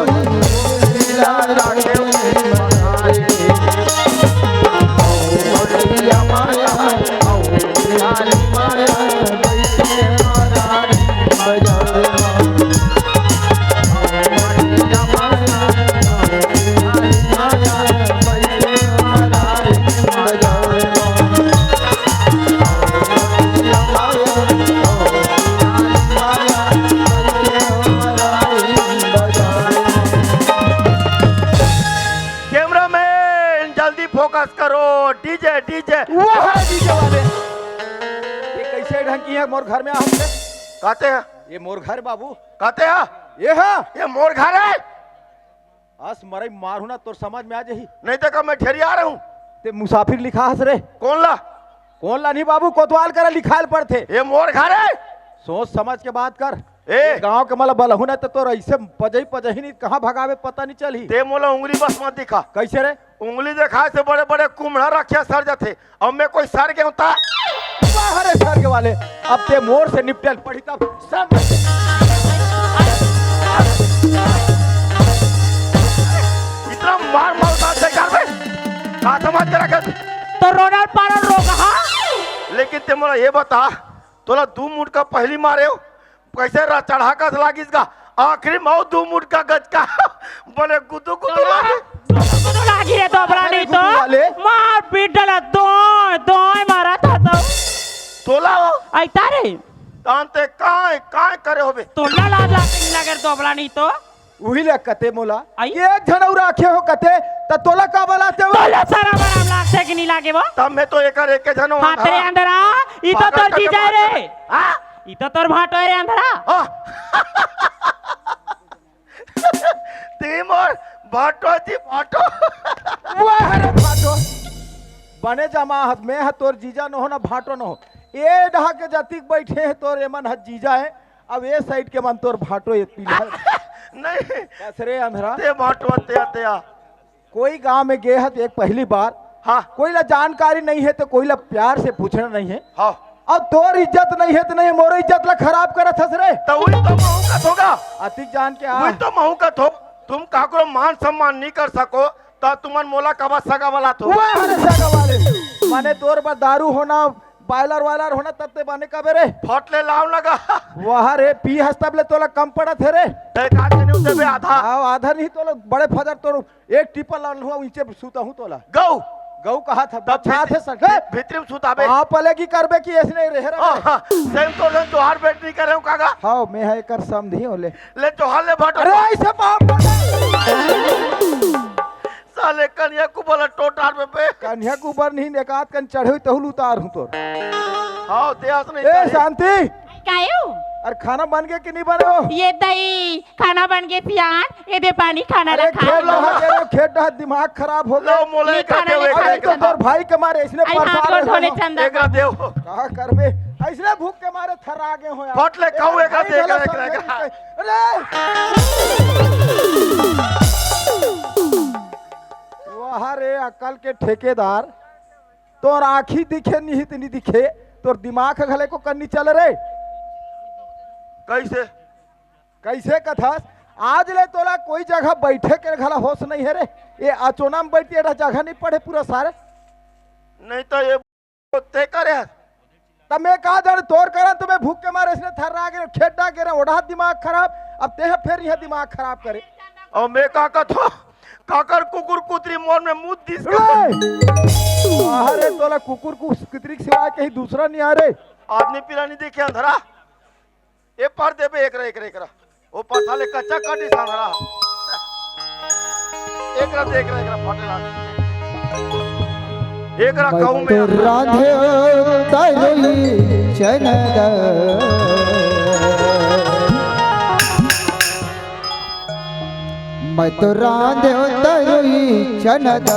नीला लाखे जी पधार के ओ माया माया कैमरामैन जल्दी फोकस करो डीजे डीजे डीजे वाले ये कैसे ढंग की है मोर घर में हमने कहते हैं ये मोर घर बाबू कहते हैं ये है ये मोर घर है आस मरई मारू ना तो समझ में आ जाही नहीं देखा मैं ठेरी आ रहा हूँ ते मुसाफिर लिखा हस रे कौन ला कौन ला नहीं बाबू कोतवाल करे लिखाल पर थे ये मोर घर है सोच समझ के बात कर। ए गांव के मतलब बलहु न तो ऐसे पजही नहीं कहाँ भगावे पता नहीं चली। ते मोला उंगली बस मत दिखा। कैसे रे? उंगली दिखाए से बड़े बड़े कुम्हड़ा रखिया सर जाते। अब मैं कोई सर के होता अरे सर के वाले अब ते मोर से निपटल पड़ी तब सब इतना मार मार से घर में कहा समझ के रखे तो रोना पारा रोगा। लेकिन ते मोला ये बता तोला 2 मुठ का पहली मारे हो कैसे चढ़ा का लागिस का आखिरी माओ 2 मुठ का गज का बड़े गुदू गुदू लागी रे तो बड़ा नहीं तो मार पीट डाला दो मारा था तो तोला हो आई तारे तांते काय करे होबे तोला लाज लागे तो बड़ा नहीं तो वही ले कते मोला आई? एक झनौ राखे हो कते त तोला का बलाते हो? तोला सारा बड़ा लागते कि नहीं लागे वो तब मैं तो एक के जनो हाथ रे अंदर आ ई तो तोर जी जाए रे हां ई तो तोर भाटो रे अंदर आ तीम और भाटो जी भाटो वाह रे भाटो बने जमा हत में है तोर जीजा न हो ना भाटो न हो ए ढहा के जतिक बैठे है तोर एमन हत जीजा है अब ए साइड के मन तोर भाटो ये पीला नहीं कसरे अंधरा ते भाटो ते कोई गांव में गए हत एक पहली बार। हाँ कोई ला जानकारी नहीं है तो कोई ला प्यार से पूछना नहीं है। हाँ अब तोर इज्जत नहीं है तो नहीं मोर इज्जत ला खराब करत हस रे तो वही तो महू का होगा अतिक जान के आ वही तो महू का थो तुम काकरो मान सम्मान नहीं कर सको तो तुमन मोला कबा सगा वाला थो हुआ हरे सगा वाले माने तोर पर दारू होना बायलर वायलर होना तब ते बने कबे रे फटले लाव लगा वहा रे पी हस्तबले तोला कम पड़त है रे देखा के नहीं उसे आधा आओ आधा नहीं तोला बड़े फजर तोर एक टिपल लाल हुआ नीचे सूता हूं तोला गौ गौ कहा था तब बच्चा थे सके भीतरी में सुताबे हां पले की करबे की ऐसे नहीं रहे रे सेम तो लेन जोहार बैठ नहीं करे कागा हां मैं है कर समझी होले ले जोहार ले भाटो अरे ऐसे बाप साले कन्या को बोला टोटार में पे कन्या के ऊपर नहीं एकात कन चढ़े तहुल उतार हूं तोर हां देहास नहीं ए शांति कायो अरे खाना बन गया कि नहीं बने हो? ये दही खाना बन गए प्याज ये दे पानी खाना अरे रखा खेत लगा दे रहे हो, खेत डहा दिमाग खराब हो गया। लो मोले नहीं का खाना देव नहीं एक खाना अरे तो तोर भाई के मारे इसने आई हाथ परेशान को धोले हो चंदा एक देव कहा करबे इसने भूख के मारे थर्रा गए हो यार फट ले खाओ एक भाई देख भला एक समझे रहेगा। अरे वहाँ रे अकल के ठेकेदार तोर आँखी दिखे निहित नहीं दिखे तोर दिमाग घले को करनी चल रे कैसे कैसे कथास आज ले तोला कोई जगह बैठे के घला होश नहीं है रे ये अचोना में बैठती है जगह नहीं पड़े पूरा सारे नहीं तो ये ते करे तब मैं कहा जाने तोर करा तुम्हें भूख के मारे इसने थर्रा के खेटा के ओढ़ा दिमाग खराब अब ते फिर यह दिमाग खराब करे और मैं काका थो काकर कुकुर कुतरी मोर में मुंह दिस अरे तोला कुकुर को कुतरी के सिवाय कहीं दूसरा नहीं आ रे आदमी पीला नहीं देखे अंधरा ये पर देबे एक रे वो पथाले कच्चा काटी सांधरा एक रा देख रे फटेला एक रा कहूं तो मैं राधे तरुई चनद मैं तो राधे तरुई चनद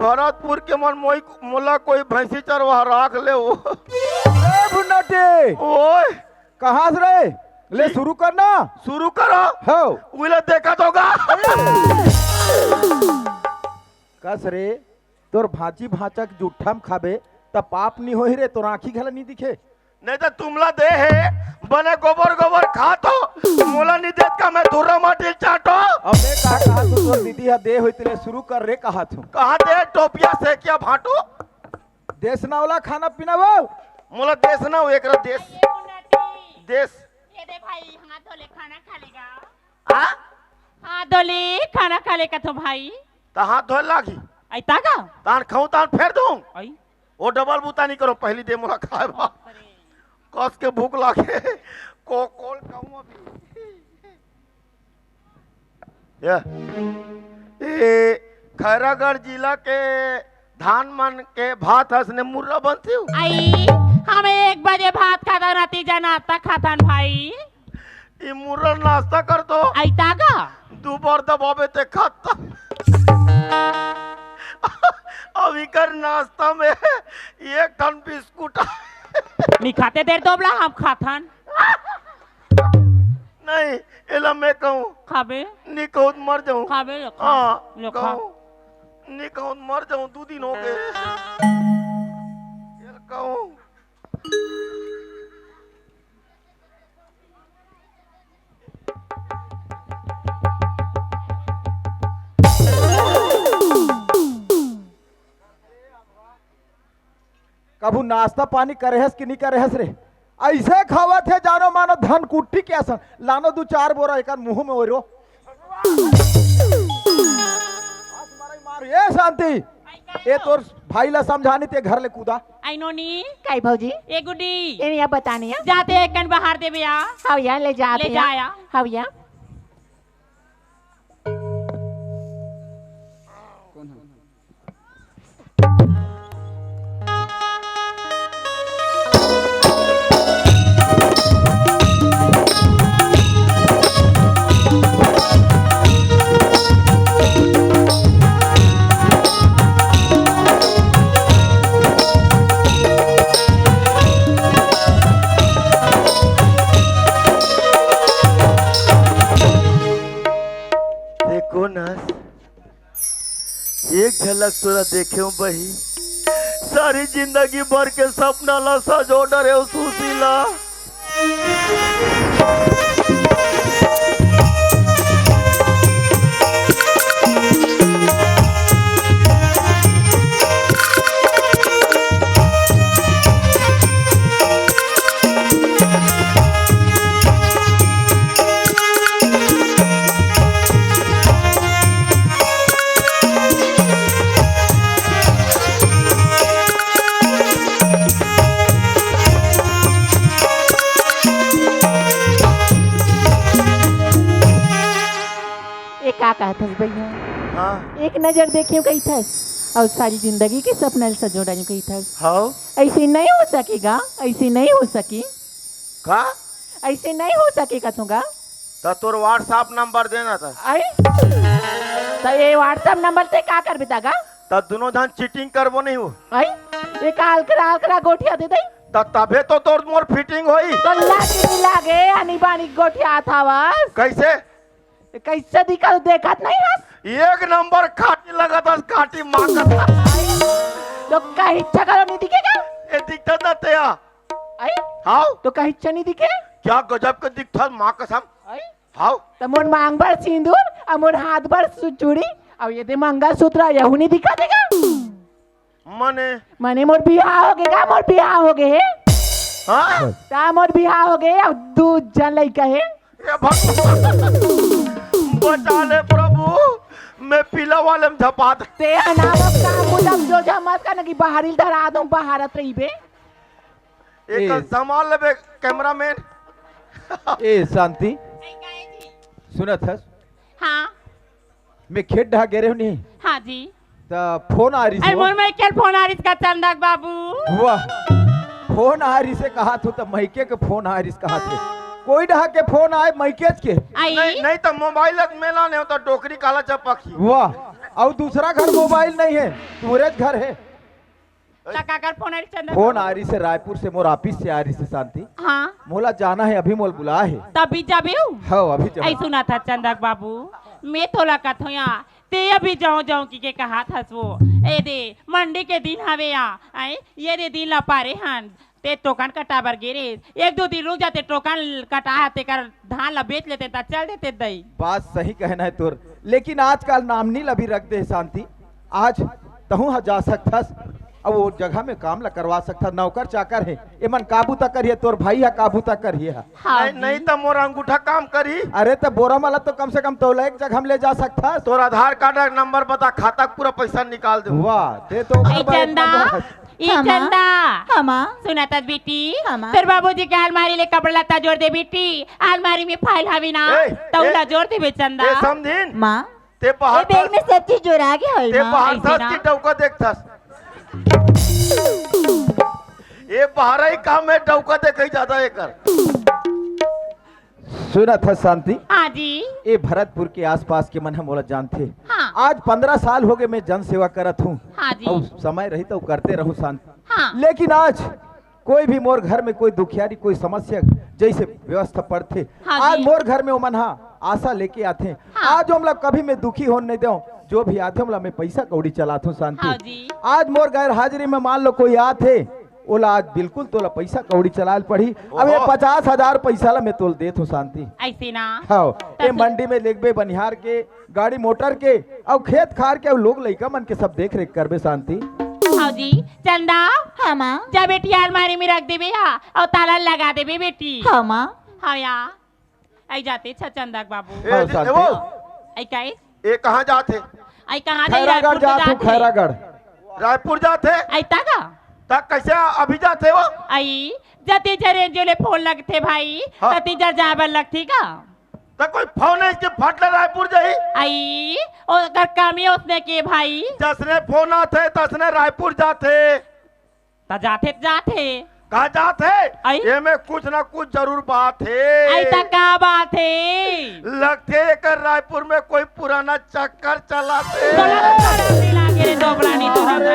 भरतपुर के मन मोई मोला कोई भैंसी चरवा राख ले वो ए भुन्नाटे ओए कहाँ से रे ले शुरू करना शुरू करो हो उले देखा होगा कस रे तोर भांची भांचक जूठम खाबे तब पाप नहीं होही रे तोर आँखी घला नहीं दिखे नहीं तो तुमला दे है बने गोबर गोबर खा तो मोला नहीं देत का मैं धुरा माटी चाटो अब मैं कहा तू तोर दीदी हा दे होई तेरे शुरू कर रे कहा तू कहा दे टोपिया से क्या भाटो देश नावला खाना पीना वो मोला देश ना हो एक रा देश देश ये दे भाई खाना खा लेगा हाँ हाँ दोली खाना खा लेगा तो भाई तो हाथ धोए लागी ऐता का तान खाऊं तान फेर दूं आई वो डबल बूता नहीं करो पहली दे मोरा खाए बा कस के भूख लागे को कोल कहूं अभी ये खैरागढ़ जिला के धान मन के भात हंसने मुर्रा बनती हूँ आई हमें 1 बजे भात खाता नतीजा नाश्ता खाता भाई ये मुर्रा नाश्ता कर दो ऐता का दोपहर दबावे ते खाता अभी कर नाश्ता में 1 टन बिस्कुट नहीं खाते देर दोबला हम खाथन नहीं एला मैं कहूँ खाबे नहीं कहूँ तो मर जाऊँ खाबे लो खा हाँ लो खा कहूँ नहीं कहूँ तो मर जाऊँ 2 दिन हो गए ये कहूँ कभू नाश्ता पानी करेहस कि नहीं करेहस रे ऐसे खावा थे जानो मानो धन कुट्टी के असन लानो 2-4 बोरा एक मुंह में ओरो मार ये शांति ये तोर भाई ला समझानी ते घर ले कूदा आई नोनी काय भौजी ए गुडी ये या बतानी है जाते एक कन बाहर दे भैया हाउ या ले जा ले जाया हाउ या देखो ना एक झलक तोरा देखे हूँ बही सारी जिंदगी भर के सपना ला सजो डरे सुशीला का कहथस भैया हाँ एक नजर देखियो कही थस और सारी जिंदगी के सपना सजो डालियो कही थस हाँ ऐसे नहीं हो सकेगा ऐसे नहीं हो सकी का ऐसे नहीं हो सकेगा तुगा तो तोर व्हाट्सएप नंबर देना था आई तो ये व्हाट्सएप नंबर से का कर बितागा तो दोनों धन चीटिंग करबो नहीं हो आई ये काल करा गोठिया दे दई तो तबे तो तोर मोर फिटिंग होई तो लागे लागे आनी बानी गोठिया था बस कैसे कैसे दिखल देखत नहीं हस एक नंबर काटी लगा था काटी मांगत तो कहीं इच्छा करो नहीं दिखेगा ये दिखता ना तेया आई हाँ तो कहीं इच्छा नहीं दिखे क्या गजब का दिखता माँ कसम आई हाँ तो मोर मांग भर सिंदूर और मोर हाथ भर चूड़ी और ये दे मंगलसूत्र यहू नहीं दिखा देगा मने मोर बियाह हो गएगा मोर बियाह हो गए हाँ ता मोर बियाह हो गए और 2 जन लड़का है ये भगवान बचा ले प्रभु मैं पीला वाले में झपा दे ते अनावक का मुदम जो जमत का नकी बाहरी धरा दूं बाहरत रही बे एक संभाल ले कैमरामैन ए शांति सुनत हस हाँ मैं खेत ढा गिरे नहीं हाँ जी तो फोन आ रही अरे मोर में क्या फोन आ रही इसका चंदक बाबू वाह फोन आ रही से कहा तो मैके के फोन आ रही कहा थे कोई ढहा के फोन आए मैकेज के आई नहीं तो मोबाइल मेला नहीं होता डोकरी काला चपकी वाह और दूसरा घर मोबाइल नहीं है तुम्हारे घर है काकर फोन आ रही चंदक फोन आ रही से रायपुर से मोर ऑफिस से आ रही से शांति हाँ मोला जाना है अभी मोल बुला है तभी जाबे हाँ अभी आई सुना था चंदक बाबू मैं थोड़ा कथो यहाँ ते अभी जाऊं जाऊं की कहा था वो ए दे मंडी के दिन हवे यहाँ आई ये दे दिन ला पारे हन ते टोकन कटा बर गिरे 1-2 दिन रुक जाते टोकन कटा ते कर धान ला बेच लेते ता चल देते दई बात सही कहना है तोर लेकिन आजकल नामनी लभी रख दे शांति आज तहु जा सकथस अब वो जगह में काम ला करवा सकता, नौकर चाकर है एमन काबू तक करिए, तोर भाई है काबू तक करिए। हाँ नहीं, नहीं तो मोर अंगूठा काम करी। अरे तो बोरा माला तो कम से कम तोला एक जगह हम ले जा सकता। तोर आधार कार्ड का नंबर बता, खाता का पूरा पैसा निकाल दे। वाह ते तो ई चंदा ई हाँ, माँ। चंदा हाँ माँ। सुना था बेटी, हाँ, माँ। फिर बाबूजी के अलमारी ले कपड़ा लत्ता जोड़ दे बेटी, अलमारी में फाइल हवी ना ए, तो ए, उला जोड़ दे बे चंदा। ए समझीन माँ ते ये बाहर बैग में सब चीज जोड़ा गया ते है माँ। बाहर ऐसे थस ना। की डौका देखथस। ये बाहर ही काम है, डौका देखे ज्यादा एकर। सुना था शांति, हाँ जी। ये भरतपुर के आसपास के मन हम बोला जानते। हाँ आज 15 साल हो गए मैं जन सेवा करत हूँ। हाँ जी। और समय रही तो करते रहूँ शांति। हाँ लेकिन आज कोई भी मोर घर में कोई दुखियारी कोई समस्या जैसे व्यवस्था पड़ते, हाँ आज जी। मोर घर में ओमन आशा लेके आते। हाँ। आज हम लोग कभी मैं दुखी होने नहीं दो, जो भी आते हम लोग मैं पैसा कौड़ी चलाता हूँ हाँ शांति। जी। आज मोर गैर हाजिरी में मान लो कोई आते, ओला आज बिल्कुल तोला पैसा कौड़ी चलाल पड़ी। अब ये ओहो। 50,000 पैसा ला मैं तोल देत हूँ शांति। ऐसे ना। हाँ ये तब- मंडी में लेगबे बनिहार के गाड़ी मोटर के और खेत खार के और लोग लइका मन के सब देख रेख करबे शांति। हाँ जी चंदा, हाँ माँ। जा बेटी अलमारी में रख देबे या और ताला लगा देबे बेटी। हाँ माँ। हाँ या आई जाते छ चंदा के बाबू। ए, हाँ, ए, शांति। वो आई काई ये कहाँ जाते? आई कहाँ जाई? खैरागढ़ रायपुर जात के हूँ खैरागढ़। रायपुर जाते? आई तागा तक कैसे अभी जाते हो? आई जती जरे जोले फोन लगते भाई हाँ। तती जर जाबर लगती का। तक कोई फोन है कि फट ले रायपुर जाई? आई और अगर काम ही उसने के भाई जसने फोन आते तसने रायपुर जाते। तो जाते कहाँ जाते? आई? ये में कुछ ना कुछ जरूर बात है। आई तक का बात है। लगते कर रायपुर में कोई पुराना चक्कर चलाते। अरे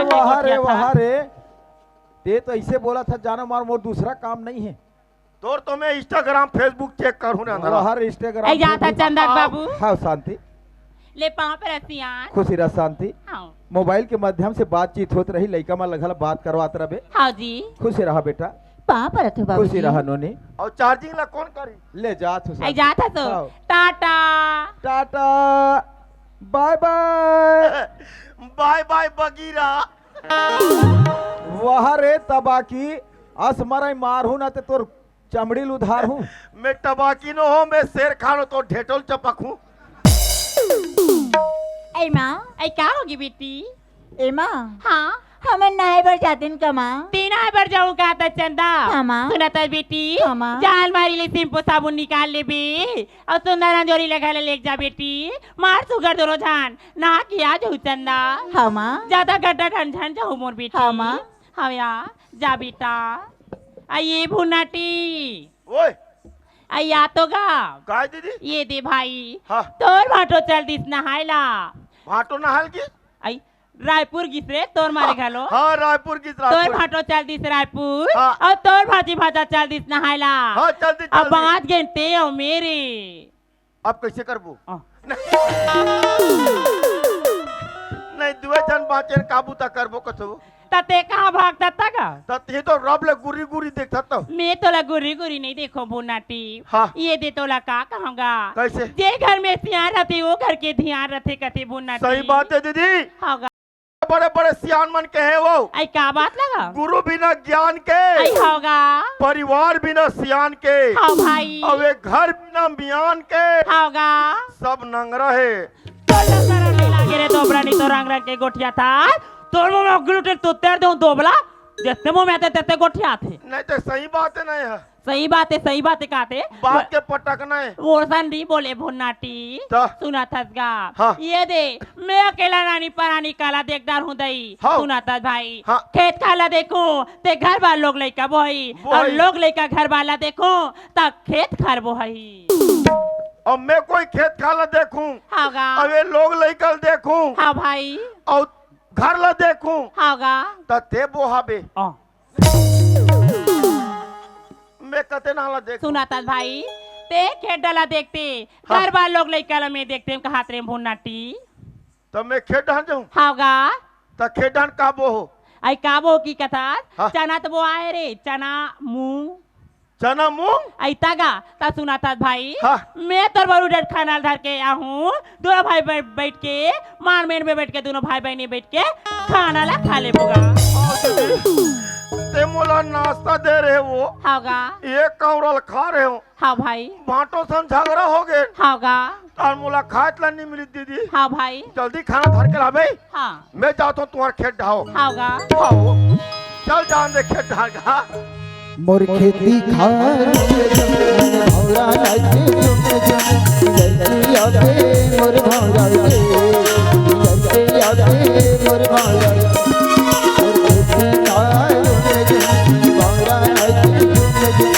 वहाँ रे वहाँ रे, ते तो ऐसे बोला था जानो मार मोर दूसरा काम नहीं है। तो मैं इंस्टाग्राम फेसबुक चेक करूँ ना। वहाँ रे इंस्टाग्राम। आई जाता चंदा के बाबू हाँ शांति, ले पाँव पे रसियान। खुशी रह शांति। हाँ मोबाइल के माध्यम से बातचीत होत रही, लइका में लगल बात करवात रहे। हाँ जी। खुशी रहा बेटा, कहाँ पर थे बाबू खुशी रहा नोनी। और चार्जिंग ला कौन करी? ले जात हूँ आई शांति। जाता तो हाँ। Tata. Tata bye bye. Bye bye Bagheera. वहाँ रे तबाकी असमरई मार हूँ ना ते तोर चमड़ी उधार हूँ। मैं टबाकी न हो, मैं शेर खान हो तो ढेटोल चपक हूँ। ए माँ। आई क्या होगी बेटी? ए माँ हाँ हमें नए पर जाते हैं कमा। तीन आए पर जाऊँ कहा था चंदा। हाँ, माँ। सुना था बेटी। हाँ, माँ। जा अलमारी ले शैम्पू साबुन निकाल ले बे और सुंदर अंजोरी लगा ले जा बेटी। मार सुगर दोनों जान ना किया जो चंदा। हाँ माँ। ज्यादा गड्ढा ठंड जाऊँ मोर बेटी। हाँ, माँ। हाँ या जा बेटा। आइए भुनाटी ओए आई आ तो गा काय दीदी? ये दे भाई। हाँ। तोर भाटो चल दिस नहायला। भाटो नहाल की? आई रायपुर गिसरे तोर मारे घालो। हाँ रायपुर की तोर रायपुर। भाटो चल दिस रायपुर हाँ। और तोर भाजी भाजा चल दिस नहायला। हाँ जल्दी अब जल्दी। 5 घंटे और मेरे अब कैसे करबू? आ, नहीं दुए जन बाँचे काबू तक करबो कसो। तते कहाँ भागता तगा? तत ये तो रब ले गुरी गुरी देखता तो। मैं तोला गुरी गुरी नहीं देखो भुनाटी। हाँ। ये दे तोला का कहूँगा। कैसे? जे घर में सियान रहते वो घर के ध्यान रखे कथे भुनाटी। सही बात है दीदी। होगा। बड़े बड़े सियान मन के हैं वो। आई का बात लगा? गुरु बिना ज्ञान के, आई होगा। परिवार बिना सियान के, हाँ भाई। और एक घर बिना मियान के, होगा। सब नंगरा है। तोला शरण नहीं लागे रे दोबरा नहीं तो रंग रंग के गोठिया था। तोर मुंह में ग्लूटेन तो तेर दूं दोबला। जितने मुंह में आते तेते गोठिया थे। नहीं तो सही बात है नहीं है। सही बात है कहते। बात के पटकना है। वो संडी बोले भुन्नाटी। तो? सुना थसगा। हाँ। ये दे मैं अकेला रानी परानी काला देखदार हूँ दई। हाँ। सुना था भाई। हाँ। खेत खाला देखूं ते घर बार लोग लइका बोही और लोग लइका घर वाला देखूं ता खेत खार बोही। और मैं कोई खेत खाला देखूं, होगा। अब ये लोग लेकर देखूं, हाँ भाई। और घर ला देखूं, होगा। तते बोहाबे। ओ मैं कते नाला देख। सुना था भाई ते खेत डाला देखते हाँ। घर बार लोग लइका में देखते कहा रे भुन्नाटी। तो मैं खेत डाल जाऊं, होगा। तो खेत डाल काबो हो। आई काबो की कथा। हाँ। चना तो वो आए रे चना मुंह चना मूंग। आई तागा ता सुना था भाई। हाँ। मैं तो बरू डट खाना धर के आया हूँ। दोनों भाई बैठ के मान मेन में बैठ के दोनों भाई बहनी बैठ के खाना ला खा ले बोगा। ते मोला नाश्ता दे रहे वो होगा एक कौरल खा रहे हो हाँ भाई भाटो सन झगड़ा हो गए होगा और मोला खाए ला नहीं मिली दीदी हाँ भाई जल्दी खाना धर के लावे हाँ मैं जाता हूँ तुम्हारे खेत ढाओ होगा आओ चल जान दे खेत ढाल का मोर खेती खार भौरा नाचे लड़की आके मोर भौरा लड़की आके मोर भौरा मोर खेती खार भौरा नाचे लड़की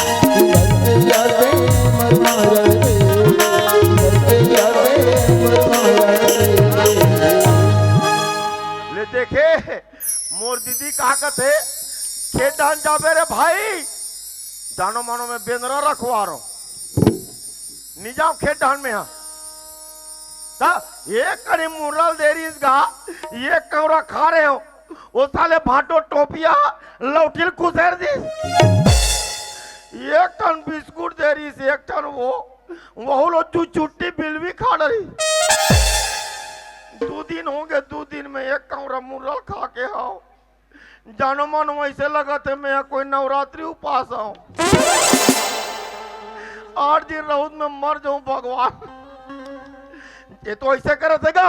आके मोर भौरा लड़की आके मोर भौरा ले देखे मोर दीदी कहा कहते खेत धान जाबे रे भाई जानो मानो में बेंदरा रखवा रहा निजाम खेत धान में यहाँ एक करी मुरल देरी गा ये कौरा खा रहे हो वो साले भाटो टोपिया लौटिल कुसेर दी एक टन बिस्कुट दे रही एक टन वो लो चुट्टी बिल भी खा रही 2 दिन होंगे 2 दिन में एक कौरा मुरल खा के आओ जानो मानो ऐसे लगा थे मैं कोई नवरात्रि उपास हूँ 8 दिन रहूं में मर जाऊं भगवान ये तो ऐसे करे थे का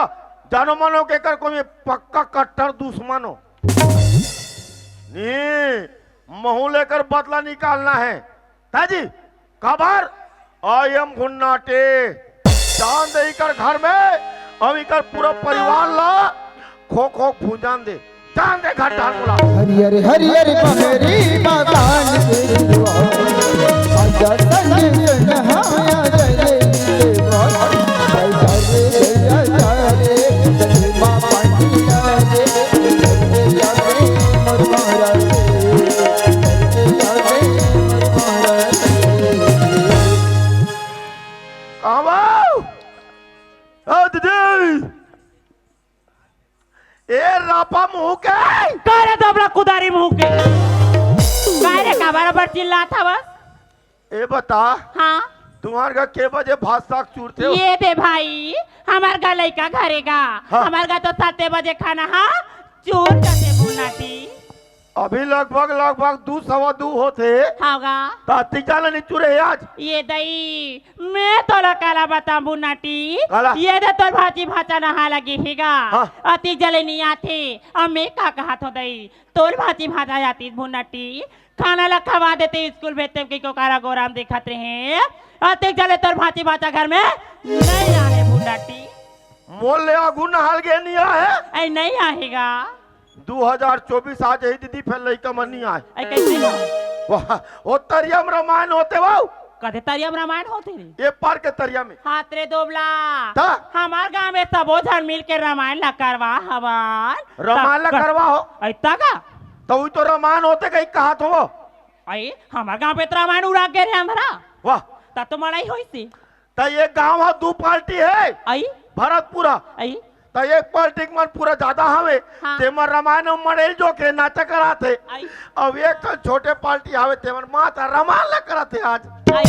जानो मानो के कर कोई पक्का कट्टर दुश्मन हो नहीं महू लेकर बदला निकालना है ताजी खबर आई एम घुन्नाटे जान दे कर घर में अब इकर पूरा परिवार ला खो खो भूजान दे जान दे घर डाल बोला हरियर हरियर बहरी बागान के दुआ आजा तन नहाया जले देवा आजा रे मां पाटिया रे या रे मोर मारा या रे मोर मारा आओ ओ दीदी ए रापा मुंह के करे दबला कुदारी मुंह के कारे का बराबर चिल्ला था बस ए बता हाँ तुम्हारे घर के बजे भात साग चूरते हो ये दे भाई हमार का लड़का घरेगा हाँ। हमार का तो 7 बजे खाना हाँ चूर करते बुनाटी अभी लगभग 2 होते होगा ताती जाना नहीं चूरे आज ये दई मैं तोला काला बता बुनाटी काला? ये दे तोर भाजी भाचा नहा लगी हिगा हाँ। अति जले नहीं आते अब मैं का कहा तो दई तोर भाजी भाजा जाती बुनाटी खाना ला खवा देते स्कूल भेजते कि को कारा गोराम दिखत रहे अति जले तोर भाजी भाचा घर में नहीं आए बुनाटी मोल ले आगू नहाल गए नहीं आए ऐ नहीं आएगा 2024 आज ही दीदी फिर लड़का मन नहीं आए ऐ कैसे हो वाह वो तरियम रामायण होते वाओ कदे तरियम रामायण होते रे ये पार के तरिया में हाथ रे दोबला ता? हमार गांव में सबो झन मिल के रामायण ला करवा हवार रामायण ला करवा हो ऐता का तो वो तो रामायण होते कहीं कहा तो वो आई हमार गांव पे तो रामायण उड़ा के रे अंधरा वाह ता तो मड़ाई होई सी तो ये गांव है 2 पार्टी है आई भरतपुरा आई तो एक पार्टी मन पूरा ज्यादा हवे हाँ। तेमर रामायण मरेल जो के नाटक कराते आई अब एक तो छोटे पार्टी आवे तेमर माता रामायण ला कराते आज आई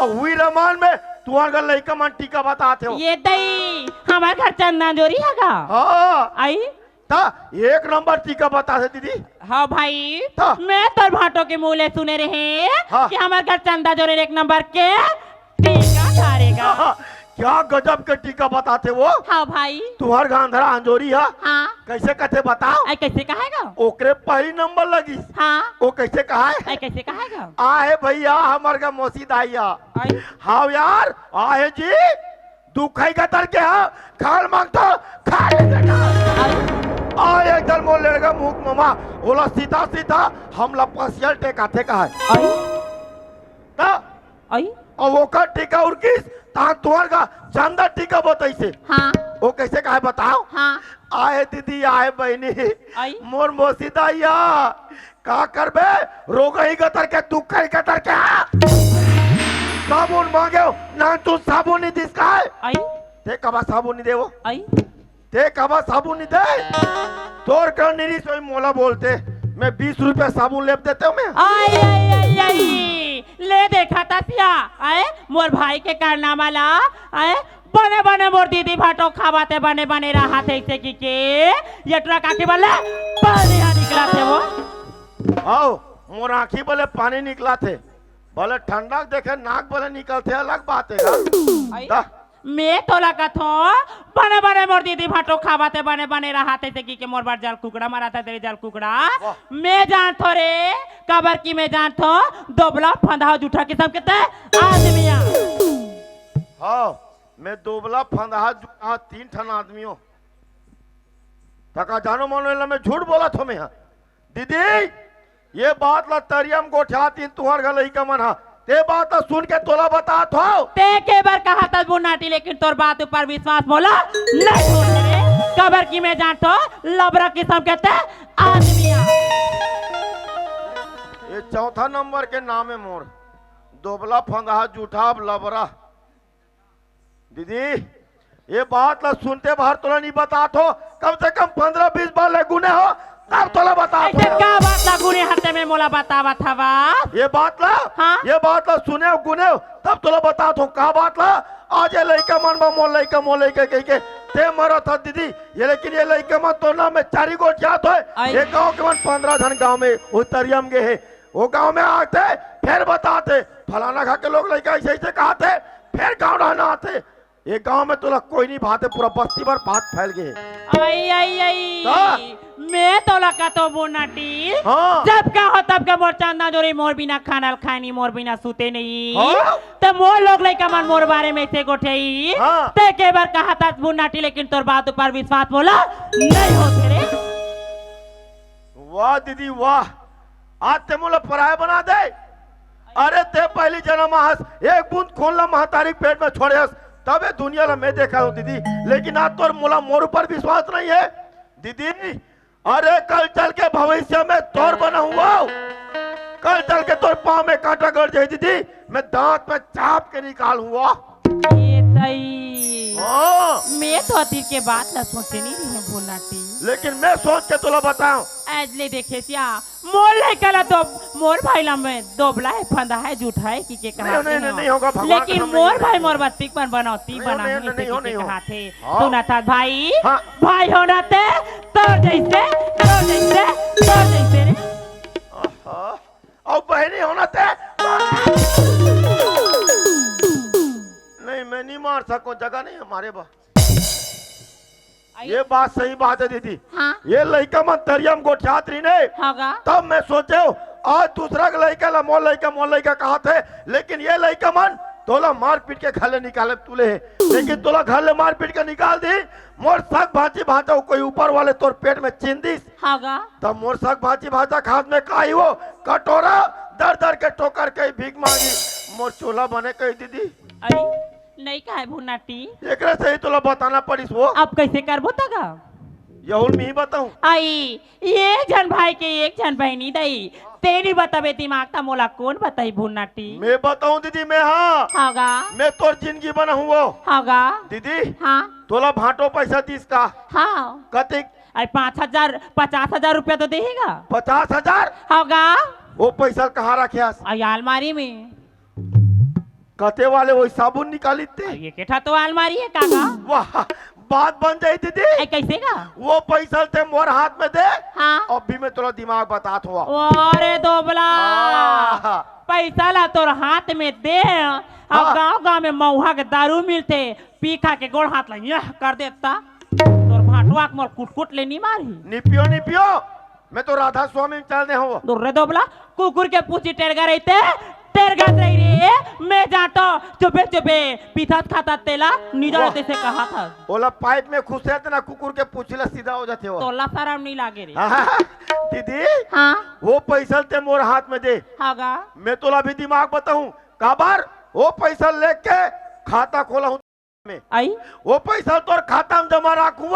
अब हुई रामायण में तुम्हारे घर लड़का मन टीका बताते हो ये दई हमार घर चंदन जोरी हैगा हाँ आई ता 1 नंबर टीका बताते दीदी हाँ भाई हाँ। मैं तोर भाटो के मूले सुने रहे हाँ। कि हमार घर चंदा जोरे 1 नंबर के टीका धारेगा हाँ, क्या गजब के टीका बताते वो हाँ भाई तुम्हार गांधरा अंजोरी है हाँ कैसे कहते बताओ ऐ कैसे कहेगा ओकरे पहली नंबर लगी हाँ वो कैसे कहा ऐ है कैसे कहेगा आहे भैया हमार का मौसी दाइया आई हाँ यार आहे जी दुखाई का तर के हाँ खाल मांगता खा लेगा आए इधर मोल लेगा मुख मामा बोला सीधा सीधा हमला पसियल टेकाते का है आई ता आई और वो का टीका और किस ता तुहार का चंदा टीका बताइसे हाँ वो कैसे कहा है बताओ हाँ आए दीदी आए बहनी आई मोर मोसी दाइया का करबे रोग ही गतर के दुख ही गतर के साबुन मांगे ना तू साबुन नहीं दिस का है आई ते कबा साबुन नहीं दे वो आई ते कबा साबुन नहीं दे तोर कर नहीं सोई मोला बोलते मैं 20 रुपया साबुन लेप देते हूँ मैं आई आई आई आई ले देखा तसिया आए मोर भाई के कारनामा ला आए बने बने मोर दीदी भाटो खावाते बने बने रहा थे इसे की के ये ट्रक आके बोले पानी यहाँ निकला थे वो आओ मोर आँखी बोले पानी निकला थे बोले ठंडा देखे नाक बोले निकलते अलग बात है का? मैं तो लगा थो बने बने मोर दीदी भाटो खावाते बने बने रहाते थे कि मोर बार जाल कुकड़ा माराता तेरे जाल कुकड़ा मैं जान थो रे कबर की मैं जान थो दोबला फंदा जूठा किस्म के ते आदमिया हाँ मैं दोबला फंदा जूठा 3 ठन आदमियों तका जानो मानो मैं झूठ बोला थो मैं दीदी ये बात ला तरियम गोठा 3 तुहर गलई का मन हा ते बात सुन के तोला बता थो ते के बार कहा था बुनाटी लेकिन तोर बात ऊपर विश्वास बोला नहीं बोल रे कबर की मैं जान थो लबरा किस्म के ते आदमिया ये चौथा नंबर के नाम है मोर दोबला फंदा जूठा लबरा दीदी ये बात ला सुनते बाहर तोला नहीं बता थो कम से कम 15-20 बार ले गुने हो तब तोला बता ऐसे क्या बात ला गुने हते में मोला बतावा था बात ये बात ला हाँ? ये बात ला सुने हो गुने हो तब तोला बता थो का बात ला आज ये लड़का मन बा मोल लड़का कह के ते मरा था दीदी ये लेकिन ये लड़का मन तो ना में 4 गोट जात है ये गांव के मन 15 जन गांव में उतरियम गे है वो गांव में आते फिर बताते फलाना खा के लोग लड़का ऐसे ऐसे कहते फिर गांव रहना आते ये गांव में तोला कोई नहीं भाते पूरा बस्ती भर बात फैल गए आई आई आई मैं तो लगा तो बोनाटी हाँ। जब का हो तब का मोर चांदा जोरी मोर बिना खाना खानी मोर बिना सूते नहीं हाँ। तो मोर लोग लइका मन मोर बारे में से गोठेई हाँ। ते के बार कहा था बोनाटी लेकिन तोर बात ऊपर विश्वास बोला नहीं होते रे वाह दीदी वाह आज ते मोला पराया बना दे अरे ते पहली जन्म हस एक बूंद खोल ला महतारी पेट में छोड़े हस तबे दुनिया ला मैं देखा हूँ दीदी लेकिन आज तोर मोला मोर ऊपर विश्वास नहीं है दीदी अरे कल चल के भविष्य में तोर बना हुआ कल चल के तोर पाँव में कांटा गड़ जाए दीदी मैं दांत में चाप के निकाल हुआ ये तई हाँ। मैं तो अतीत के बात ना सोचे नहीं रही हूँ बोनाटी लेकिन मैं सोच के तुला बताऊं आज ले देखे सिया मोर लइका ला तो मोर भाई ला में दोबला है फंदा है झूठा है कि के कहा नहीं होगा भगवान लेकिन कसम मोर नहीं भाई होगा। मोर बत्ती पर बनाती बना नहीं, हुई नहीं, से नहीं, कहा थे हाँ। सुना था भाई हाँ। भाई होना थे तो जैसे रे और बहनी होना थे नहीं मैं नहीं मार सकूं जगह नहीं हमारे बा ये बात सही बात है दीदी हाँ ये लड़का मन तरियम गोठियात्री ने होगा तब मैं सोचे आज दूसरा लड़का ला मोल लड़का कहा थे लेकिन ये लड़का मन तोला मार पीट के घर ले निकाले तुले है लेकिन तोला घर ले मार पीट के निकाल दी मोर सग भाजी भाजा कोई ऊपर वाले तोर पेट में चिन दिस होगा तब मोर सग भाजी भाजा खाद में काई वो कटोरा दर दर के ठोकर के भीख मांगी मोर चूल्हा बने कही दीदी अरे नहीं कहा भुनाटी एक से ही तोला बताना पड़िस वो अब कैसे करबो तगा यहुन में ही बताऊं आई एक जन भाई के एक जन बहनी दई तेरी बताबे दिमाग था मोला कौन बताई भुनाटी मैं बताऊं दीदी मैं हाँ होगा मैं तोर जिंदगी बना हूँ वो होगा दीदी हाँ तोला भाटो पैसा दिस का हाँ कतिक अरे 50,000 रुपया तो देगा 50,000 होगा वो पैसा कहाँ रखे अलमारी में कते वाले वो साबुन निकाली थे ये केठा तो अलमारी है काका वाह बात बन जाई दीदी ऐ कैसे का वो पैसा ते मोर हाथ में दे हाँ अब भी मैं तोरा दिमाग बतात हुआ अरे दोबला पैसा ला तोर हाथ में दे अब गांव में मऊहा के दारू मिलते पी खा के गोड़ हाथ ला यह कर देता तोर भाटुआ के मोर कुट ले नहीं मारी निपियो मैं तो राधा स्वामी में चल दे हूँ दूर रे दोबला कुकुर के पूछी टेरगा रहते टेरगा रही रे मैं जातो चुपे पीथात खाता तेला नीजा रहते से कहा था बोला पाइप में खुश रहते ना कुकुर के पूछला सीधा हो जाते हो तोला शर्म नहीं लागे रे दीदी हाँ वो पैसा ते मोर हाथ में दे होगा मैं तोला भी दिमाग बताऊं काबार वो पैसा लेके खाता खोला हूँ में आई वो पैसा तोर खाता में जमा रखूँ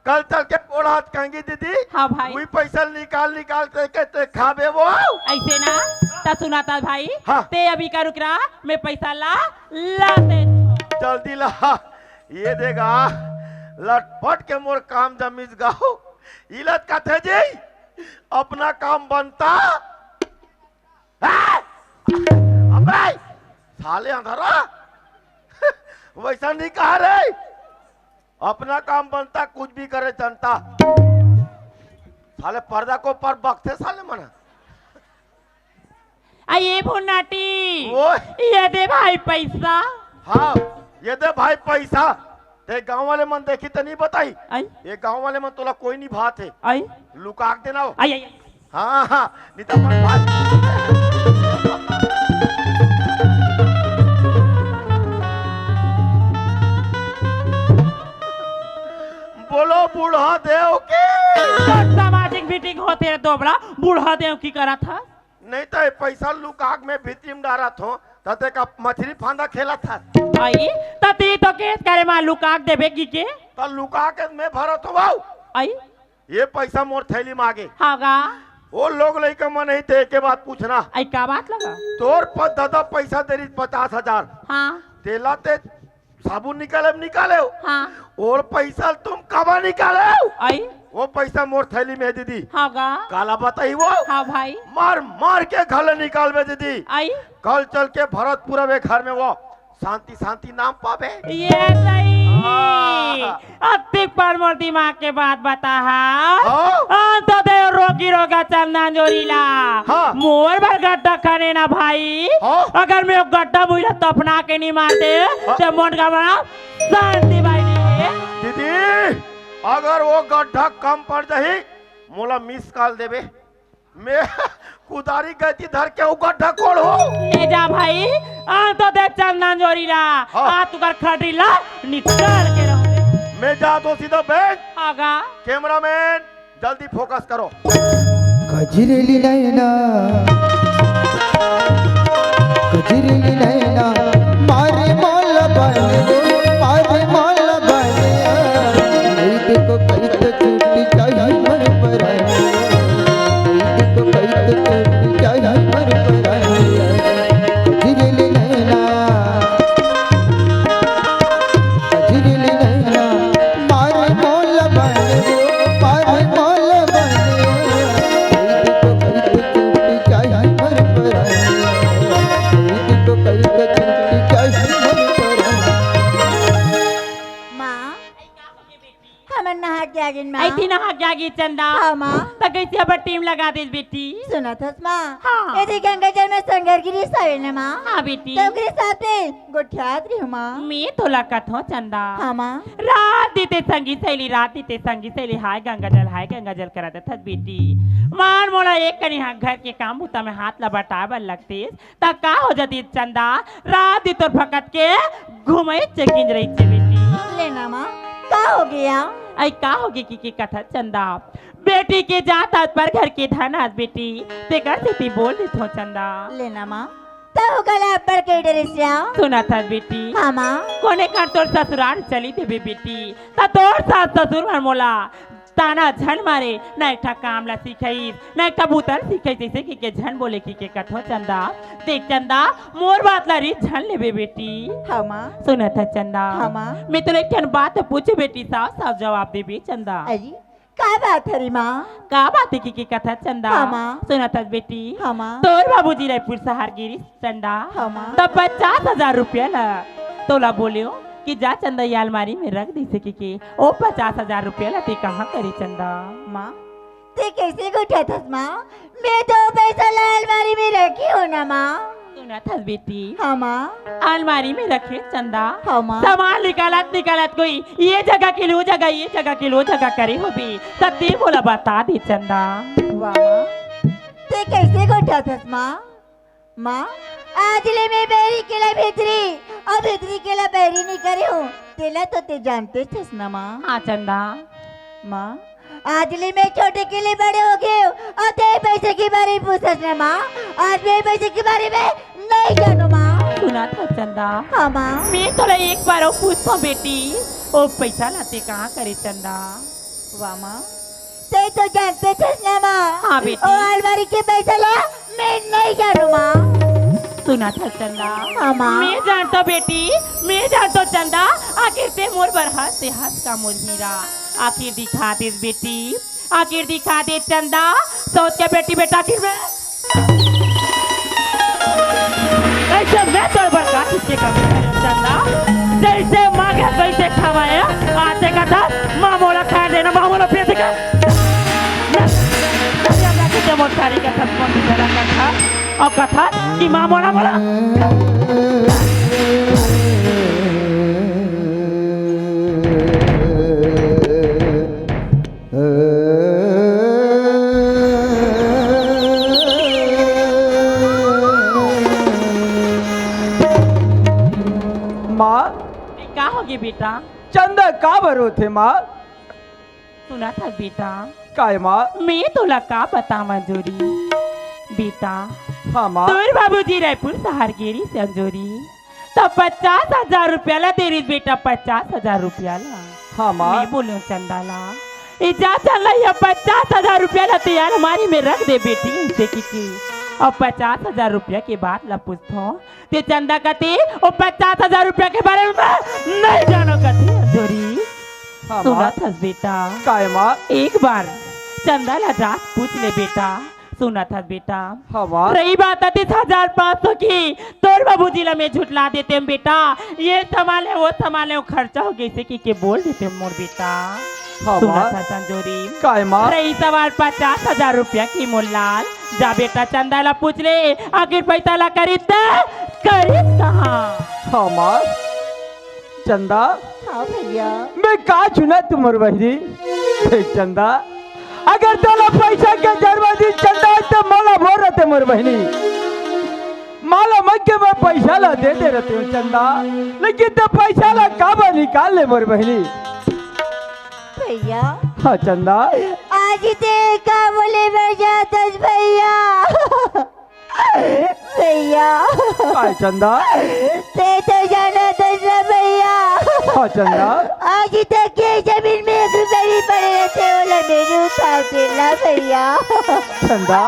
कल चल के गोड़ हाथ कहेंगी दीदी हाँ भाई वही पैसा निकाल के खाबे वो ऐसे ना ता सुनाता भाई हाँ। ते अभी का रुक रहा मैं पैसा लाते जल्दी ला ये देगा लटपट के मोर काम जमीज गाओ इलत का थे जी अपना काम बनता अबे साले अंधारा वैसा नहीं कहा रे अपना काम बनता कुछ भी करे जनता साले पर्दा को पर बकते साले मना ये भुन्नाटी ओए ये दे भाई पैसा। हाँ ये दे भाई पैसा ते गांव वाले मन देखी तो नहीं बताई आई ये गांव वाले मन तोला कोई नहीं भात है आई लुकाक देना हो आई आई हाँ हाँ नहीं तो अपन भाई बोलो बूढ़ा देव के सामाजिक मीटिंग होते है तो बड़ा बूढ़ा देव की करा था नहीं तो ये पैसा लुकाक में भीतरी में डारा थो तते का मछली फांदा खेला था आई तती तो केस करे मा लुकाक देबेगी के तो लुकाक में भरत हो वाऊ आई ये पैसा मोर थैली में आगे हागा वो लोग लइका मन नहीं थे के बात पूछना आई का बात लगा तोर पर दादा पैसा तेरी 50,000 हाँ तेला ते साबुन निकाले हो हाँ और पैसा तुम कब निकाले हो आई वो पैसा मोर थैली में है दीदी हागा काला बताई वो हाँ भाई मार मार के घर निकाल में दीदी आई कल चल के भरतपुरा में घर में वो शांति शांति नाम पावे ये सही हाँ। अतिक पर मोर दिमाग के बात बता हाँ। तो दे रोगी रोगा चंदन जोरीला हाँ। मोर भर गड्ढा खाने ना भाई हाँ। अगर मैं गड्ढा बुझला तो अपना के नहीं मारते तो मोट का बना शांति भाई नहीं दीदी अगर वो गड्ढा कम पड़ जाही मोला मिस कॉल देवे मैं कुदारी गई धर के वो गड्ढा कोड़ हो ले जा भाई तो दे चंदन जोरीला हाँ। तू कर खड़ीला निकाल के रहो मैं जा तो सीधा बैठ आगा कैमरामैन जल्दी फोकस करो गजरेली नैना गजरेली नैना मारे मौला बने मारे मौला बने देखो कैसे टूटी चाहिए मर पर देखो कैसे टूटी चाहिए मर पर गजरेली नैना गजरेली नैना मारे मौला बने मारे मौला बने देखो कैसे टूटी चाहिए मर पर देखो कैसे टूटी चाहिए मर पर माँ हमर नहा जागिन माँ ऐसी नहा जागी चंदा हाँ माँ तो कैसे अब टीम लगा दे बेटी सुना था माँ हाँ। यदि गंगा जल में संगर गिरी सावे न माँ हाँ बेटी तब के साथ गोठियात रही हूँ माँ मैं तो लकत हो चंदा हाँ माँ रात दीते संगी सहेली हाय गंगा जल करा था बेटी मान मोला एक कनी हाँ घर के काम होता में हाथ लबटावर लगते ता का हो जाती चंदा रात दी तोर फकत के घूमे चेकिंज रही छे बेटी लेना माँ का हो गया आई का होगी की कथा चंदा बेटी के जात पर घर के धन आज बेटी ते कर से बोल दी थो चंदा लेना माँ तब गला पर के डरे से आओ सुना था बेटी हाँ माँ कोने कर तोर ससुराल चली थी बेटी ता तोर सास ससुर मन मोला ताना झन मारे न एक कामला सिखाई न एक कबूतर सिखाई जैसे कि झन बोले की के कथो चंदा देख चंदा मोर बात लारी झन ले बेटी हाँ माँ सुना था चंदा हाँ माँ मैं तो एक बात पूछे बेटी साफ साफ जवाब दे चंदा अजी का बात है री माँ का बात है की कथा चंदा हाँ माँ सुना था बेटी हाँ माँ तोर बाबूजी रायपुर शहर गिरी चंदा हाँ माँ तब 50,000 रुपया ला तोला बोलियो कि जा चंदा ये अलमारी में रख दी सके कि ओ 50,000 रुपया ला ते कहाँ करी चंदा माँ ते कैसे गोठा था माँ मैं तो पैसा ला अलमारी में रखी हूँ ना माँ सुना था बेटी हाँ माँ अलमारी में रखे चंदा हाँ माँ सामान निकालत कोई ये जगह के लो जगह करे हो भी सत्य बोला बता दी चंदा वाह माँ ते कैसे गोठा था माँ माँ आज ले मैं बैरी केला भीतरी और भीतरी केला बैरी नहीं करे हूँ तेला तो ते जानते थे ना माँ हाँ चंदा माँ आज ले मैं छोटे के लिए बड़े हो गए हूँ और तेरे पैसे के बारे में पूछा ना माँ आज मेरे पैसे के बारे में नहीं जानो माँ सुना था चंदा हाँ माँ मैं तो एक बार पूछता बेटी ओ पैसा लाते कहाँ करे चंदा वाह माँ ते तो जानते थे ना माँ हाँ बेटी। और अलमारी के पैसा ला मैं नहीं जानो माँ सुना था चंदा हाँ माँ मैं जानता बेटी मैं जानता चंदा आखिर ते मोर बरहत से हंस का मोर हीरा आखिर दिखा दे बेटी आखिर दिखा दे चंदा सोच के बेटी बेटा आखिर में ऐसे मैं तो बरका किसके कमी चंदा जैसे मांगे वैसे खवाया आते का था माँ बोला खा देना माँ बोला पेट का कथक कौन सी जरा कथक और कथक की माँ बोला बोला माँ क्या होगी बेटा? चंदा का भरो थे माँ सुना था बेटा काय माँ मैं तोला का बता मंजूरी बेटा हाँ माँ तोर बाबूजी रायपुर शहर गेरी से अंजोरी तो 50,000 रुपया ला दे रही बेटा 50,000 रुपया ला हाँ माँ मैं बोलूं चंदाला जा चल ये 50,000 रुपया ला तैयार हमारी में रख दे बेटी देखी की और 50,000 रुपया के बाद ला पूछतो ते चंदा कते और 50,000 रुपया के बारे में नहीं जानो कते अंजोरी हाँ सुना माँ था बेटा काय माँ एक बार चंदा ला जात पूछ ले बेटा सुना था बेटा हाँ माँ रही बात 30,500 की तोर बाबूजी ला मैं झुटला देते हम बेटा ये संभाले वो खर्चा हो गई से के बोल देते हम मोर बेटा हाँ सुना माँ था संजोरी काय माँ रही सवाल 50,000 रुपया की मोलाल जा बेटा चंदा ला पूछ ले आखिर पैसा ला खरीद कहाँ हाँ माँ चंदा हाँ भैया मैं का चुना तुम्हारी बहनी देख चंदा अगर तोला पैसा के जरूरत चंदा तो माला बोल रहे मोर बहनी माला मत के मैं पैसा ला देते रहते हूँ चंदा लेकिन तो पैसा ला काबा निकाल ले मोर बहनी भैया हाँ चंदा आज देखा बोले मैं जाता भैया भैया काय चंदा ते तो जाना था ना भैया हाँ चंदा आज तक ये जमीन में 1 रुपया नहीं पड़े रहते बोला मेरे उठा के ला भैया चंदा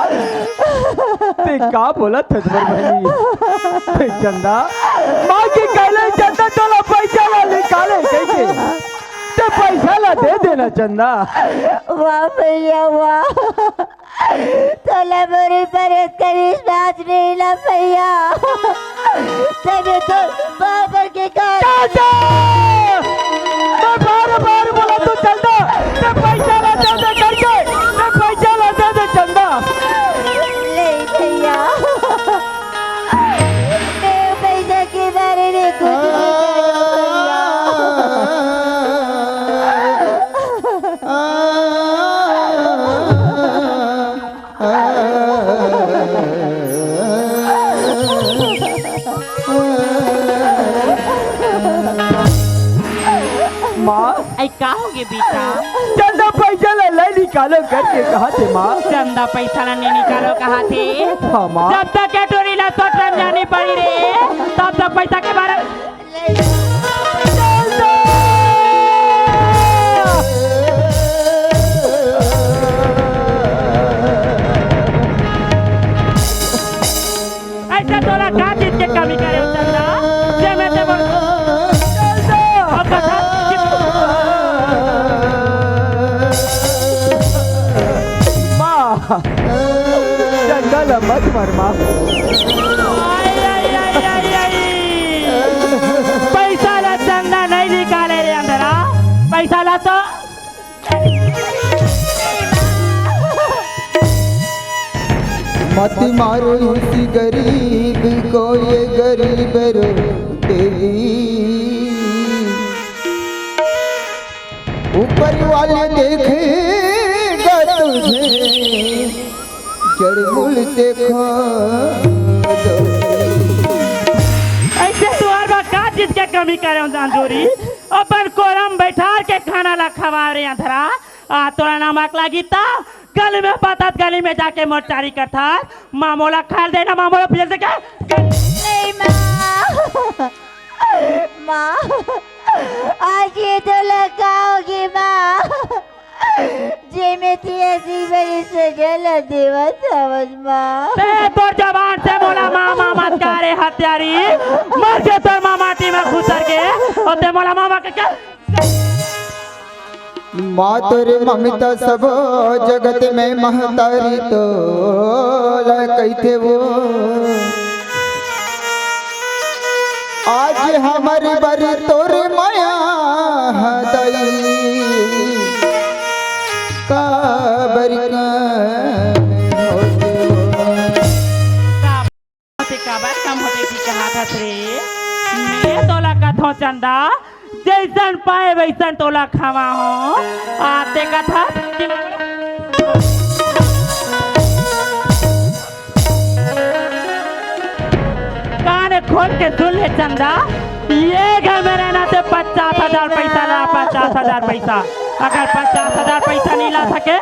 ते का बोला था तुम्हारी बहनी देख चंदा माँ की कहले चंदा तोला पैसा ला निकाले कैसे ते पैसा ला दे देना चंदा वाह भैया वाह तोला मेरे परत करीस बात नहीं ला भैया तबे तो बाबर के चंदा मैं बार बोला तू चंदा ते पैसा ला दे दे करके ते पैसा ला दे दे चंदा नहीं भैया मैं पैसा के बारे में कुछ नहीं माँ ऐ का होगे बेटा चंदा पैसा ला ले निकालो करके कहा थे माँ चंदा पैसा ला नहीं निकालो कहा थे हाँ माँ जब तक कैटोरी ला तो ट्रेन जानी पड़ी रे तब तक पैसा के बारे ऐसा तोला का चीज के कमी करे हो चंदा जे मैं ते बोल अब कथा माँ चंदा ला मत मार माँ पैसा ला चंदा नहीं निकाले रे अंदरा पैसा ला तो मत मारो इसी गरीब को ये गरीब रोतेगी ऊपर वाले देखेगा तुझे जड़मूल से खो ऐसे तुहार बा का चीज के कमी करे जानजोरी अपन कोरम बैठार के खाना ला खवा रे अंधरा आ तोरा नमक लागी ता गली में पातात गली में जाके मोटारी करता मामोला खाल देना मामोला पियल से क्या नहीं माँ माँ आज ये तो लगाओगी माँ जे में थी ऐसी बड़ी सजल देवा समझ माँ ते तोर जबान से बोला मामा मत करे हत्यारी मर के तोर मामा माटी में खुसर के और ते बोला मामा के क्या माँ तोरे ममता सब जगत में महतारी तो कहते वो आज हमारे बर तोरे माया दई काबर का चंदा जैसन पाए वैसन तोला खावा हो आते का था कि कान खोल के सुन ले चंदा ये घर में रहना तो 50,000 पैसा ला 50,000 पैसा अगर 50,000 पैसा नहीं ला सके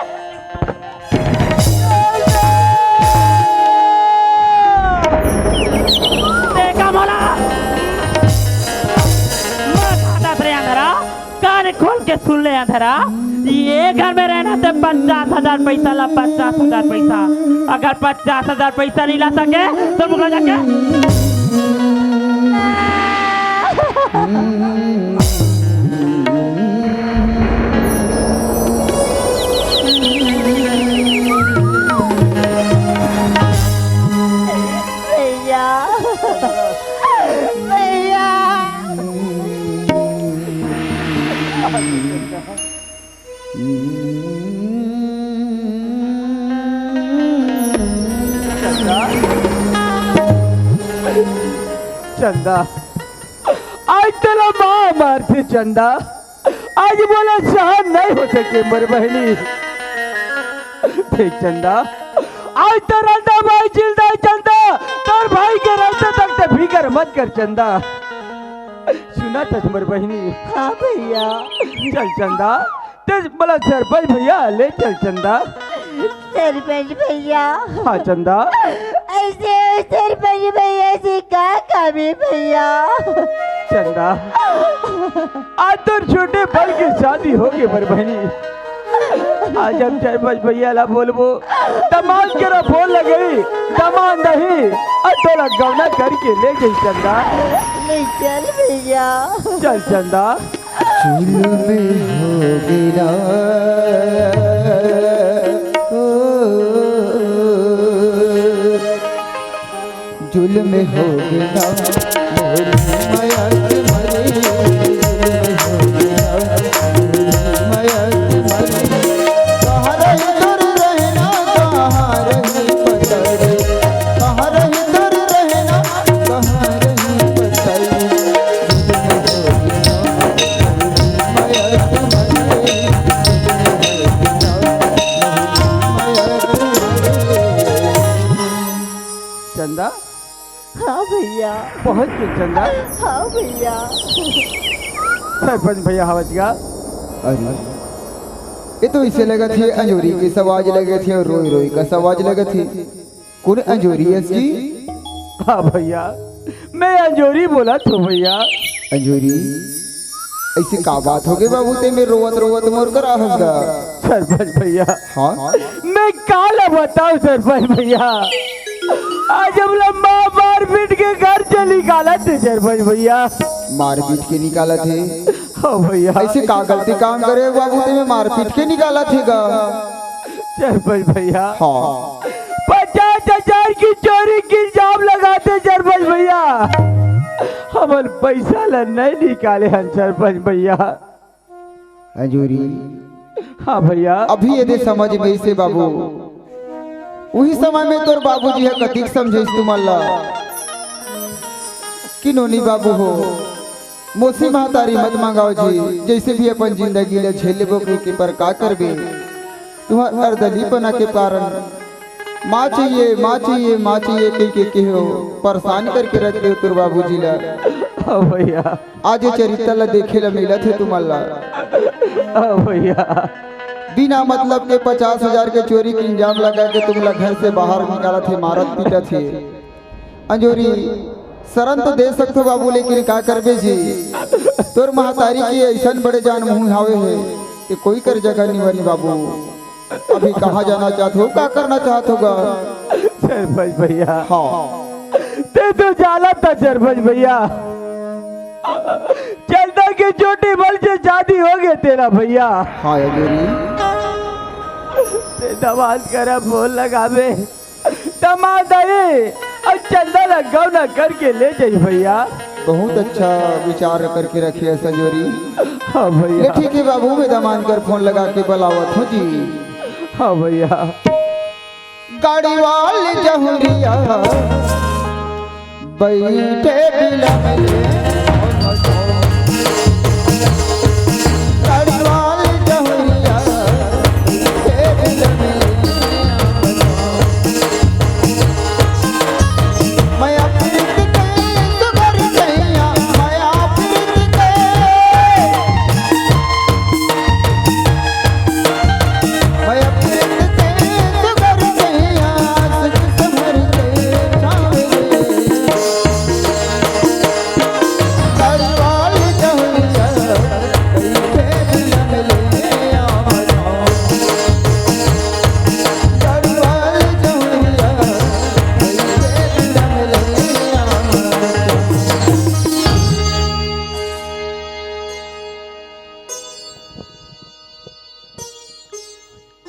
देखा मोला कान खोल के सुन ले अंधरा ये घर में रहना तो 50,000 पैसा ला 50,000 पैसा अगर 50,000 पैसा नहीं ला सके तो मुकला जाके भैया भैया चंदा आज तेरा माँ मारती चंदा आज बोला सहन नहीं हो सके मर बहनी देख चंदा आज तेरा भाई चिल्दा चंदा तोर भाई के रास्ते तक ते फिकर मत कर चंदा सुना था मर बहनी हाँ भैया चल चंदा तेज बोला सरपंच भैया ले चल चंदा सरपंच भैया हाँ चंदा ऐसे सरपंच भैया से क्या कमी भैया चंदा आज तो छोटे भाई की शादी होगी मर बहनी आज हम सरपंच भैया ला बोलबो दमाद करा फोन लगई दमाद नहीं अटोला गवना करके ले गई चंदा ले चल भैया चल चंदा जुल्म हो गिरा जुल्म हो गिरा मोरी माया की मरी जुल्म हो गिरा माया की मरी कहाँ रही दूर रहना कहाँ रही पतरी कहाँ रही दूर रहना कहाँ रही पतरी चंदा हाँ भैया पहुंच गई चंदा हाँ भैया सरपंच भैया हवज गा अरे ये तो इसे लगा थी अंजूरी की सवाज लगे थी और रोई रोई का सवाज लगा थी कौन अंजूरी है जी हाँ भैया मैं अंजोरी बोला तो भैया अंजूरी ऐसी का बात हो गई बाबू ते में रोवत रोवत मोर कर आहगा सरपंच भैया हाँ मैं काला बताऊं सरपंच भैया आज हम लंबा मार पीट के घर से निकाला थे सरपंच भैया मार पीट के निकाला थे हाँ भैया ऐसे का गलती काम करे बाबू ते में मार पीट के निकाला थे गा सरपंच भैया हाँ 50,000 की चोरी की इल्जाम लगाते सरपंच भैया हमन पैसा ला नहीं निकाले हैं सरपंच भैया अंजूरी हाँ भैया अभी यदि समझ में से बाबू वही समय में तोर बाबूजी है कतिक समझे तुम्हारा कि नोनी बाबू हो मोसी महतारी मत मांगाओ जी जैसे भी अपन जिंदगी ले झेले बोके के पर का करबे तुम्हार अर्दलीपना के कारण माँ चाहिए माँ चाहिए माँ चाहिए के हो परेशान करके रख दे तोर बाबूजी ला हाँ भैया आज ये चरित्र ला देखे ला मिला थे तुम्हारा हाँ भैया बिना मतलब के 50,000 के चोरी के इंजाम लगा के तुमला घर से बाहर निकाला थे मारत पीटा थे अंजोरी शरण तो दे सकते बाबू लेकिन का करबे जी तोर महतारी की ऐसा बड़े जान मुँह हावे है कि कोई कर जगह नहीं बनी बाबू अभी कहाँ जाना चाहते हो क्या करना चाहते होगा सरपंच भैया हाँ ते तो जाला था सरपंच भैया चलता के छोटे बल से शादी हो गए तेरा भैया हाँ अंजोरी ते दमाद करा फोन लगावे दमाद आए और चंदा लगाओ ना करके ले जाइए भैया बहुत अच्छा विचार करके रखी है संजोरी हाँ ये भैया ठीक है बाबू मैं दमान कर फोन लगा के बुलावत हूँ जी हाँ भैया गाड़ी वाले जहुरिया बैठे बिलमले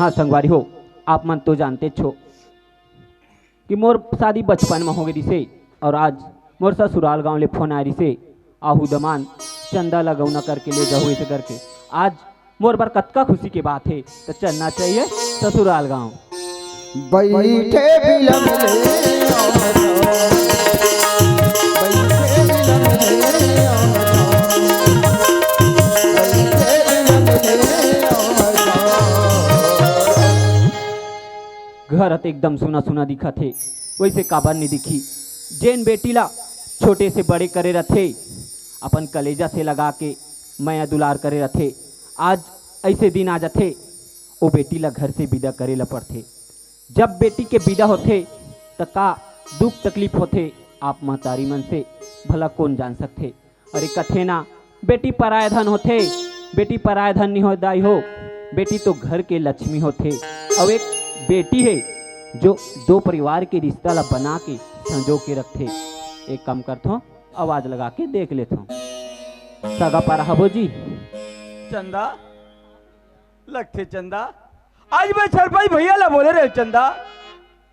हाँ संगवारी हो, आप मन तो जानते छो कि मोर शादी बचपन में हो गई से और आज मोर ससुराल गांव ले फोन आ रही से आहू दमान चंदा लगौना करके ले जाओ ऐसे करके। आज मोर बर कतका खुशी की बात है, तो चलना चाहिए ससुराल गांव। बैठे बिलम ले बैठे बिलम घर हत एकदम सुना सुना दिखा थे, वैसे काबर नहीं दिखी। जेन बेटी ला छोटे से बड़े करे रथे, अपन कलेजा से लगा के मैं दुलार करे रथे, आज ऐसे दिन आ जाते वो बेटी ला घर से विदा करे ला पड़थे। जब बेटी के विदा होथे तो का दुख तकलीफ होथे, आप महतारी मन से भला कौन जान सकते। अरे कथे ना बेटी पराया धन होथे, बेटी पराया धन नहीं हो दाई हो, बेटी तो घर के लक्ष्मी होथे। और एक बेटी है जो दो परिवार के रिश्ता ला बना के संजो के रखते। एक काम करता आवाज लगा के देख लेता हूँ। सगा पर हबो जी चंदा लगते चंदा, आज मैं सरपाई भैया ला बोले रहे चंदा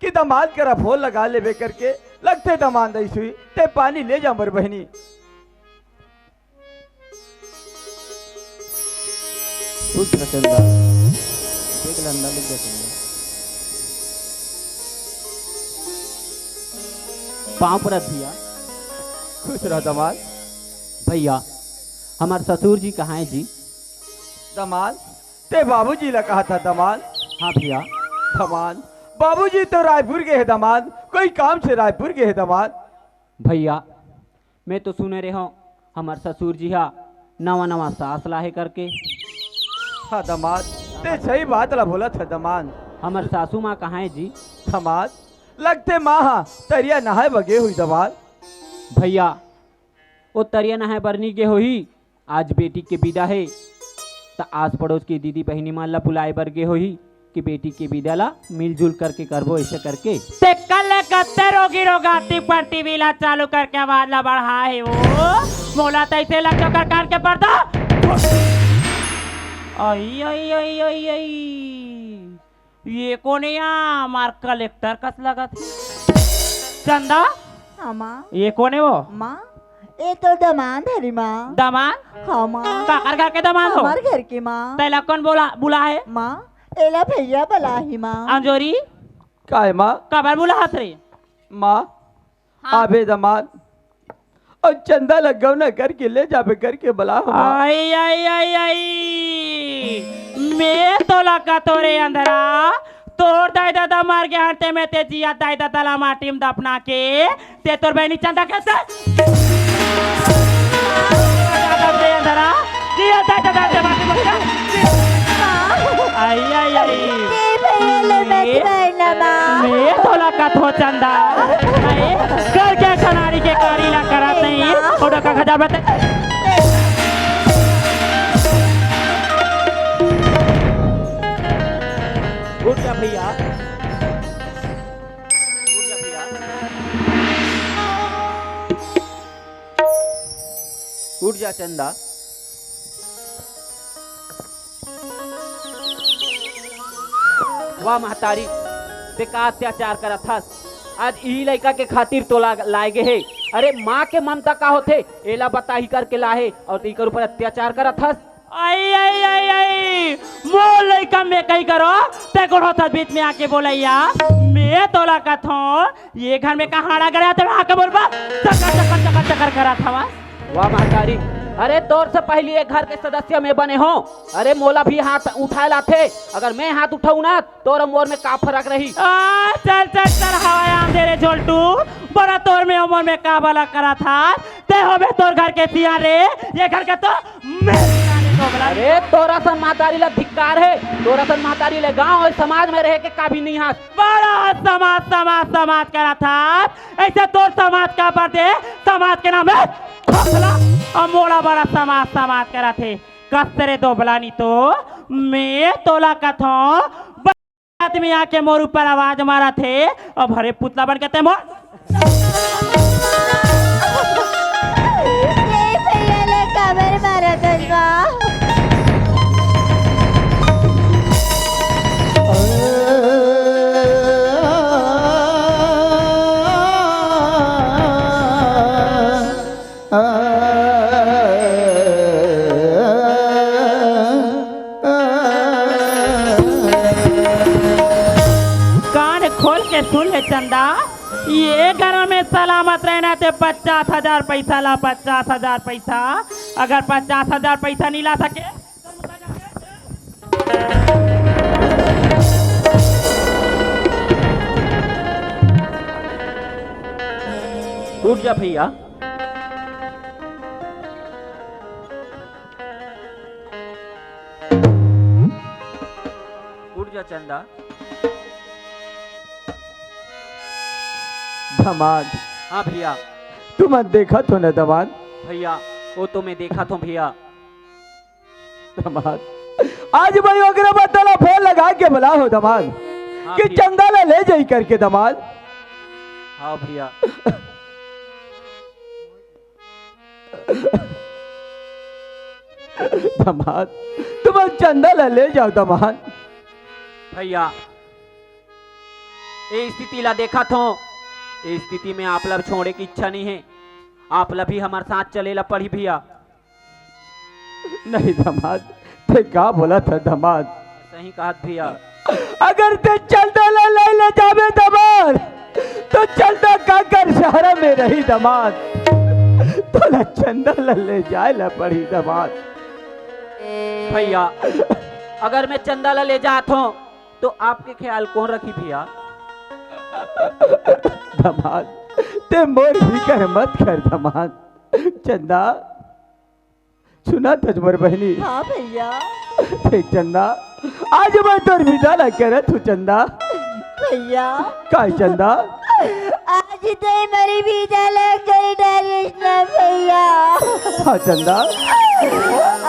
कि दामाद करा फोन लगा ले बे करके, लगते दामाद दई सुई ते पानी ले जा मर बहनी। खुश रह चंदा, देख लंदा लिख दे चंदा। पाँव पर भैया, खुश रह दामाद। भैया हमारे ससुर जी कहाँ है जी? दामाद ते बाबूजी ला कहा था दामाद। हाँ भैया। दामाद बाबूजी तो रायपुर के है दामाद, कोई काम से रायपुर के है दामाद। भैया मैं तो सुने रहे हूँ हमारे ससुर जी हा नवा नवा सास लाहे करके। हाँ दामाद ते सही बात ला बोला था दामाद। हमारे सासू माँ कहाँ है जी? दामाद लगते माँ हाँ तरिया नहाए बगे हुई दामाद। भैया वो तरिया नहाए बरनी के हो ही, आज बेटी के विदा है तो आस पड़ोस की दीदी बहनी मान ला बुलाए बर गे हो ही कि बेटी के विदा ला मिलजुल करके करबो ऐसे करके। ते कल कत्ते रोगी रोगाती पर टीवी ला चालू करके आवाज ला बढ़ा है वो मोला तैसे लगतो कर कान के पर्दा। आई आई आई आई आई ये कौन है यहाँ? मार कलेक्टर कस लगा थी। चंदा हाँ माँ। ये कौन है वो? माँ ये तो दामाद है री माँ। दामाद? हाँ माँ। काकर घर के दामाद हो? हमारे घर की माँ। तैला कौन बुला है? माँ एला भैया बुला ही माँ। अंजोरी का है माँ? कबर बुला हाथ रे माँ हाँ। आबे दामाद और चंदा लगाओ ना करके ले जाबे करके बुला माँ। आई आई आई आई मैं तो लगा तोरे अंदरा तोर दाई दादा मार के हटते में ते जिया दाई दादा ला माटी में दफना के ते तोर बहनी चंदा कैसे दे अंदरा जिया दाई दादा दे माटी में आई आई आई ये भैया ले मत करना माँ। मैं तो लगा तो चंदा कर के खनारी के कारीला करत नहीं ओडा का खजा बते उठ जा भैया, उठ जा भैया, उठ जा चंदा। वाह महतारी ते का अत्याचार करत हस, आज ई लड़का के खातिर तो लाए गे है। अरे माँ के ममता का होथे एला बताही करके लाहे और इकर ऊपर अत्याचार करत हस। आई आई आई आई मोल लइका में कहीं करो ते को होता बीच में आके बोलैया मैं तोला कथो ये घर में कहाड़ा गया तो आके बोलबा चक्कर चक्कर चक्कर चक्कर करा था। वाह महतारी, अरे तोर से पहले एक घर के सदस्य में बने हो। अरे मोला भी हाथ उठाए लाथे, अगर मैं हाथ उठाऊ ना तोर मोर में का फर्क रही। चल चल चल हवाया अंधेरे झोलटू बड़ा तोर में उमर में का भला करा था ते हो बे तोर घर के सिया रे ये घर के तो अरे तोरा सन महतारी ला धिक्कार है, तोरा सन महतारी ले गांव और समाज में रह के का भी नहीं हाथ। बड़ा समाज समाज समाज करा था ऐसे तोर समाज का बदे समाज के नाम है और मोड़ा बड़ा समाज समाज करा थे कसरे दो बलानी तो मैं तोला कथो आदमी आके मोर ऊपर आवाज मारा थे और भरे पुतला बन के ते मोर ये भैया ले कबर मारा दलवा। के सुन ले चंदा, ये घर में सलामत रहना तो 50,000 पैसा ला, 50,000 पैसा। अगर 50,000 पैसा नहीं ला सके उठ जा भैया। उठ जा चंदा। दामाद, हाँ भैया। तुम देखा तो न दामाद? भैया वो तो मैं देखा तो भैया। दामाद, आज भाई ओकरे बतला फोन लगा के बुला हो दामाद, हाँ कि भैया। चंदा ले जाई करके दामाद। हाँ भैया। दामाद, तुम चंदा ले जाओ दामाद। भैया ये स्थिति ला देखा तो इस स्थिति में आप लब छोड़े की इच्छा नहीं है। आप लब भी हमारे साथ चलेला पड़ी भैया। नहीं दामाद, ते का बोला था दामाद? सही कहा भैया। अगर ते चलता ले जावे दामाद, तो चलता काकर शहर में रही दामाद, तो ला चंदा ले जाए ला पड़ी दामाद। भैया अगर मैं चंदा ला ले जाता हूँ तो आपके ख्याल कौन रखी भैया? दामाद, ते मोर फिकर मत कर दामाद। चंदा सुना तजमर बहनी? हाँ भैया। देख चंदा, आज मैं तोर विदा ला करत हूँ चंदा। भैया काय चंदा? आज तो मेरी विदा लग गई डरिस ना भैया। हाँ चंदा,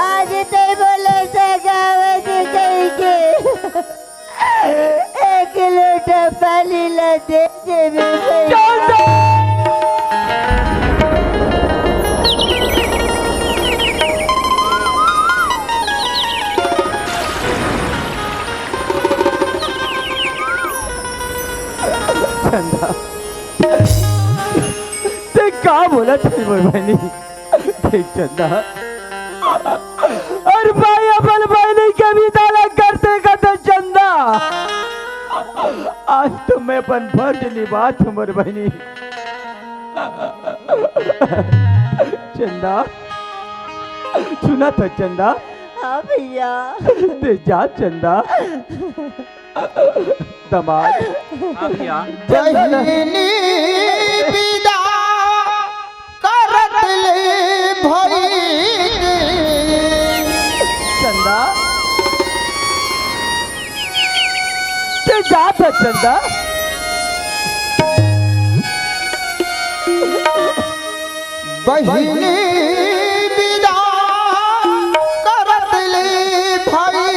आज तो बोलो सगावत गई के 1 लोटा पानी ला दे देवे भैया। चंदा, ते का बोला तजमर बहनी? देख चंदा, और भाई अपन बहनी के विदा ला करते करते चंदा, आज तो मैं अपन फर्ज निभा तुमर बहनी। चंदा सुना था चंदा? हाँ भैया। ते जा चंदा। दामाद, हाँ भैया। बहिनी विदा करत ले भाई चंदा ते जा था चंदा। बहिनी विदा करत ले भाई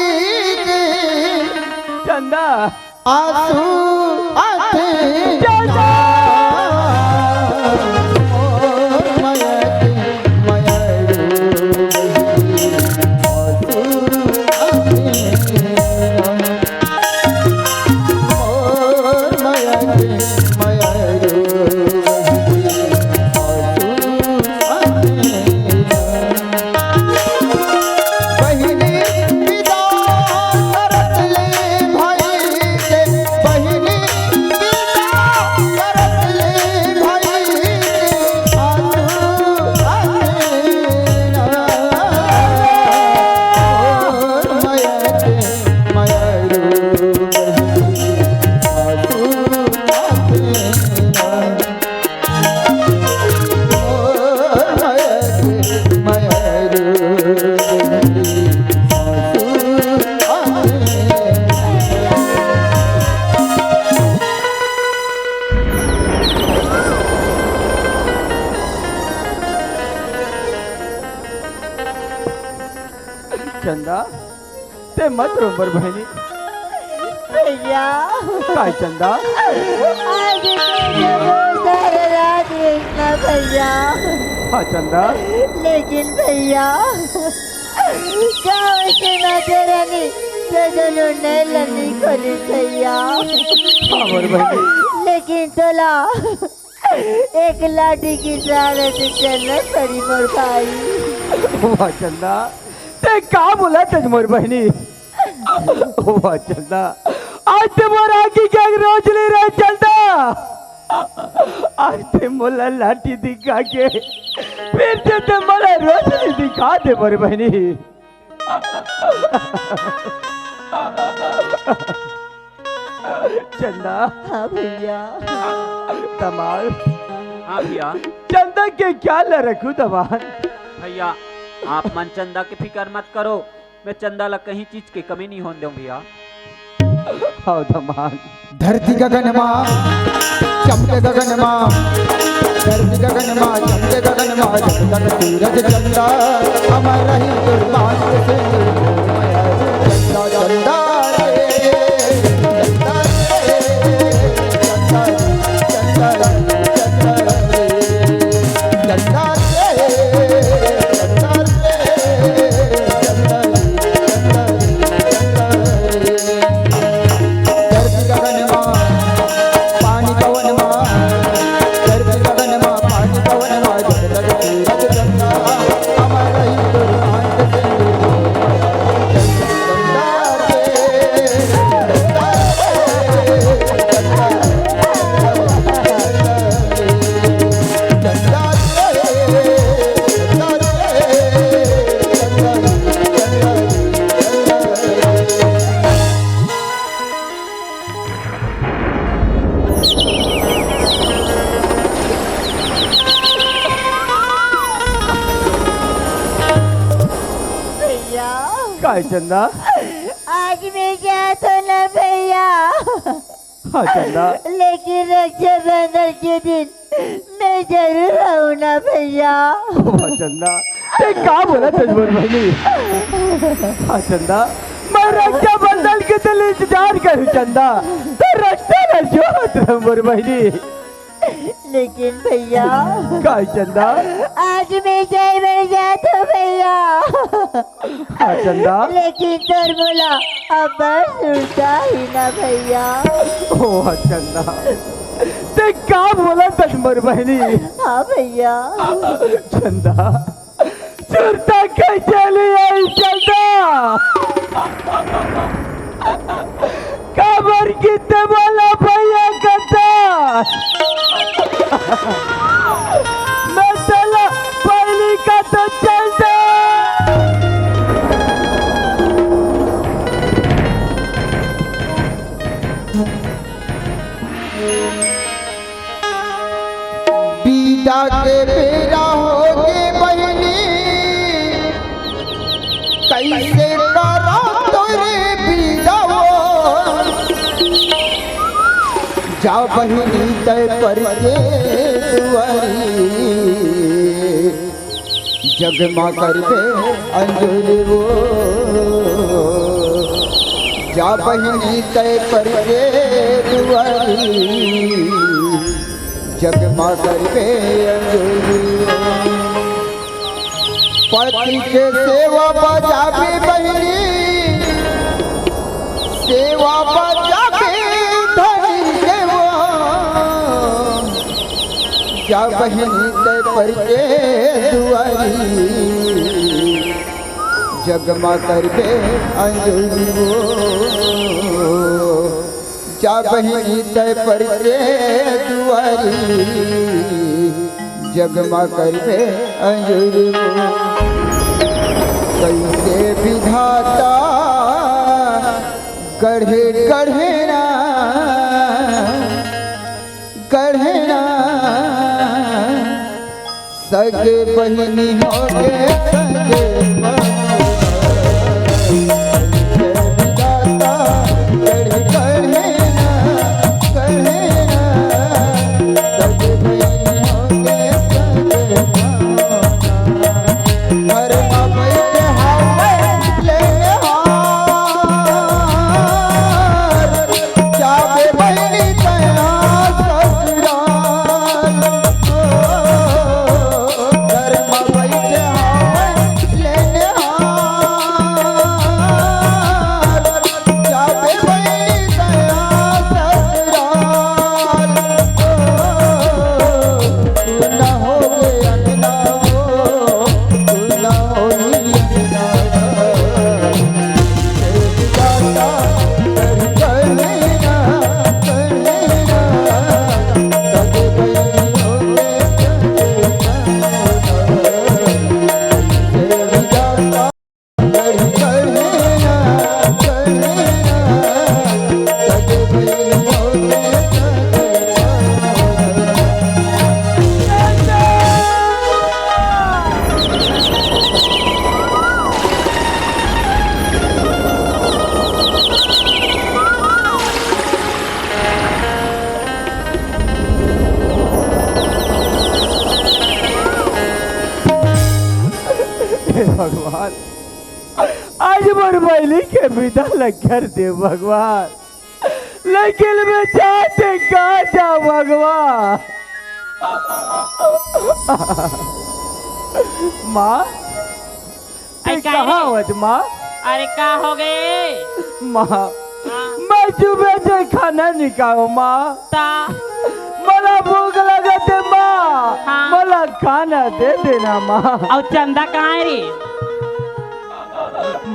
चंदा आंसू आते चंदा। चंदा ते मत रो मर बहनी। भैया काय चंदा? आज तो सारा रात देखना भैया। हाँ चंदा, लेकिन भैया गाँव से नजरनी सजनो ने लनी खोली भैया। हाँ मर बहनी। लेकिन तोला एक लाठी की सहारे से चलना पड़ी मोर भाई। वाह चंदा, ते का बोला तज मोर बहनी? वाह चंदा, आज तुम्हारा की क्या रोज ले रहे चलता आज ते मोला लाठी दिखा के फिर से तुम्हारा रोशनी दिखा दे बड़ी बहनी चंदा। हाँ भैया। तमाल। हाँ भैया। चंदा के क्या ला रखूं तमाल? भैया आप मन चंदा की फिक्र मत करो, मैं चंदा ला कहीं चीज की कमी नहीं होने दूं भैया। हाँ तमाल। धरती गगन माँ चमके गगन माँ, धरती गगन माँ चमके गगन माँ, जब तक सूरज चंदा हमारा ही दुर्बान से चंदा चंदा रे चंदा रे चंदा चंदा चंदा रे चंदा रे चंदा रे चंदा धरती गगन माँ पानी पवन माँ, धरती गगन माँ पानी पवन माँ, जब तक सूरज चंदा हमारा ही दुर्भाग्य से चंदा रे चंदा रे चंदा चंदा भैया काय चंदा? आज मैं क्या तो ना भैया, हाँ चंदा। लेकिन रक्षाबंधन के दिन मैं जरूर आऊँ ना भैया। हाँ चंदा ते का बोला तजबर भाई? हाँ चंदा मैं रक्षाबंधन के दिल इंतजार करूँ चंदा, तो रक्षा न जो तजबर भाई। लेकिन भैया का चंदा? आज मैं जय बन जाता हूँ भैया। हाँ चंदा। लेकिन तर बोला अब सुनता ही ना भैया। ओ हाँ चंदा ते का बोला तजबर बहनी? हाँ भैया। चंदा सुरता कैसे ले आई चंदा? खबर कितने बोला भैया करता? मैं चला पहली का तो चलता। बीता के बेरा होगे बहनी, कैसे करा तोरे बीदाओ, जा बहनी तय पर के दुआरी, जगमा कर दे अंजलि वो, जा बहनी तय पर के दुआरी, जगमा करके अंजलियों। पति के सेवा बजावे बहनी, सेवा बजावे धनी के वो, जा बहनी ते पर के दुआरी, जगमा करके अंजलियों, जा बहनी तय पर के दुआरी, जगमा करके अंजलि कैसे विधाता गढ़े गढ़ेना गढ़ेना सगे बहनी हो गए सगे विधाता गढ़े गढ़ेना गढ़ेना सगे बहनी हो गए सगे घर बैठे हावे ले हार जावे बहनी तया ससुराल घर बैठे हावे ले चढ़ी कन्हैया कन्हैया सज गई मोरे भगवान आज मोर बैली के विदा लग कर दे भगवान, लेकिन मैं चाहते कहा जा भगवान। माँ अरे क्या कहाँ है? हो माँ? अरे क्या हो गए माँ हाँ, मैं सुबह से खाना नहीं खाऊं माँ, ता मला भूख लगा थे माँ, हाँ। मला खाना दे देना माँ। और चंदा कहाँ है रे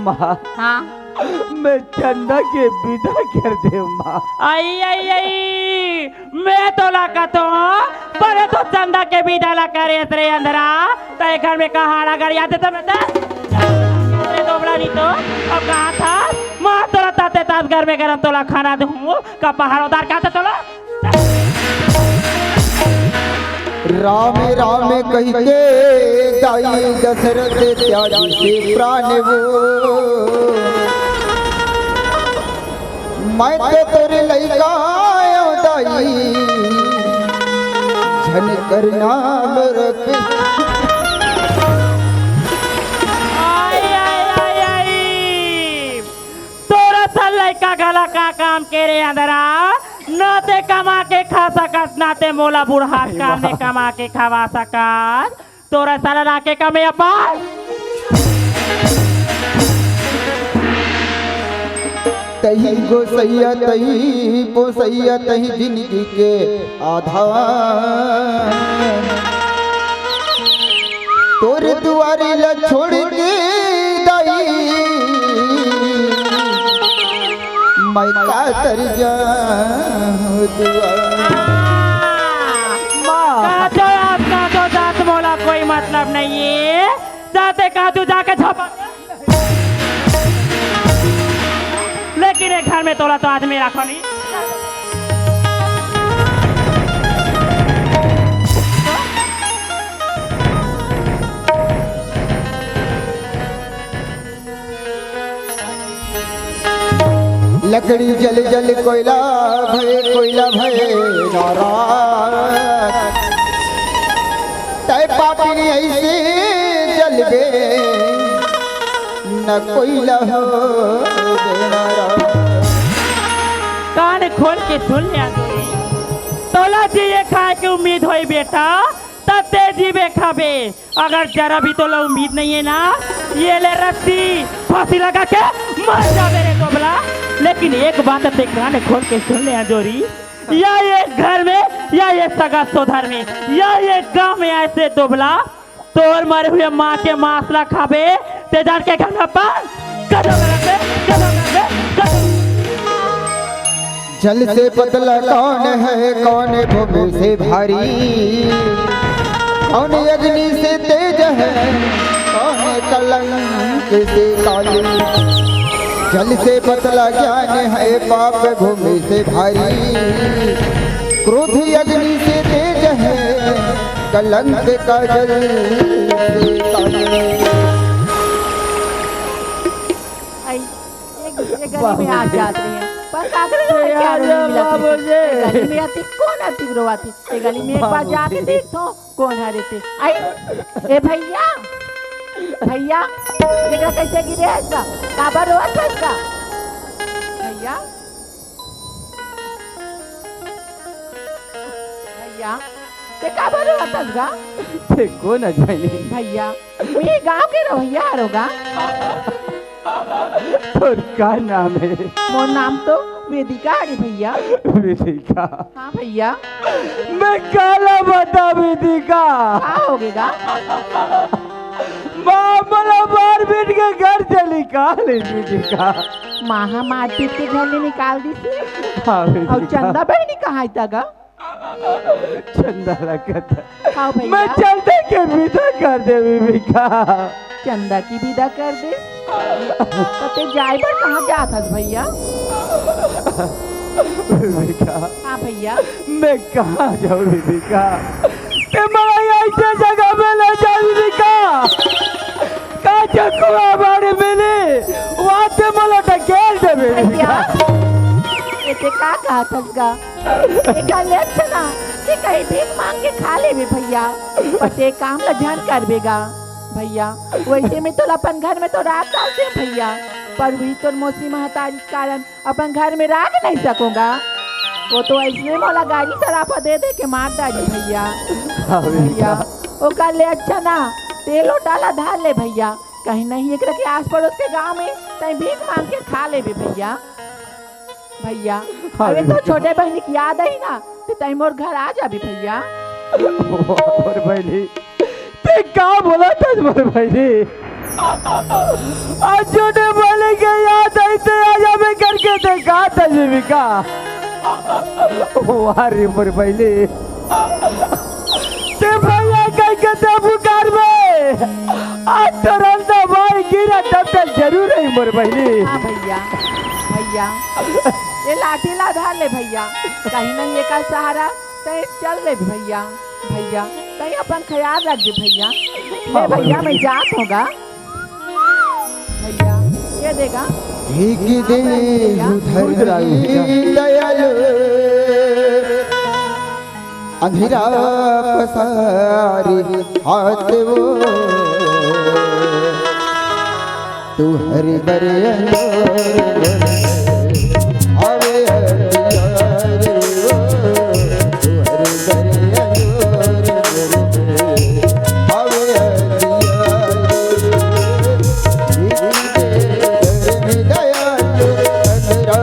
माँ हाँ मैं चंदा के विदा कर दे माँ। आई आई आई मैं तो लगा तो पर तो चंदा के विदा ला करे रे अंदरा तो घर में कहाड़ा गाड़ी आते तो मैं अरे दोबड़ा नहीं तो अब कहाँ था माँ तोला ताते तात घर में गरम तोला खाना दूँ का पहाड़ उतार का तोला राम राम कही के दाई दशरथ त्यागी से प्राण वो मैं तो तेरे लइका आयो दाई झन करना रख आई आई आई आई तोरा सा लड़का गला का काम के रे अंदरा नाते कमा के खा सकत नाते मोला बुढ़ा काम में कमा के खवा सकत तोरा साला लाके कमे अपन तही गोसैया तही पोसैया तही जिंदगी के आधार तोर दुआरी ला छोड़ के दाई मैं का कर जाऊं दुआर का तो जात मोला कोई मतलब नहीं है जाते कहा तू जाके छपा लेकिन एक घर में तोला तो आदमी रखो नहीं लकड़ी जल जल कोयला भय नाराज तय पापी ऐसे जल गए न कोयला हो नाराज। कान खोल के सुन लिया तोला जी ये खाए की उम्मीद होई बेटा तब तेजी बे खाबे अगर जरा भी तोला उम्मीद नहीं है ना ये ले रस्सी फांसी लगा के मर जा मेरे दोबला लेकिन एक बात ते कान खोल के सुन ले जोरी या ये घर में या ये सगा सोधर में या ये गांव में ऐसे दोबला तोर मरे हुए माँ के मासला खाबे ते जान के घर में पान कदम रखे जल से पतला कौन है कौन भूमि से भारी कौन अग्नि से तेज है कौन कलंक से काली जल से पतला ज्ञान है पाप भूमि से भारी क्रोध अग्नि से तेज है कलंक का जल से काली। गली में आ जाते हैं पर कागज क्या गली में आती कौन आती रोवाती ये गली में एक बार जाके देखो कौन है रहते आई ए भैया भैया देखा कैसे गिरे है इसका काबा रोआ था इसका भैया भैया ते काबा रोआ था इसका ते कौन है भाई भैया ये गांव के रवैया होगा तोर का नाम है? मोर नाम तो वेदिका है भैया। वेदिका? हाँ भैया। मैं काला बता वेदिका। हाँ होगेगा। माँ मला मार पीट के घर से निकाल वेदिका। माँ मार पीट के घर से निकाल दी थी। हाँ वेदिका। और चंदा बहनी कहाँ है तगा? चंदा लगता। हाँ भैया। मैं चलते के विदा कर दे वेदिका। चंदा की विदा कर दे। ते जाए पर कहाँ जात हस भैया? विवेका हाँ भैया। मैं कहाँ जाऊँ विवेका? ते मला ऐसे जगह में ले जा विवेका का चकुआ बारे मिले वहाँ ते मला ढकेल दे भैया विवेका। ये का कहा थसगा? ये ले अच्छा ना कि कहीं भीख मांग के खा ले भैया, पर ते काम ला ध्यान कर बेगा भैया। वैसे में तो अपन घर में तो राख डालते हैं भैया, पर वही तो मौसी महतारी के कारण अपन घर में राख नहीं सकूंगा। वो तो ऐसे मोला गाड़ी सराफा दे दे के मार डाली भैया। भैया वो कर ले अच्छा ना तेलो डाला धार ले भैया, कहीं नहीं एक के आस पड़ोस के गाँव में कहीं भीख मांग के खा ले भैया। भैया अरे तो छोटे बहनी की याद आई ना तो तई मोर घर आ जाबी भैया। मोर बहनी ते का बोला था मोर बहनी? आज छोटे बोले के याद आई ते आ जाबे करके ते का था जीविका? वाह रे मोर बहनी ते भैया कह के ते बुकार में आज तुरंत भाई गिरा तब तक जरूर है मोर बहनी। हाँ भैया। भैया ये लाठी ला धार ले भैया, कहीं नहीं ये का सहारा तय चल ले भैया। भैया तय अपन ख्याल रख दे भैया। ले भैया मैं जात होगा भैया, ये देगा एक दे दयालु अंधेरा पसारी हाथ वो तू हरि बरे आवे हरियारे तू हरि बरे आवे हरियारे दयालु अंधेरा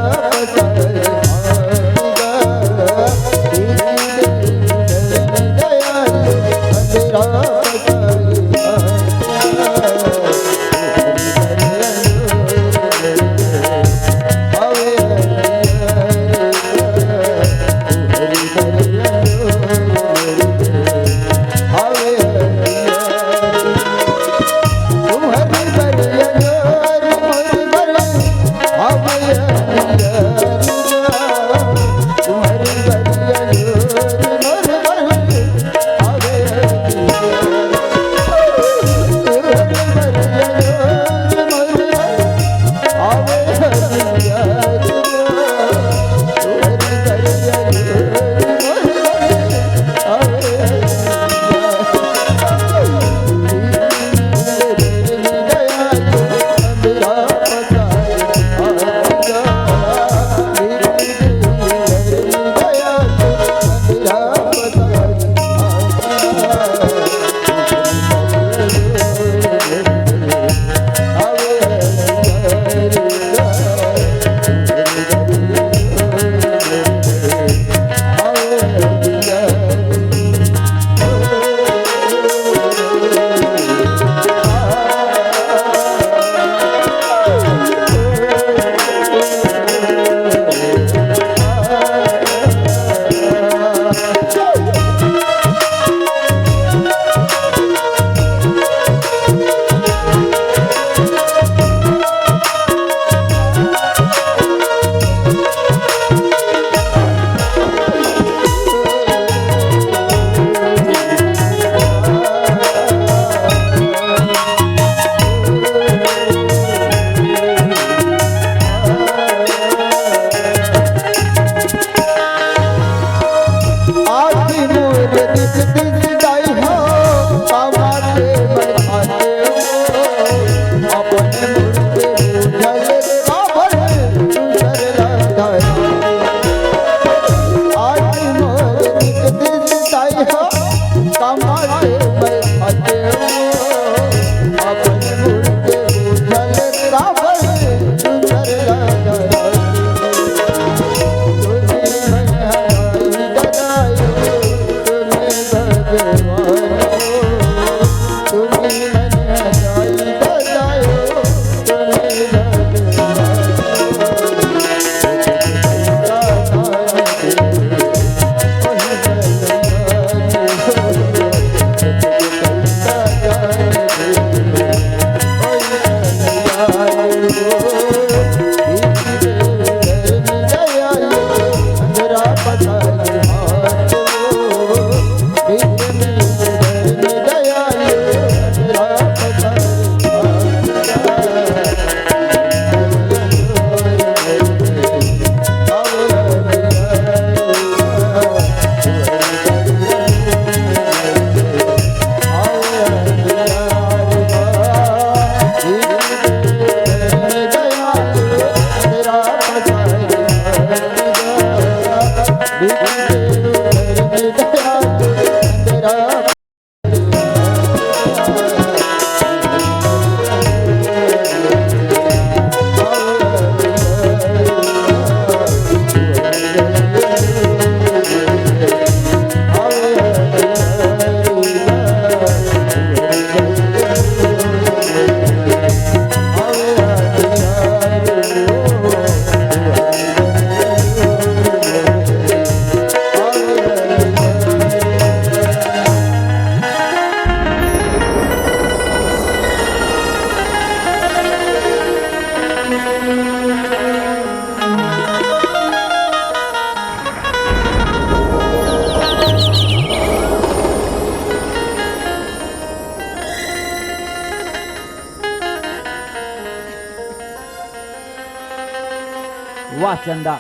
वाह चंदा,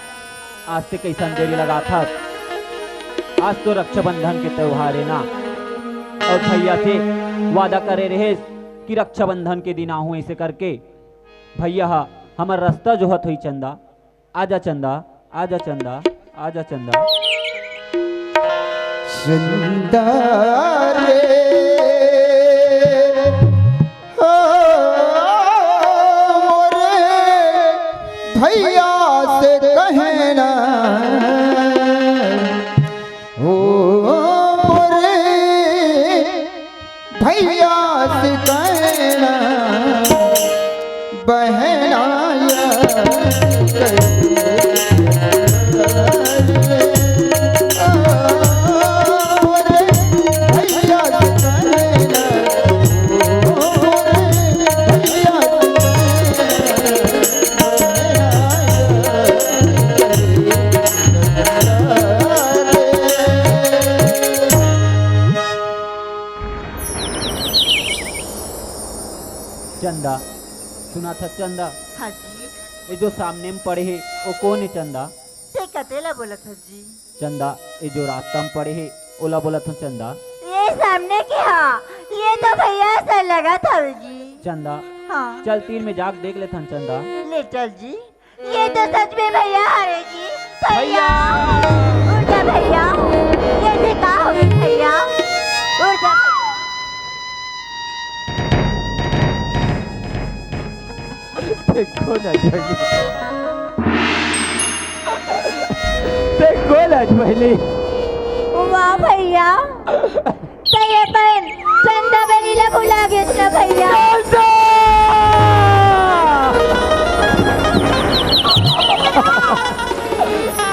आज से कैसा देरी लगा था। आज तो रक्षाबंधन के त्योहार है ना, और भैया से वादा करे रहे कि रक्षाबंधन के दिन आऊँ ऐसे करके। भैया हमार रास्ता जो हत हुई चंदा, आजा चंदा, आजा चंदा, आजा चंदा। चंदा रे हो रे भैया से कहना हो रे भैया से कहना बहना चंदा, सुना था चंदा? हाँ जी। ये जो सामने में पड़े है वो कौन है चंदा? ते कतेला बोला था जी। चंदा, ये जो रास्ता में पड़े है ओला बोला था चंदा। ये सामने क्या? ये तो भैया से लगा था जी। चंदा, हाँ। चल तीर में जाग देख ले था चंदा। ले चल जी। ये तो सच में भैया हरे जी। भैया उठ जा भैया। ये देखा हो भैया, उठ जा। देखो ना जल्दी, देखो ना जल्दी। वाह भैया, तो ये पण चंदा बनीला बुला घेतलं भैया।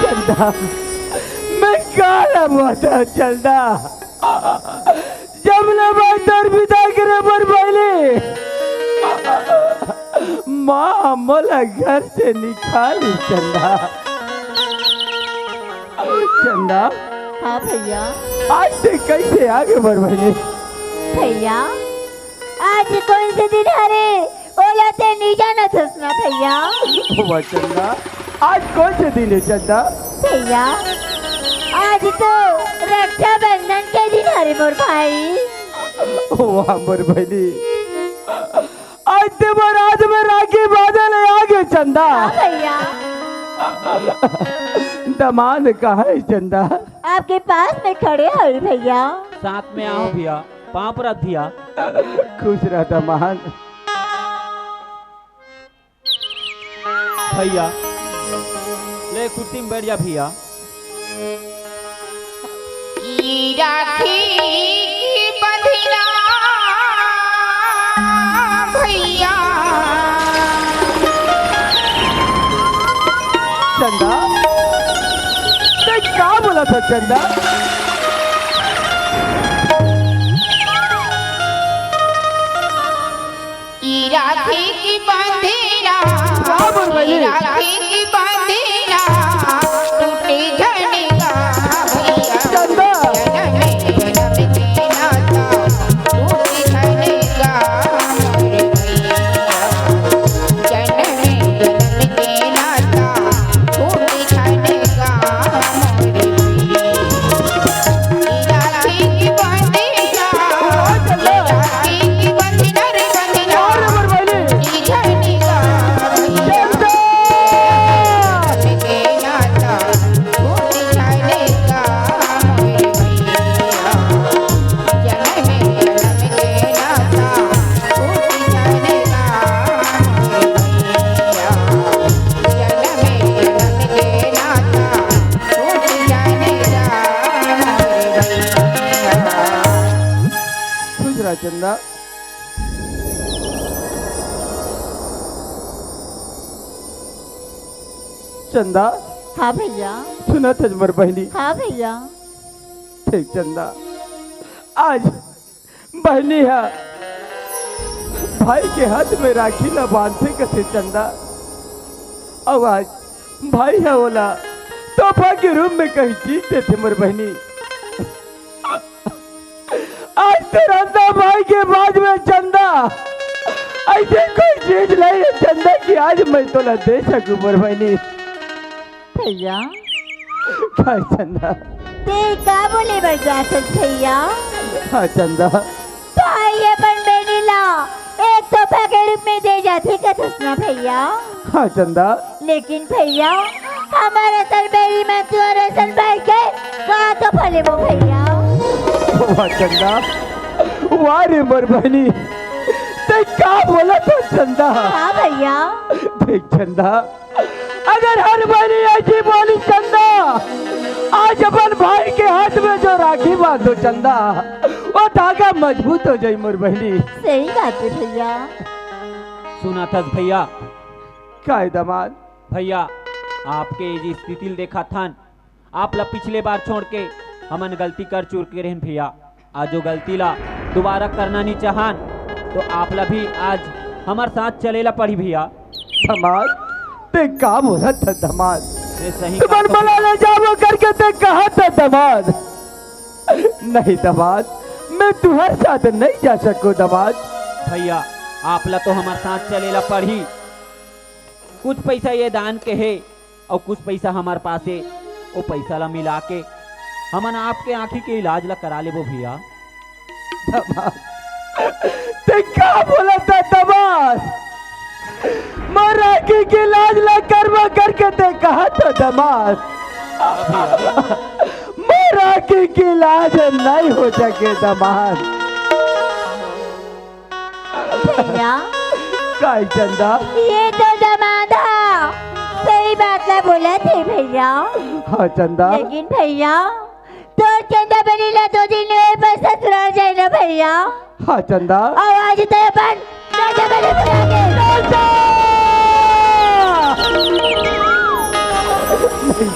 चंदा, मैं काला मोटा चंदा, जब ना बाजार विदा करे पर पहले माँ मोला घर से निकाली। चंदा, चंदा। हाँ भैया। आज से कैसे आगे बढ़ बने? भैया आज कौन से दिन हरे ओला ते नहीं जाना था ना भैया। वाह चंदा, आज कौन से दिन है चंदा? भैया आज तो रक्षाबंधन के दिन हरे मोर भाई। वाह मोर बहनी, आज ते रात में राखी बादल आगे चंदा। भैया दमाद कहाँ है चंदा? आपके पास में खड़े हैं भैया। साथ में आओ भैया, पाँव पर रख दिया। खुश रह दमाद। भैया ले कुर्सी में बैठ जा भैया। राखी की बंधना भैया। चंदा, ते क्या बोला था चंदा? राखी की बंधना चंदा हाँ भैया। सुना था मोर बहनी। हाँ भैया। ठीक चंदा, आज बहनी है भाई के हाथ में राखी न बांधते कथे चंदा। अब आज भाई है बोला तोहफा के रूप में कहीं चीज देते मोर बहनी। आज तेरा भाई के बाद में चंदा ऐसे कोई चीज नहीं है चंदा की आज मैं तो न दे सकूं मोर बहनी। भैया क्या चंदा? ते का बोले बजासत भैया? हाँ चंदा। तो आइए अपन बेनी ला एक तोहफा के रूप में दे जाते कथसना भैया। हाँ चंदा। लेकिन भैया हमारा सरबेरी में तू और सन भाई के कहा तो फले वो भैया। वाह चंदा, वाह रे मोर बहनी, ते क्या बोला तो चंदा? हाँ भैया। देख चंदा, अगर हर बहनी ऐसी बोली चंदा, आज अपन भाई के हाथ में जो राखी बांधो चंदा, वो धागा मजबूत हो जाए मोर बहनी। सही बात है भैया। सुना था भैया। काय दामाद? भैया आपके ये स्थिति देखा थान, आप ला पिछले बार छोड़ के हमन गलती कर चुर के रहन भैया। आज जो गलती ला दोबारा करना नहीं चाहन तो आप ला भी आज हमारे साथ चलेला पड़ी भैया। दामाद ते का बोला था दामाद? सही तुमन बना ले जाओ करके ते कहा था दामाद? नहीं दामाद, मैं तुम्हारे साथ नहीं जा सकूं दामाद। भैया आप ला तो हमारे साथ चलेला पड़ी। कुछ पैसा ये दान के है और कुछ पैसा हमारे पास है, वो पैसा ला मिला के हमन आपके आँखी के इलाज ला करा ले वो भैया। ते क्या बोला था दामाद? मराठी के इलाज ला करवा करके ते कहा था दामाद? मराठी के इलाज नहीं हो सके दामाद। भैया काय चंदा? ये तो दामाद सही बात ला बोला थे भैया। हाँ चंदा। लेकिन भैया तो चंदा बनी ला 2 दिन में बस ससुराल जाए ना भैया। हाँ चंदा। आवाज तो अपन चंदा बनी बुला के नहीं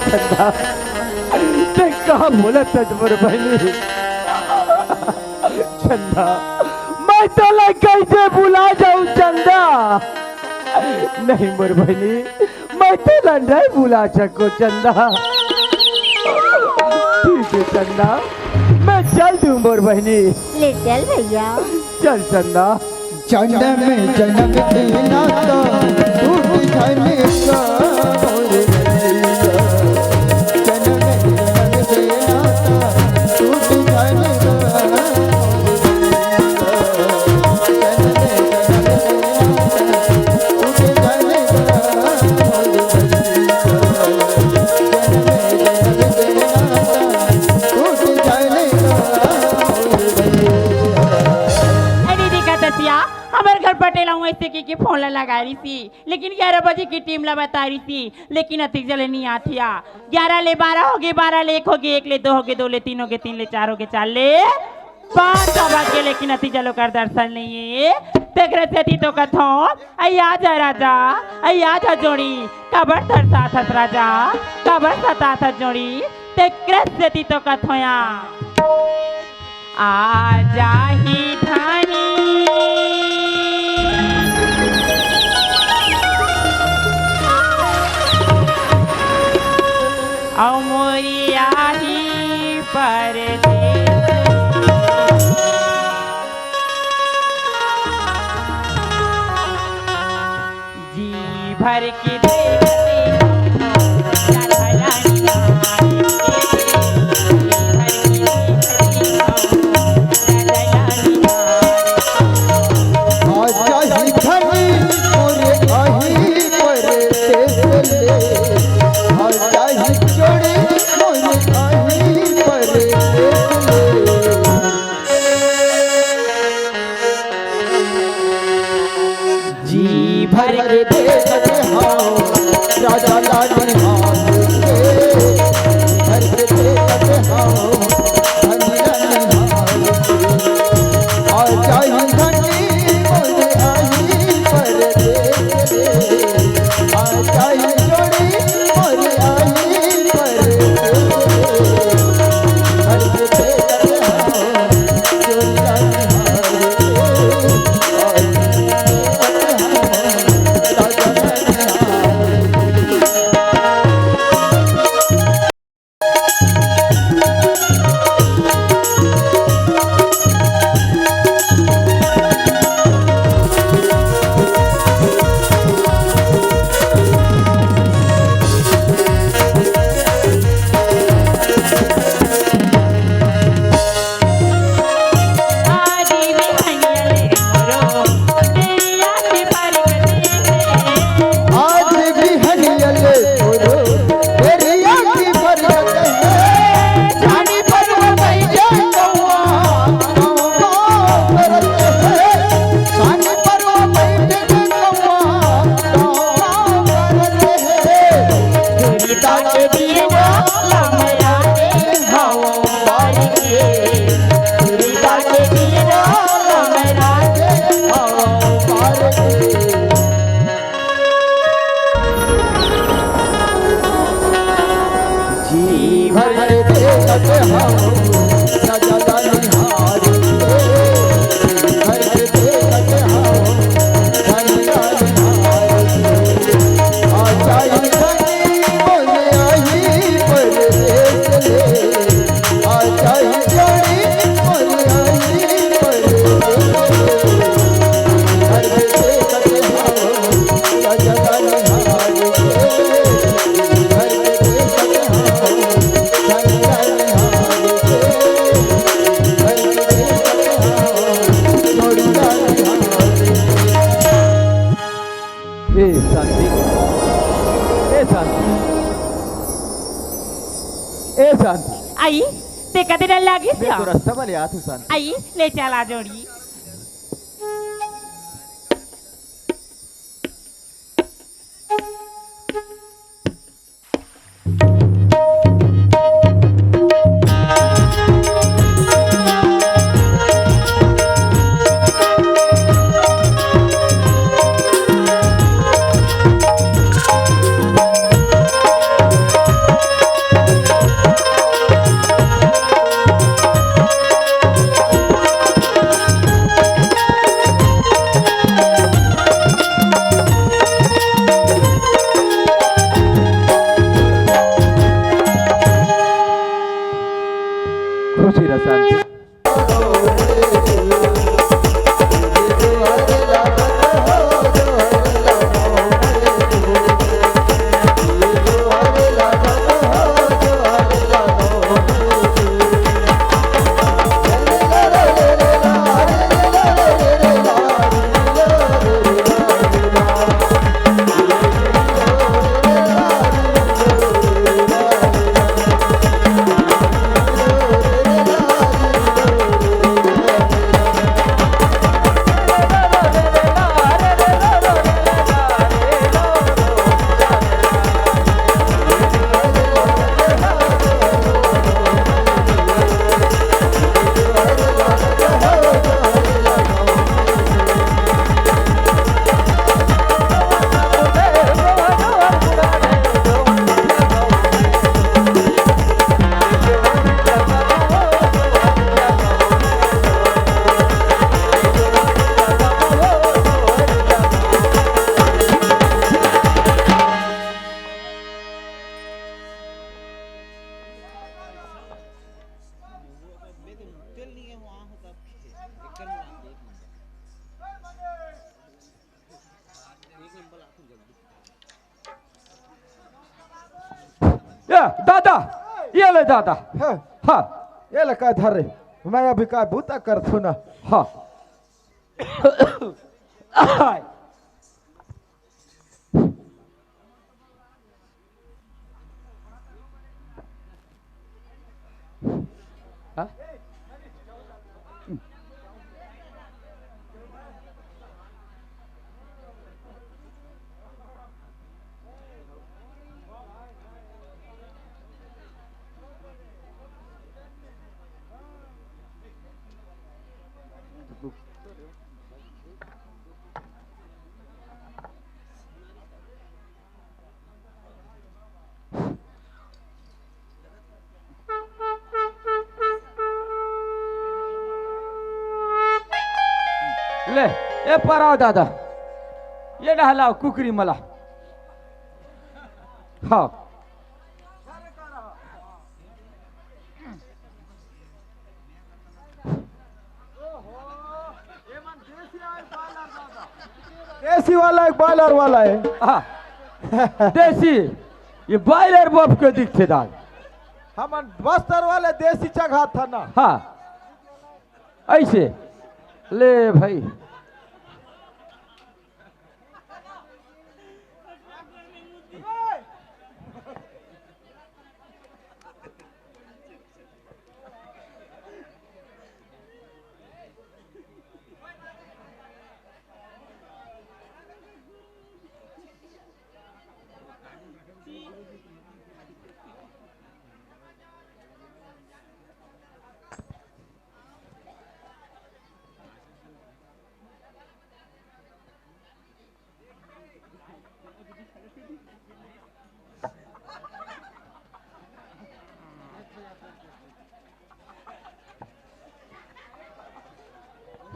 चंदा, ते कहा बोला था मोर बहनी? चंदा मैं तो ला कैसे बुला जाऊं चंदा? नहीं मोर बहनी, मैं तो ला नहीं बुला सकूं चंदा। ठीक है चंदा, मैं चल दूं मोर बहनी। ले चल भैया। चल चंदा। चंद में जन्म देना तो टूट जाने का मोर बलिया। चंद में जन्म देना तो टूट जाने का ऐसे की फोन लगा रही थी, लेकिन 11 बजे की टीम ला बता रही थी, लेकिन अतिक जले नहीं आती। 11 ले 12 हो गए, 12 ले 1 हो गए, 1 ले 2 हो गए, 2 ले 3 हो गए, 3 ले 4 हो गए, 4 ले 5 बज गए, लेकिन अति जलो कर दर्शन नहीं है। तेग्रती तो कथो अया जा राजा, अया जा जोड़ी कबर तरसा थस राजा, कबर सता थस जोड़ी तेग्रती तो कथोया आ जाही धानी मोरिया ही परदेस जी भर के घर देखत हूँ राजा निहारी घर देखत हूँ धनिया निहारी आ जाई धनी मोने आई परदेस ले आ जाई धनी मोने आई परदेस घर देखत हूँ राजा निहारी घर देखत हूँ धनिया निहारी घर देखत हूँ मोड़िया निहारी ए शांति ए शांति ए शांति आई ते कधी लागे तो रास्ता वाले आ तू शांति आई ले चला जोड़ी खुशी रह शांति या दादा ये ले दादा हाँ ये लगा धर रे मैं अभी का बूता कर थू ना हाँ हाँ? ले ए पराव दादा ये हलाव कुकरी मला हाँ देसी वाला एक बॉयलर वाला है हाँ देसी ये बॉयलर बॉब के दिखते दाल हम बस्तर वाले देसी चघा था ना हाँ ऐसे ले भाई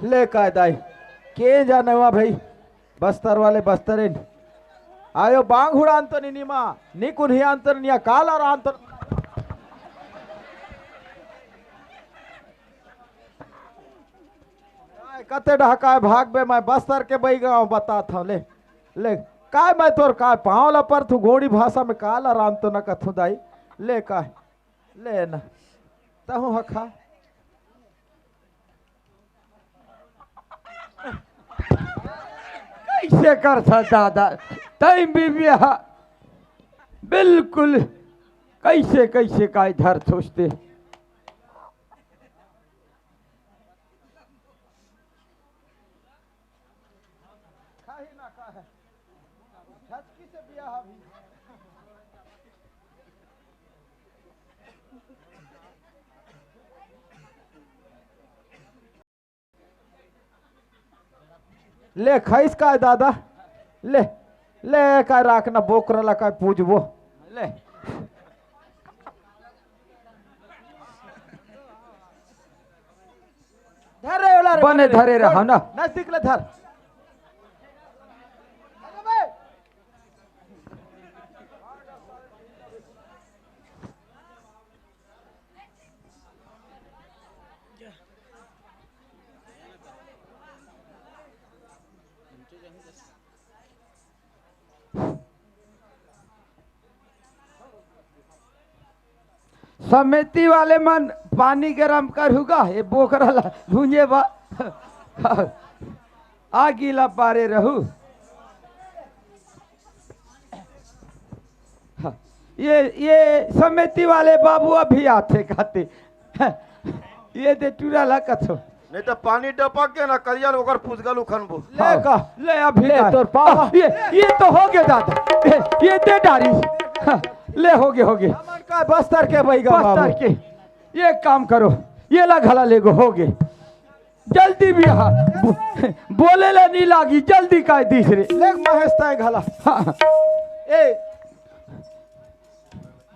ले काय दाई के जाने वा भाई बस्तर वाले बस्तरे आयो बांग हुड़ा अंतर निमा निकुन ही अंतर निया काला रा अंतर कते ढका भाग बे मैं बस्तर के बई गाँव बता था ले काय मैं तोर काय पाँव पर तू घोड़ी भाषा में काला राम तो न कथू दाई ले काय ले न तहु हखा कैसे कर था दादा तई भी बिया बिल्कुल कैसे कैसे का इधर सोचते ले खाइस का दादा ले ले का राखना बोकरला का पूजबो ले धरे वाला बने धरे रहा ना नजदीक ले धर समिति वाले मन पानी गरम करूँगा ये बोकरा भूंजे बा आगीला पारे रहू ये समिति वाले बाबू अभी आते खाते ये दे टूरा ला कथो नहीं तो पानी डपक के ना करियर ओकर पुसगल उखनबो ले का ले अभी ले तोर पावा ये तो हो गया दादा ये दे डारी ले हो गए का बस्तर के बई गा बस्तर के ये काम करो ये ला घला ले गो हो गए जल्दी भी बोले ला नहीं लागी जल्दी का तीसरे ले महेशता है घला हाँ ए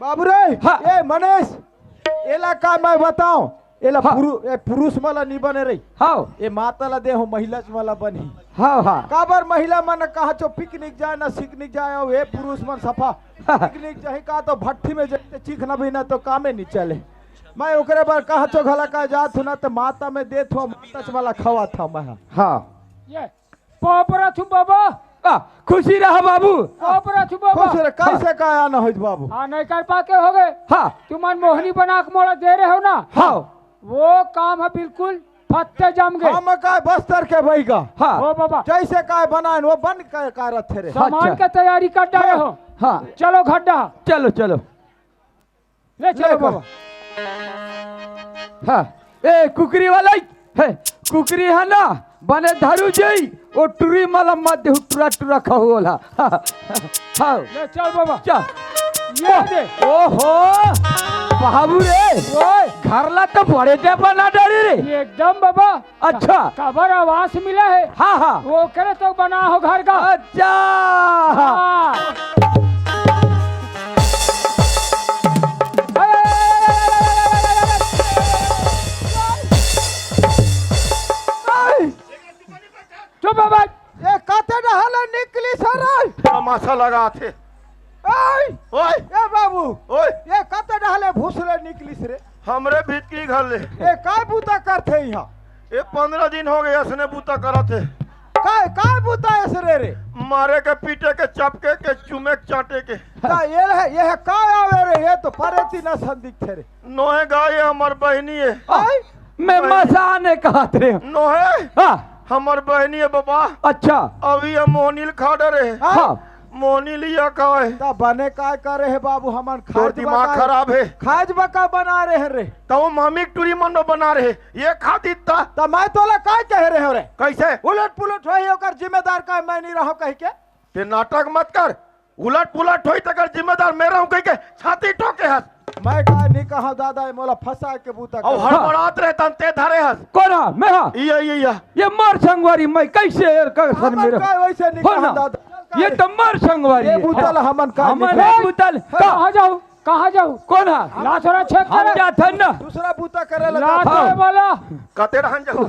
बाबू रे हाँ। ए मनीष एला का मैं बताऊं एला हाँ। पुरुष वाला नहीं बने रही हाँ ए माता ला दे हो महिला वाला बनी हाँ हाँ काबर महिला मन कहा चो पिकनिक जाए ना पिकनिक जाए और ए पुरुष मन सफा पिकनिक जाए का तो भट्टी में जाते चीखना भी ना तो कामे नहीं चले मैं ओकरे बार कहा चो घला का जात हूं ना तो माता में देत हो माता वाला खवा था मैं हाँ ये पोपरा छु बाबा खुशी रहा बाबू पोपरा छु बाबा खुश रे कैसे का आना होइत बाबू हाँ नहीं कर पाके हो गए हाँ तुमन मोहनी बना के मोड़ा दे रहे हो ना हाँ वो काम है बिल्कुल फत्ते जम गए हम का बस्तर के भाई का हाँ ओ बाबा जैसे काय बनाए वो बन के कारत थे रे सामान के तैयारी कर डाले हो हाँ चलो खड्डा चलो चलो ले चलो बाबा हाँ ए कुकरी वाला है कुकरी है ना बने धरू जई ओ टुरी माला मध्य टुरा टुरा खहोला हाँ ले चल बाबा चल ये दे ओहो बाबू रे घरला तो बड़े दे बना डाली रे एकदम बाबा अच्छा खबर आवाज मिला है हाँ हाँ वो करे तो बना हो घर का अच्छा चुप बाबा ये काते डहला निकली सर तमाशा लगा थे ओए ए बाबू ओए ये काते डहले भूसले निकलिस रे हमरे भीतरी घर ले ए काय बूता करथे यहाँ ये 15 दिन हो गए असने बूता करा थे काय काय बूता ऐसे रे मारे के पीटे के चपके के चुमे के चाटे के का ये है काय आवे रे ये तो परेती न संदिग्ध थे रे नोहे गाय हमार बहनी है मैं मसाने कहा थे नोहे हमार बहनी है बाबा अच्छा अभी हम मोहनील खा डरे हाँ मोहनी लिया का है ता बने काय करे है बाबू हमन तोर दिमाग खराब है खाज बका बना रहे हैं रे तो मामी टूरी मनो बना रहे ये खा दीता ता मैं तोला काय कह रहे हो रे कैसे उलट पुलट होई ओकर जिम्मेदार का मैं नहीं रहो कह के ते नाटक मत कर उलट पुलट होई तकर जिम्मेदार मैं रहूं कह के छाती ठोके हस मैं काय नहीं कहा दादा मोला फंसा के बूता और हड़बड़ात रहे तन ते धरे हस कोना मैं हाँ ये मार संगवारी मैं कैसे कर मेरे काय वैसे नहीं कहा दादा ये तो मार संगवारी ये बूतल हमन का हमारे बूतल कहाँ जाऊँ कौन है लाथोरा चेक कर जाता ना दूसरा बूता करे लाथोरा वाला कते रहन जाऊ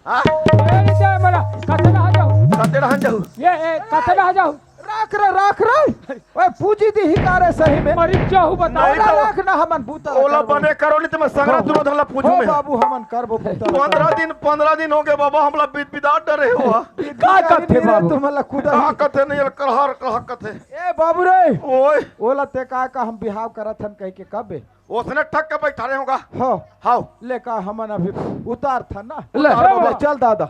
हाँ ए इधर मला कते रह जाऊ कते रहन जाऊ ये कते रह जाऊ राख रे ओए पूजी दी ही कारे सही में मरी जाऊ बताओ नहीं तो- राख ना हमन बूता ओला बने करो नहीं तो मैं संगरा दुनो धला पूछू हो में बाबू हमन करबो बूता 15 दिन हो गए बाबा हमला बिदा डरे हुआ का कथे बाबू तुम्हाला खुदा कहा कथे नहीं कलहर कहा कथे ए बाबू रे ओए ओला ते का हम बिहाव करत हन कह के कबे उसने ठक के बैठा रहे होगा हो हाउ ले का हमन अभी उतार था ना ले, ले चल दादा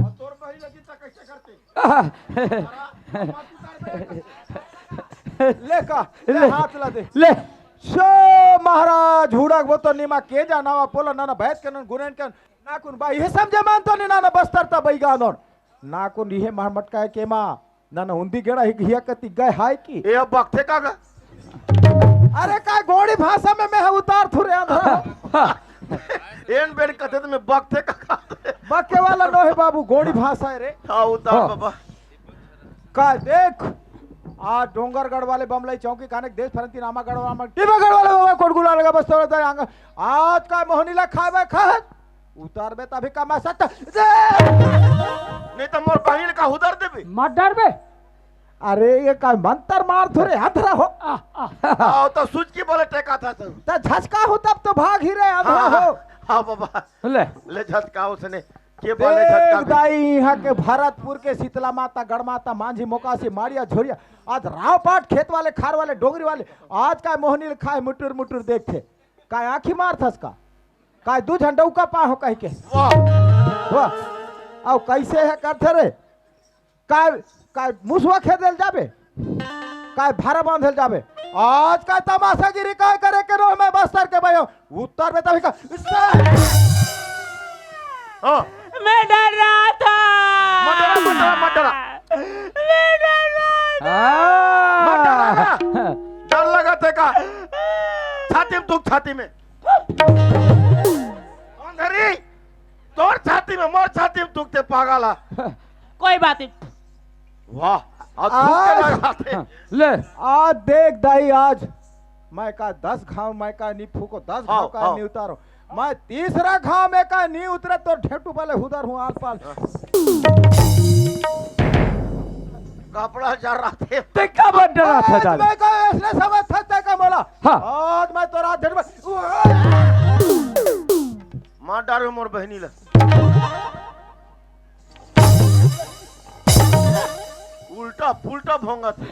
तोर बही लगी तक कैसे करते ले का ले हाथ ला दे ले शो महाराज हुड़क वो तो निमा के जाना पोला नाना बैठ के गुनेन के नाकुन बाई हे समझे मान तो नि नाना बस्तर ता बैगा नोन नाकुन इहे मार मटका के मा नाना हुंदी गेड़ा हिया कति गए हाय की ए अब बक्थे का गा अरे का गोड़ी भाषा में मैं उतार थुरे आंध्रा एन बेन कथे तो मैं बक्थे का बक्के वाला नो है बाबू गोड़ी भाषा है रे हाँ उतार बाबा का देख आज डोंगरगढ़ वाले बमलाई चौकी काने देश फरंती नामागढ़ वाला टिबागढ़ वाले बाबा कोटगुला लगा बस तो आज का मोहनीला खावे खा उतार बे तभी का मैं सट नहीं तो मोर बहिन का उधर देबे मत डर बे अरे ये का मंतर मार थोड़े अंधरा हो आओ तो सूझ की बोले टेका था तो झचका हो तब तो भाग ही रहे अंधरा हाँ, हो हाँ बाबा ले ले झटका उसने के बोले झटका देख दाई यहाँ के भरतपुर के शीतला माता गढ़ माता मांझी मोकासी मारिया झोरिया आज राव पाट खेत वाले खार वाले डोगरी वाले आज का मोहनी खाए मुटुर मुटुर देखे का आंखी मार थस का दू झंडा का पा हो कह के वाह आओ कैसे है करथे रे का मुसवा खेदल जाबे का भारा बांधल जाबे आज का तमाशागिरी का करे के रो मैं बस्तर के भाई उत्तर में तभी का हाँ मैं डर रहा था मटरा मैं डर रहा था डर लगा थे का छाती में दुख छाती में अंधरी तोर छाती में मोर छाती में दुखते पागला कोई बात नहीं वाह आज दुख के लगाते ले आज देख दाई आज मैं का 10 घाव मैं का नी फूको 10 घाव का नी उतारो मैं तीसरा घाव में का नी उतरे तो ढेटू वाले उधर हूँ आल पाल कपड़ा जर रहा थे ते का बन डरा था दादा मैं का ऐसे समझ था का बोला हाँ। आज मैं तो रात ढेट मां डारो मोर बहनी ला उल्टा पुल्टा भोंगा थे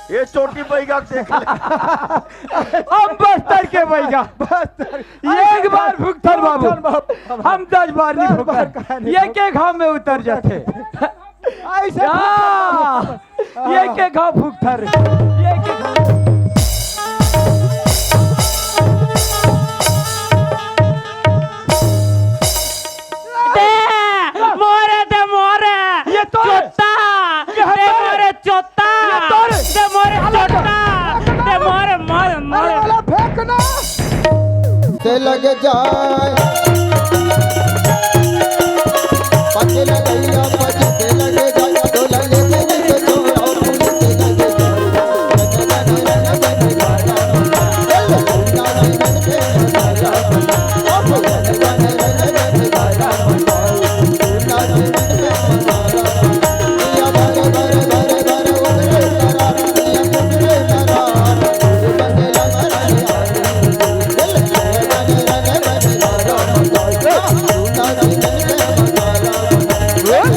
ये चोटी बैगा देख ले हम बस्तर के बैगा एक बार भुगतल बाबू हम 10 बार नहीं भुगतल ये के घाव में उतर जाते ऐसे ये के घाव भुगतल ये के घाव मोरे दे मोरे ये तो चोता दे मोरे चोता दे मोरे चोता दे मोरे मोरे मोरे वाला फेंकना से लग जाए पच लगैया पच से लग जाए तो लगे से छोड़ा से लग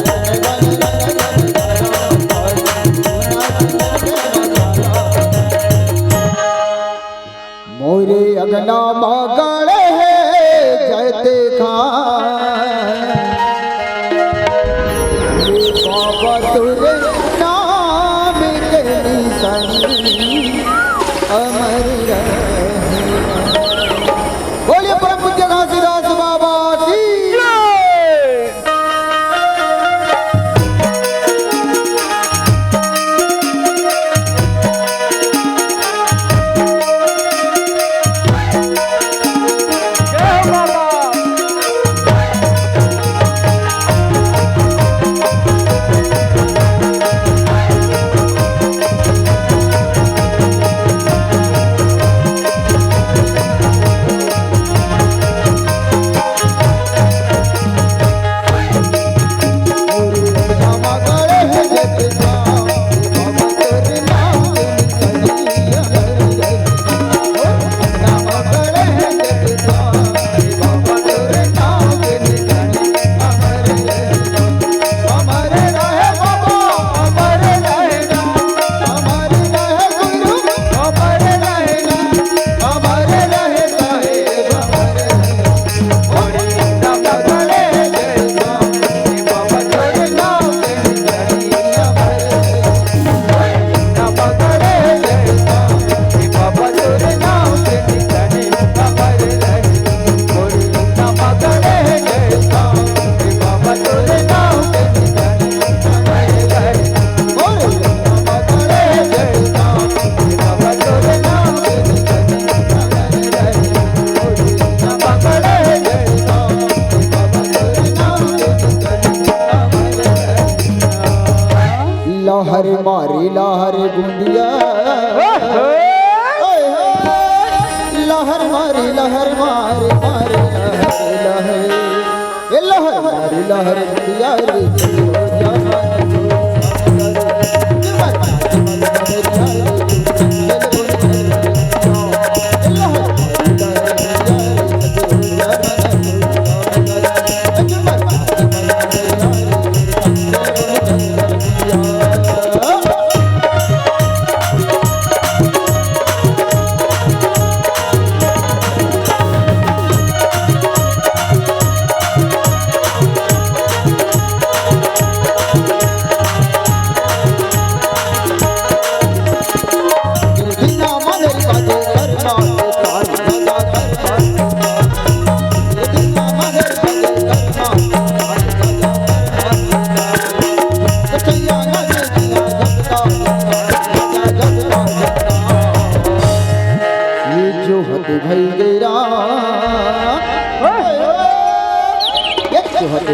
लहर मारी लहर दिया रे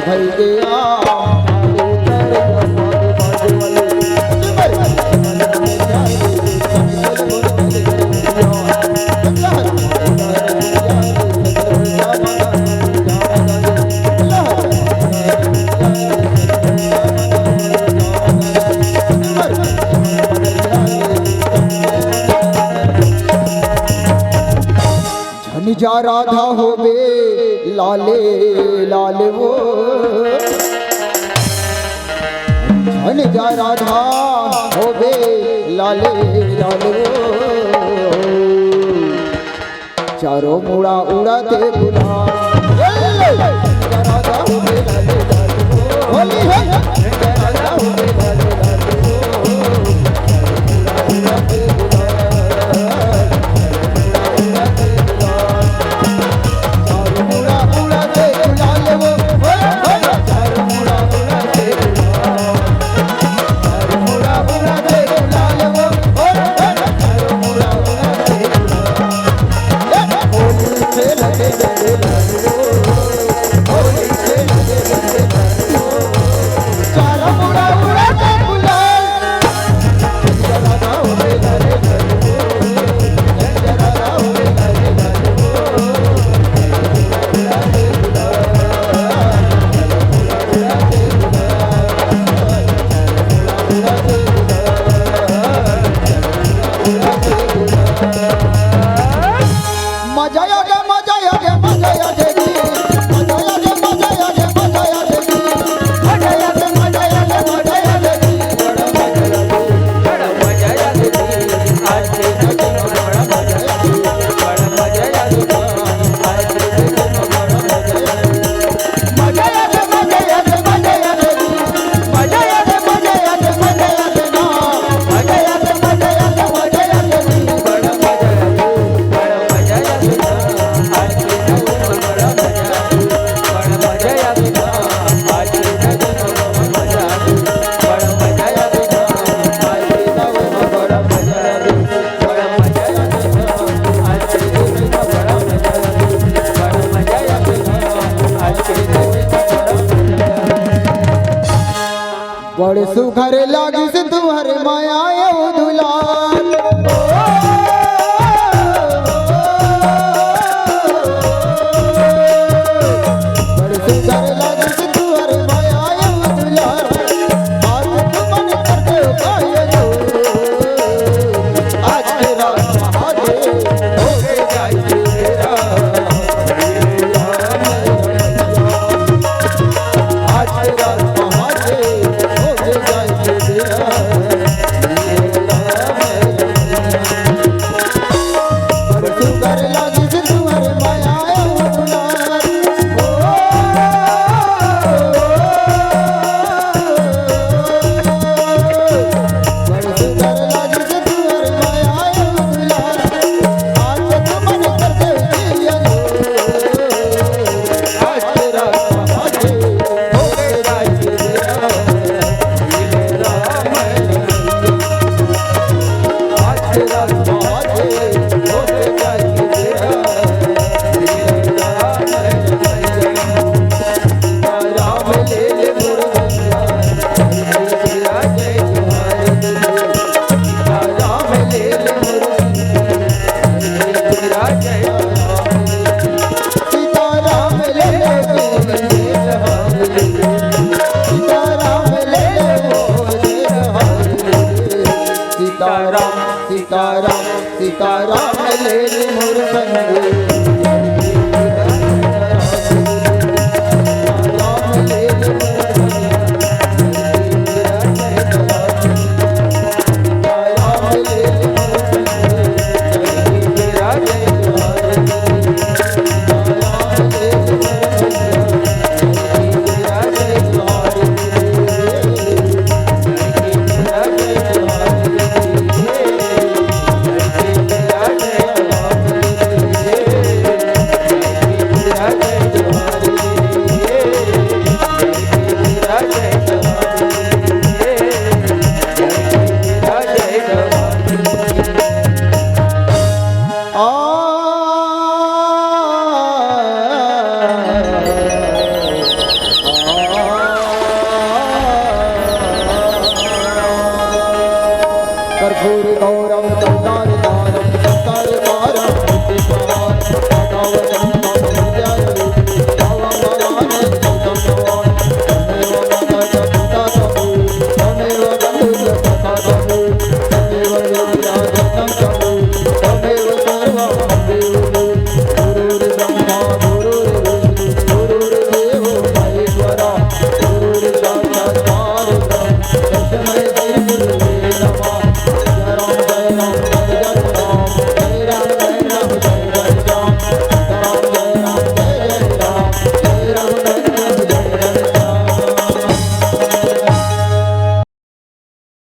भई गया झन जा राधा होबे लाले लाले वो झन जा राधा होबे लाले लाले वो चारों मुड़ा उड़ाते गुलाल राधा होबे लाले लाले वो होली है राधा होबे